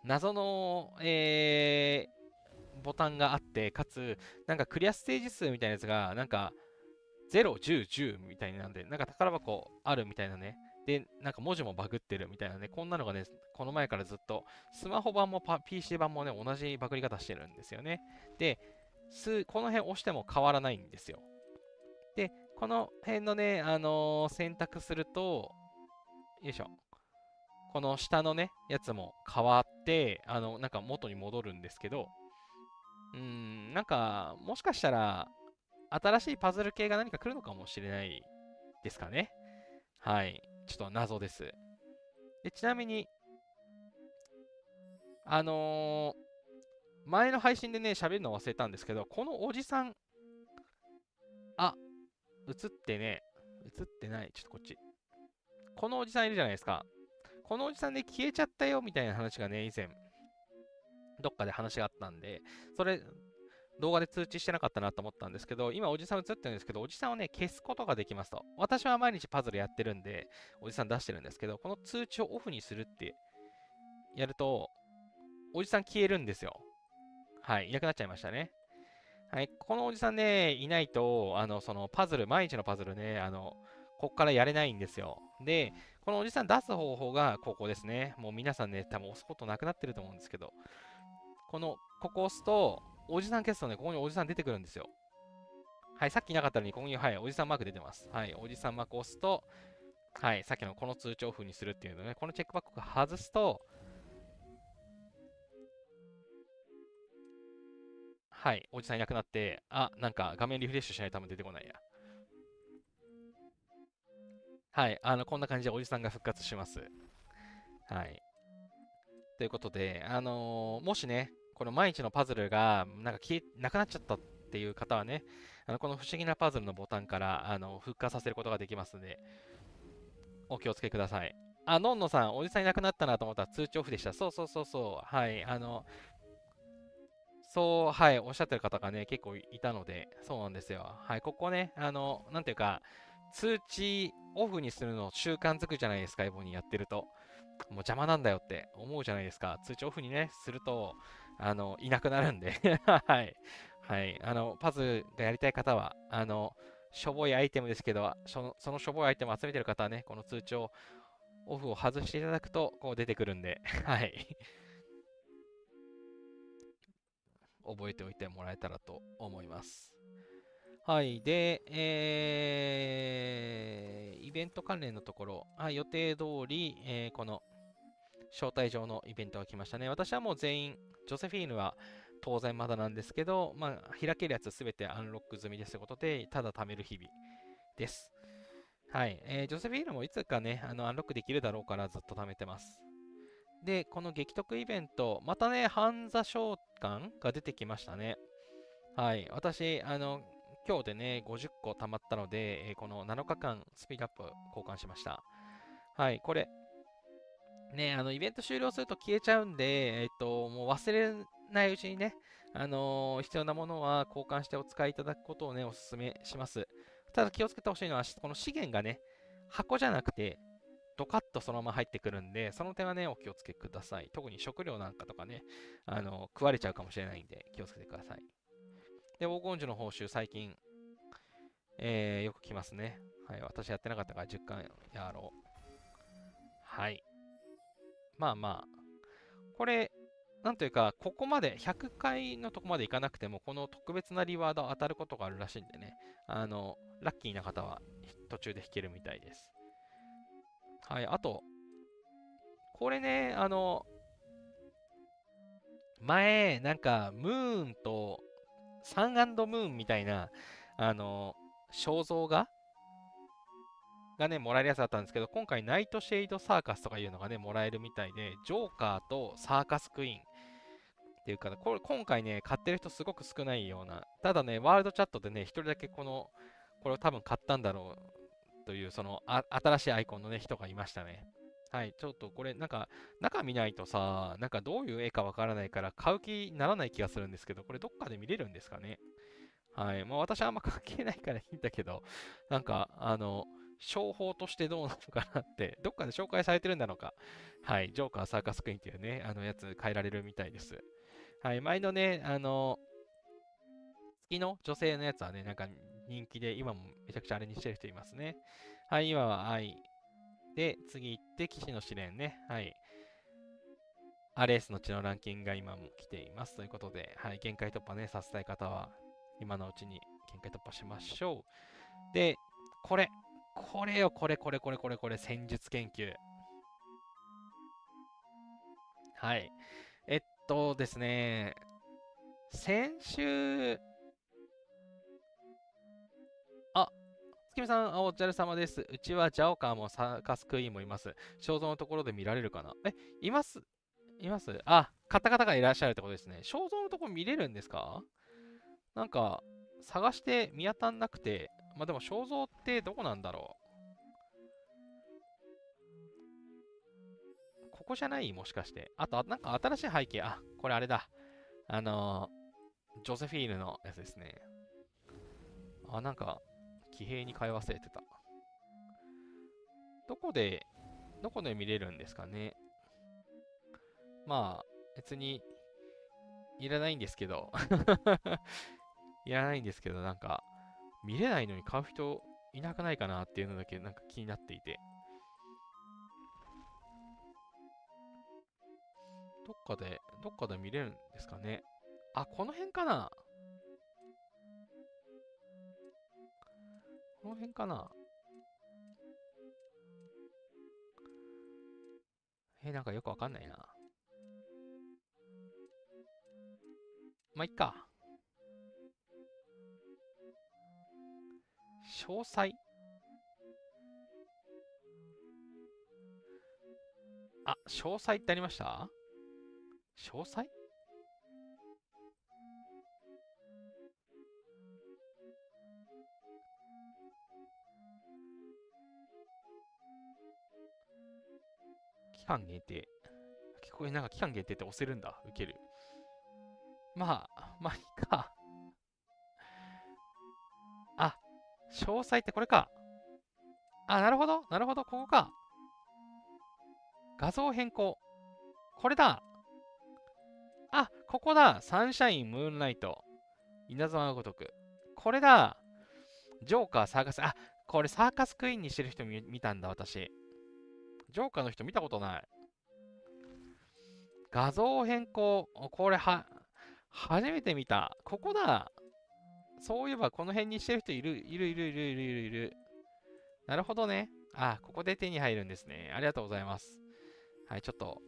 謎の、ボタンがあって、かつ、なんかクリアステージ数みたいなやつが、なんか0、10、10みたいなんで、なんか宝箱あるみたいなね。で、なんか文字もバグってるみたいなね。こんなのがね、この前からずっと、スマホ版もPC 版もね、同じバグり方してるんですよね。で、この辺押しても変わらないんですよ。で、この辺のね、選択すると、よいしょ。この下のね、やつも変わって、なんか元に戻るんですけど、なんか、もしかしたら、新しいパズル系が何か来るのかもしれないですかね。はい。ちょっと謎です。で、ちなみに、あのー前の配信でね、喋るの忘れたんですけど、このおじさん、あ、映ってね、映ってない。ちょっとこっち。このおじさんいるじゃないですか。このおじさんで消えちゃったよみたいな話がね、以前、どっかで話があったんで、それ、動画で通知してなかったなと思ったんですけど、今おじさん映ってるんですけど、おじさんをね、消すことができますと。私は毎日パズルやってるんで、おじさん出してるんですけど、この通知をオフにするってやると、おじさん消えるんですよ。はい、いなくなっちゃいましたね。はい、このおじさんね、いないと、そのパズル、毎日のパズルね、こっからやれないんですよ。で、このおじさん出す方法がここですね。もう皆さんね、多分押すことなくなってると思うんですけど、ここを押すと、おじさん消すとね、ここにおじさん出てくるんですよ。はい、さっきいなかったのに、ここに、はい、おじさんマーク出てます。はい、おじさんマークを押すと、はい、さっきのこの通知をオフにするっていうのね、このチェックバックを外すと、はい、おじさんいなくなって、あ、なんか画面リフレッシュしないと多分出てこないや。はい、こんな感じでおじさんが復活します。はい。ということで、もしね、この毎日のパズルがなんかなくなっちゃったっていう方はね、この不思議なパズルのボタンから、復活させることができますので、お気をつけください。あ、のんのさん、おじさんいなくなったなと思ったら通知オフでした。そうそうそうそう。はい。そう、はい、おっしゃってる方がね、結構いたので、そうなんですよ。はい、ここね、なんていうか、通知オフにするの習慣づくじゃないですか、エボにやってると。もう邪魔なんだよって思うじゃないですか。通知オフにね、すると、いなくなるんではい。はい。パズがやりたい方は、しょぼいアイテムですけど、そのしょぼいアイテムを集めてる方はね、この通知をオフを外していただくと、こう出てくるんで、はい。覚えておいてもらえたらと思います。はい。で、イベント関連のところ、予定通り、この招待状のイベントが来ましたね。私はもう全員、ジョセフィーヌは当然まだなんですけど、まあ、開けるやつすべてアンロック済みですということで、ただ貯める日々です。はい。ジョセフィーヌもいつかね、アンロックできるだろうからずっと貯めてます。で、この激得イベント、またね、ハンザ召喚が出てきましたね。はい。私、今日でね、50個貯まったので、この7日間スピードアップ交換しました。はい。これ、ね、イベント終了すると消えちゃうんで、もう忘れないうちにね、必要なものは交換してお使いいただくことをね、お勧めします。ただ気をつけてほしいのは、この資源がね、箱じゃなくて、ドカッとそのまま入ってくるんで、その点はね、お気をつけください。特に食料なんかとかね、食われちゃうかもしれないんで、気をつけてください。で、黄金樹の報酬、最近、よく来ますね。はい、私やってなかったから10巻やろう。はい。まあまあ、これ、なんというか、ここまで、100回のとこまでいかなくても、この特別なリワード当たることがあるらしいんでね、ラッキーな方は途中で弾けるみたいです。はい、あと、これね、前、なんか、ムーンと、サンムーンみたいな、肖像がね、もらえるやつだったんですけど、今回、ナイトシェイドサーカスとかいうのがね、もらえるみたいで、ジョーカーとサーカスクイーンっていうか、これ今回ね、買ってる人すごく少ないような。ただね、ワールドチャットでね、一人だけこれを多分買ったんだろうという、新しいアイコンのね、人がいましたね。はい、ちょっとこれ、なんか、中見ないとさ、なんかどういう絵かわからないから、買う気にならない気がするんですけど、これどっかで見れるんですかね。はい。まあ私はあんま関係ないからいいんだけど、なんか、商法としてどうなのかなって、どっかで紹介されてるんだろうか。はい。ジョーカーサーカスクイーンっていうね、やつ変えられるみたいです。はい。前のね、月の女性のやつはね、なんか人気で、今もめちゃくちゃあれにしてる人いますね。はい。今は愛で、次行って騎士の試練ね。はい。アレースの血のランキングが今も来ています。ということで、はい。限界突破ね、させたい方は、今のうちに限界突破しましょう。で、これ。これよ、これ、戦術研究。はい。ですね、先週、あ、月見さん、お疲れ様です。うちはジャオカーもサーカスクイーンもいます。肖像のところで見られるかな。いますいます買った方がいらっしゃるってことですね。肖像のところ見れるんですか？なんか、探して見当たんなくて、まあでも肖像ってどこなんだろう。ここじゃない？もしかして。あと、なんか新しい背景。これあれだ。あのジョセフィーヌのやつですね。なんか、騎兵に買い忘れてた。どこで、どこで見れるんですかね。まあ、別にいらないんですけどいらないんですけど、なんか、見れないのに買う人いなくないかなっていうのだけなんか気になっていて。どっかで見れるんですかね。この辺かな。この辺かな。なんかよくわかんないな。まあ、いっか。詳細。詳細ってありました？詳細。期間限定。これなんか期間限定って押せるんだ。受ける。まあ、いいか。あ、詳細ってこれか。なるほど。なるほど。ここか。画像変更。これだ。ここだ。サンシャイン、ムーンライト。稲妻のごとく。これだ。ジョーカー、サーカス。これサーカスクイーンにしてる人見たんだ、私。ジョーカーの人見たことない。画像変更。これ初めて見た。ここだ。そういえばこの辺にしてる人いる、いる、いる、いる、いる、いる、いる。なるほどね。あ、ここで手に入るんですね。ありがとうございます。はい、ちょっと、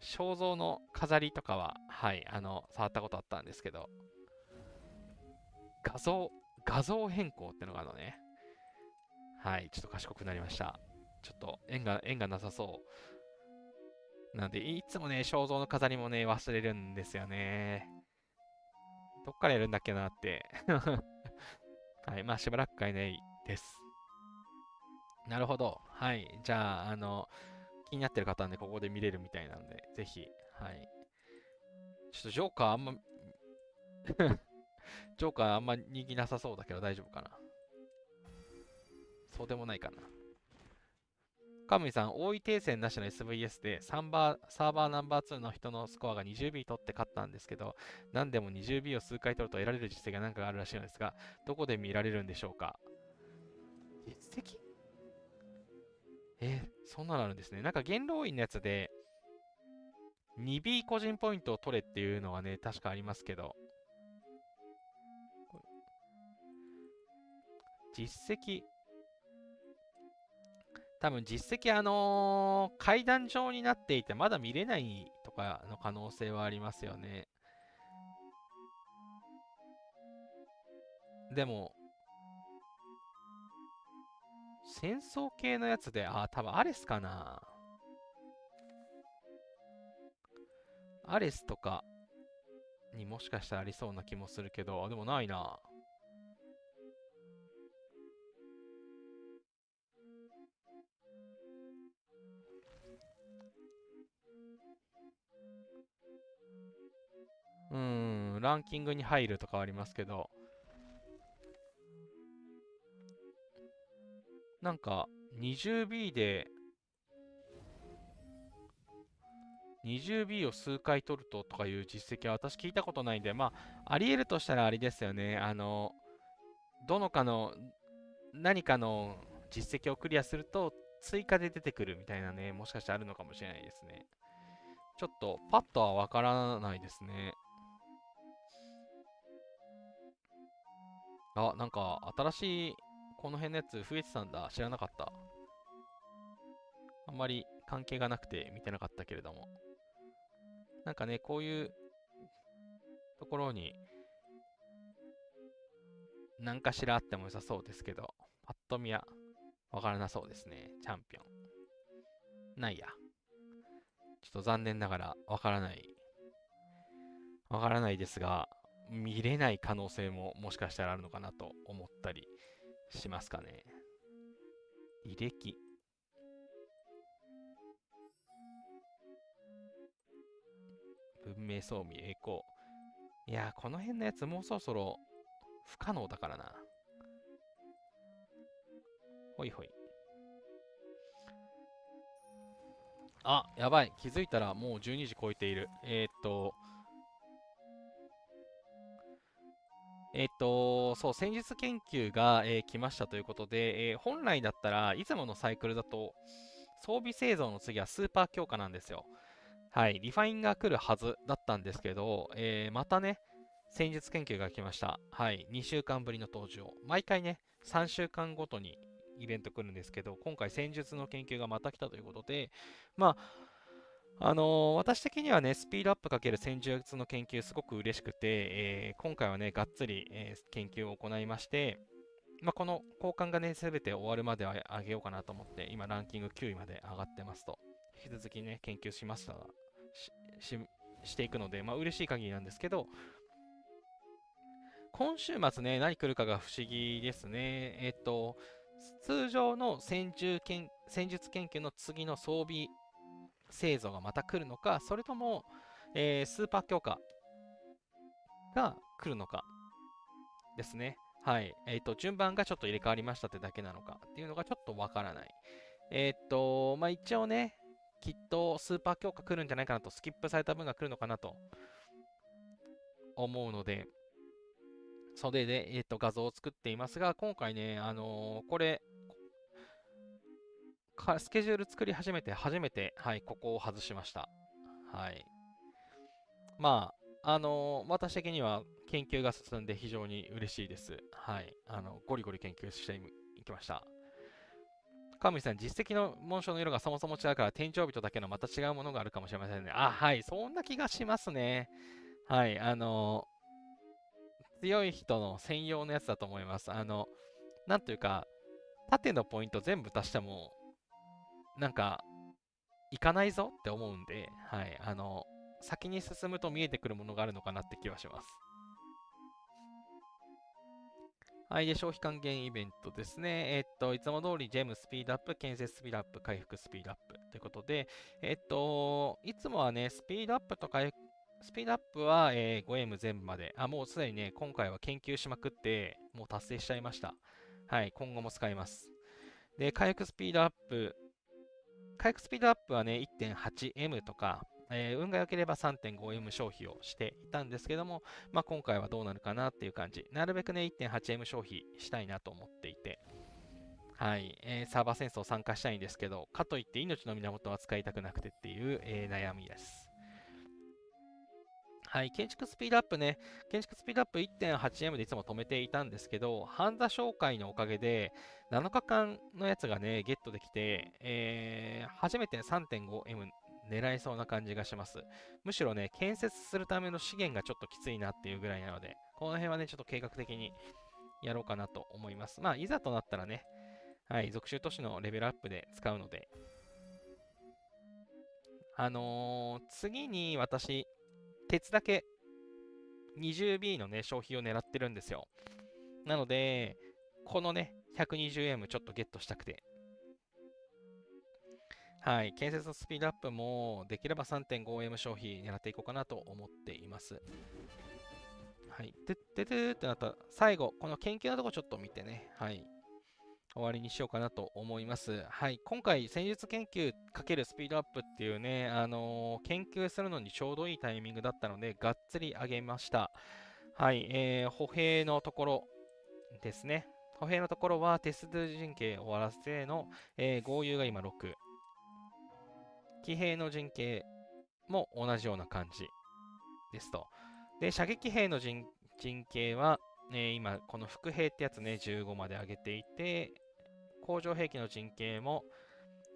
肖像の飾りとかは、はい、触ったことあったんですけど、画像、画像変更ってのがね、はい、ちょっと賢くなりました。ちょっと縁がなさそう。なんで、いつもね、肖像の飾りもね、忘れるんですよね。どっからやるんだっけなってはい、まあしばらく買えないです。なるほど。はい。じゃあ、気になってる方はね、ここで見れるみたいなので、ぜひ、はい。ちょっとジョーカーあんまジョーカーあんま人気なさそうだけど大丈夫かな。そうでもないかな。カムイさん、多い停戦なしの SVS でサーバーナンバー2の人のスコアが 20B 取って勝ったんですけど、何でも 20B を数回取ると得られる実績が何かがあるらしいのですが、どこで見られるんでしょうか。実績そんなのあるんですね。なんか元老院のやつで 2B 個人ポイントを取れっていうのがね、確かありますけど、実績、多分実績階段状になっていてまだ見れないとかの可能性はありますよね。でも、戦争系のやつで、多分アレスかな。アレスとかにもしかしたらありそうな気もするけど、でもないな。ランキングに入るとかはありますけど、なんか 20B で 20B を数回取るとかいう実績は私聞いたことないんで、まあ、あり得るとしたらあれですよね。どのかの、何かの実績をクリアすると追加で出てくるみたいなね、もしかしたらあるのかもしれないですね。ちょっとパッとはわからないですね。なんか新しいこの辺のやつ増えてたんだ。知らなかった。あんまり関係がなくて見てなかったけれども。なんかね、こういうところに何かしらあっても良さそうですけど、パッと見はわからなそうですね。チャンピオン。ないや。ちょっと残念ながらわからない。わからないですが、見れない可能性ももしかしたらあるのかなと思ったりしますかね。履歴。文明装備栄光。いやー、この辺のやつもうそろそろ不可能だからな。ほいほい。やばい。気づいたらもう12時超えている。そう、戦術研究が、来ましたということで、本来だったらいつものサイクルだと装備製造の次はスーパー強化なんですよ。はい、リファインが来るはずだったんですけど、またね、戦術研究が来ました。はい、2週間ぶりの登場。毎回ね、3週間ごとにイベント来るんですけど、今回戦術の研究がまた来たということで、ま私的にはね、スピードアップかける戦術の研究すごく嬉しくて、今回はね、がっつり、研究を行いまして、この交換がね、すべて終わるまでは上げようかなと思って、今ランキング9位まで上がってますと。引き続きね、研究しましたが、していくので、嬉しい限りなんですけど、今週末ね、何来るかが不思議ですね。通常の戦術研究の次の装備製造がまた来るのか、それとも、スーパー強化が来るのかですね。はい。順番がちょっと入れ替わりましたってだけなのかっていうのがちょっとわからない。一応ね、きっとスーパー強化来るんじゃないかなと、スキップされた分が来るのかなと思うので、それで、画像を作っていますが、今回ね、これ、スケジュール作り初めて、はい、ここを外しました。はい。ま私的には研究が進んで非常に嬉しいです。はい。ゴリゴリ研究していきました。川口さん、実績の紋章の色がそもそも違うから、天井人だけのまた違うものがあるかもしれませんね。あ、はい。そんな気がしますね。はい。強い人の専用のやつだと思います。なんというか、縦のポイント全部足しても、なんか、いかないぞって思うんで、はい。先に進むと見えてくるものがあるのかなって気はします。はい。で、消費還元イベントですね。いつも通りジェムスピードアップ、建設スピードアップ、回復スピードアップということで、いつもはね、スピードアップと回復、スピードアップは、5M 全部まで。もうすでにね、今回は研究しまくって、もう達成しちゃいました。はい。今後も使います。で、回復スピードアップはね、1.8M とか、運が良ければ 3.5M 消費をしていたんですけども、まあ、今回はどうなるかなっていう感じ。なるべくね、1.8M 消費したいなと思っていて、はい、サーバー戦争参加したいんですけど、かといって命の源は使いたくなくてっていう、悩みです。はい、建築スピードアップね、建築スピードアップ 1.8M でいつも止めていたんですけど、ハンザ紹介のおかげで、7日間のやつがね、ゲットできて、初めて 3.5M 狙いそうな感じがします。むしろね、建設するための資源がちょっときついなっていうぐらいなので、この辺はね、ちょっと計画的にやろうかなと思います。まあ、いざとなったらね、はい、属州都市のレベルアップで使うので、次に私、鉄だけ 20B のね、消費を狙ってるんですよ。なので、このね、120M ちょっとゲットしたくて。はい、建設のスピードアップもできれば 3.5M 消費狙っていこうかなと思っています。はい、でってなったら、最後、この研究のとこちょっと見てね、はい、終わりにしようかなと思います。はい、今回、戦術研究×スピードアップっていうね、研究するのにちょうどいいタイミングだったので、がっつり上げました。はい、歩兵のところですね。歩兵のところは、テスト陣形を終わらせての、合流が今6。騎兵の陣形も同じような感じですと。で、射撃兵の陣形は、今、この副兵ってやつね、15まで上げていて、工場兵器の陣形も、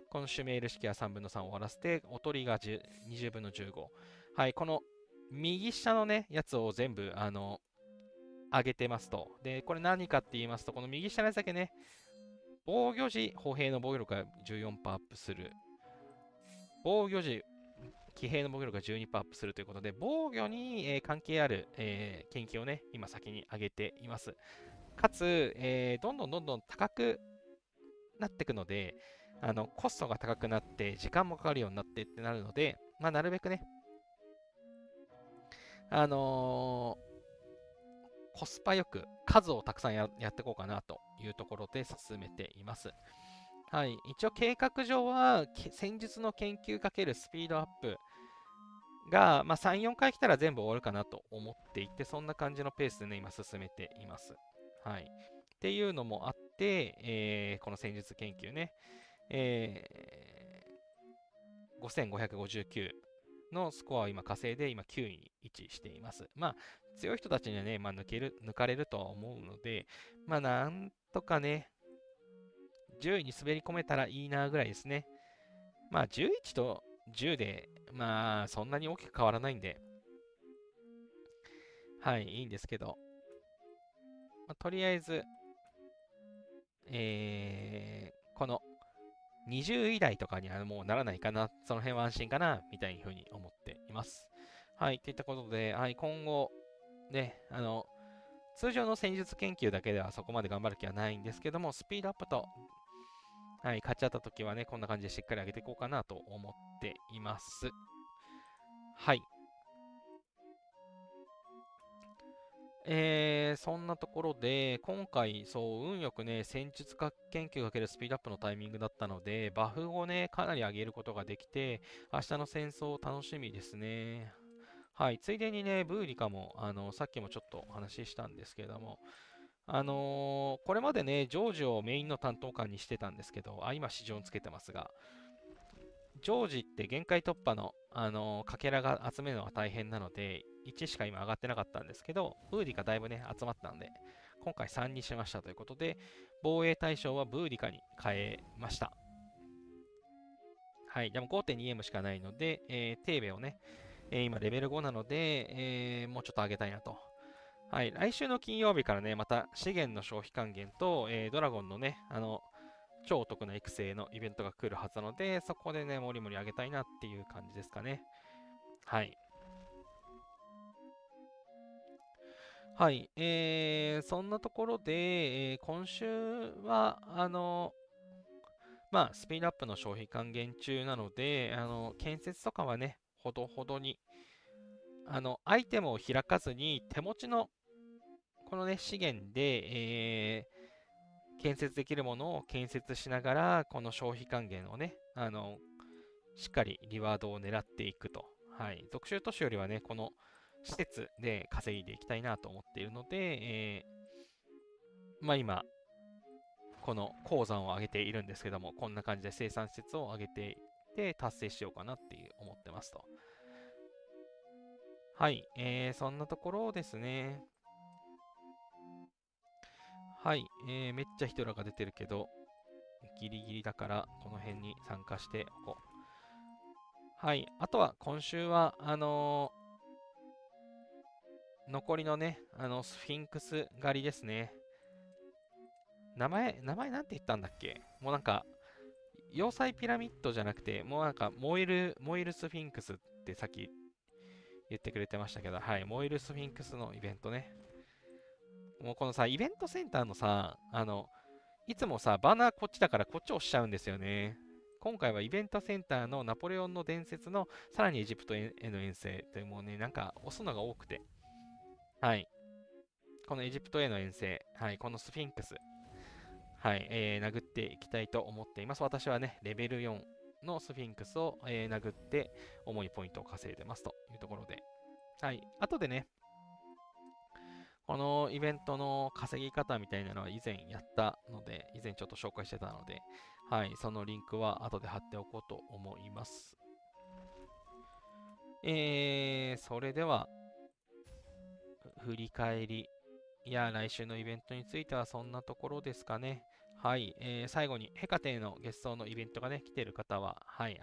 このシュメール式は3分の3を終わらせて、おとりが20分の15。はい、この右下のね、やつを全部、上げてますと。で、これ何かって言いますと、この右下のやつだけね、防御時、歩兵の防御力が14%アップする。防御時、騎兵の防御力が12%アップするということで、防御に、関係ある、研究をね、今先に上げています。かつ、どんどん高くなっていくので、コストが高くなって、時間もかかるようになってってなるので、まあ、なるべくね、あのーコスパよく数をたくさんやっていこうかなというところで進めています。はい、一応計画上は戦術の研究かけるスピードアップが、まあ、3、4回来たら全部終わるかなと思っていて、そんな感じのペースでね、今進めています。はい。っていうのもあって、この戦術研究ね、5559のスコアを今稼いで、今9位に位置しています。まあ、強い人たちにはね、まあ、抜かれるとは思うので、まあ、なんとかね、10位に滑り込めたらいいなぐらいですね。まあ、11と10で、まあ、そんなに大きく変わらないんで、はい、いいんですけど、まあ、とりあえず、この20位台とかにはもうならないかな、その辺は安心かな、みたいな風に思っています。はい、といったことで、はい、今後、ね、通常の戦術研究だけではそこまで頑張る気はないんですけども、スピードアップと、はい、勝ち合った時はね、こんな感じでしっかり上げていこうかなと思っています。はい。そんなところで、今回、そう、運よくね、戦術核研究かけるスピードアップのタイミングだったので、バフをね、かなり上げることができて、明日の戦争楽しみですね。はい、ついでにね、ブーリカも、さっきもちょっとお話ししたんですけれども、これまでね、ジョージをメインの担当官にしてたんですけど、今、市場につけてますが、常時って限界突破の、かけらが集めるのが大変なので、1しか今上がってなかったんですけど、ブーディカだいぶね、集まったんで、今回3にしましたということで、防衛対象はブーディカに変えました。はい、でも 5.2M しかないので、テーベをね、今レベル5なので、もうちょっと上げたいなと。はい、来週の金曜日からね、また資源の消費還元と、ドラゴンのね、超お得な育成のイベントが来るはずなので、そこでね、もりもり上げたいなっていう感じですかね。はい。はい。そんなところで、今週は、まあ、スピードアップの消費還元中なので、建設とかはね、ほどほどに、アイテムを開かずに、手持ちの、このね、資源で、建設できるものを建設しながら、この消費還元をね、しっかりリワードを狙っていくと。はい。属州都市よりはね、この施設で稼いでいきたいなと思っているので、まあ今、この鉱山を上げているんですけども、こんな感じで生産施設を上げていって達成しようかなっていう思ってますと。はい。そんなところですね。はい。めっちゃ人らが出てるけど、ギリギリだからこの辺に参加しておこう。はい。あとは今週は、残りのね、スフィンクス狩りですね。名前なんて言ったんだっけ。もうなんか、要塞ピラミッドじゃなくて、もうなんか燃えるスフィンクスってさっき言ってくれてましたけど、はい、燃えるスフィンクスのイベントね。もうこのさ、イベントセンターのさ、いつもさ、バナーこっちだからこっち押しちゃうんですよね。今回はイベントセンターのナポレオンの伝説のさらにエジプトへの遠征ってもうね、なんか押すのが多くて。はい。このエジプトへの遠征、はい、このスフィンクス、はい、殴っていきたいと思っています。私はね、レベル4のスフィンクスを、殴って重いポイントを稼いでますというところで。はい。後でね、このイベントの稼ぎ方みたいなのは以前やったので、以前ちょっと紹介してたので、はい、そのリンクは後で貼っておこうと思います。それでは、振り返り、いや、来週のイベントについてはそんなところですかね。はい、最後にヘカテの月草のイベントがね、来てる方は、はい、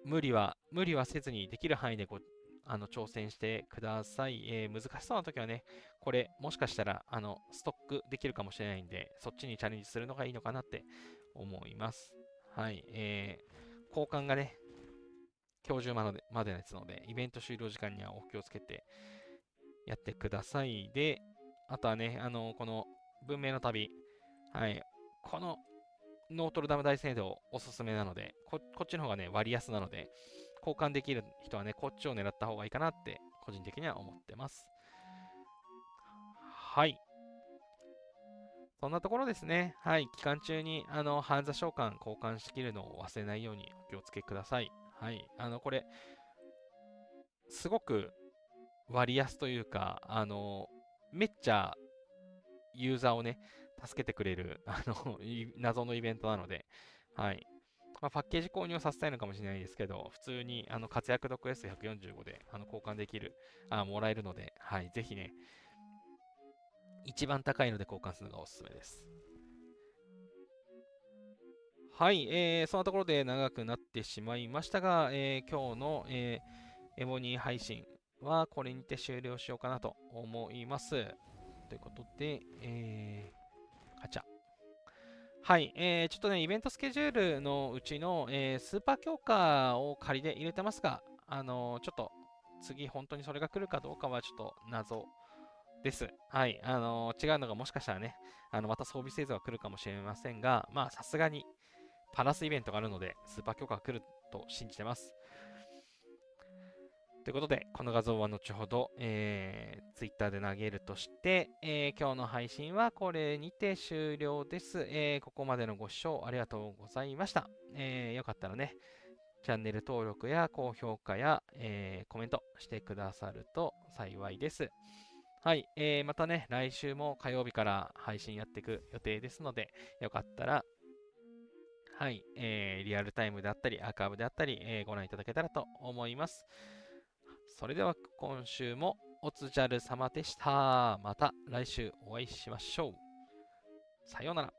無理はせずにできる範囲で挑戦してください。難しそうな時はね、これ、もしかしたら、ストックできるかもしれないんで、そっちにチャレンジするのがいいのかなって思います。はい、交換がね、今日中までのやつので、イベント終了時間にはお気をつけてやってください。で、あとはね、この文明の旅、はい、このノートルダム大聖堂おすすめなので、こっちの方がね、割安なので、交換できる人はね、こっちを狙った方がいいかなって、個人的には思ってます。はい。そんなところですね。はい。期間中に、ハンザ召喚交換しきるのを忘れないようにお気をつけください。はい。これ、すごく割安というか、めっちゃユーザーをね、助けてくれる、謎のイベントなので、はい。まあ、パッケージ購入させたいのかもしれないですけど、普通に活躍度クエスト145で交換できる、もらえるので、はい、ぜひね、一番高いので交換するのがおすすめです。はい、そんなところで長くなってしまいましたが、今日の、エモニー配信はこれにて終了しようかなと思います。ということで、ガチャ。はい、ちょっとね、イベントスケジュールのうちの、スーパー強化を仮で入れてますが、ちょっと次本当にそれが来るかどうかはちょっと謎です。はい、違うのがもしかしたらね、また装備製造が来るかもしれませんが、まあさすがにパラスイベントがあるので、スーパー強化が来ると信じてます。ということで、この画像は後ほど、Twitter で投げるとして、今日の配信はこれにて終了です。ここまでのご視聴ありがとうございました。よかったらね、チャンネル登録や高評価や、コメントしてくださると幸いです。はい、またね、来週も火曜日から配信やっていく予定ですので、よかったら、はい、リアルタイムであったり、アーカイブであったり、ご覧いただけたらと思います。それでは今週もおつじゃる様でした。また来週お会いしましょう。さようなら。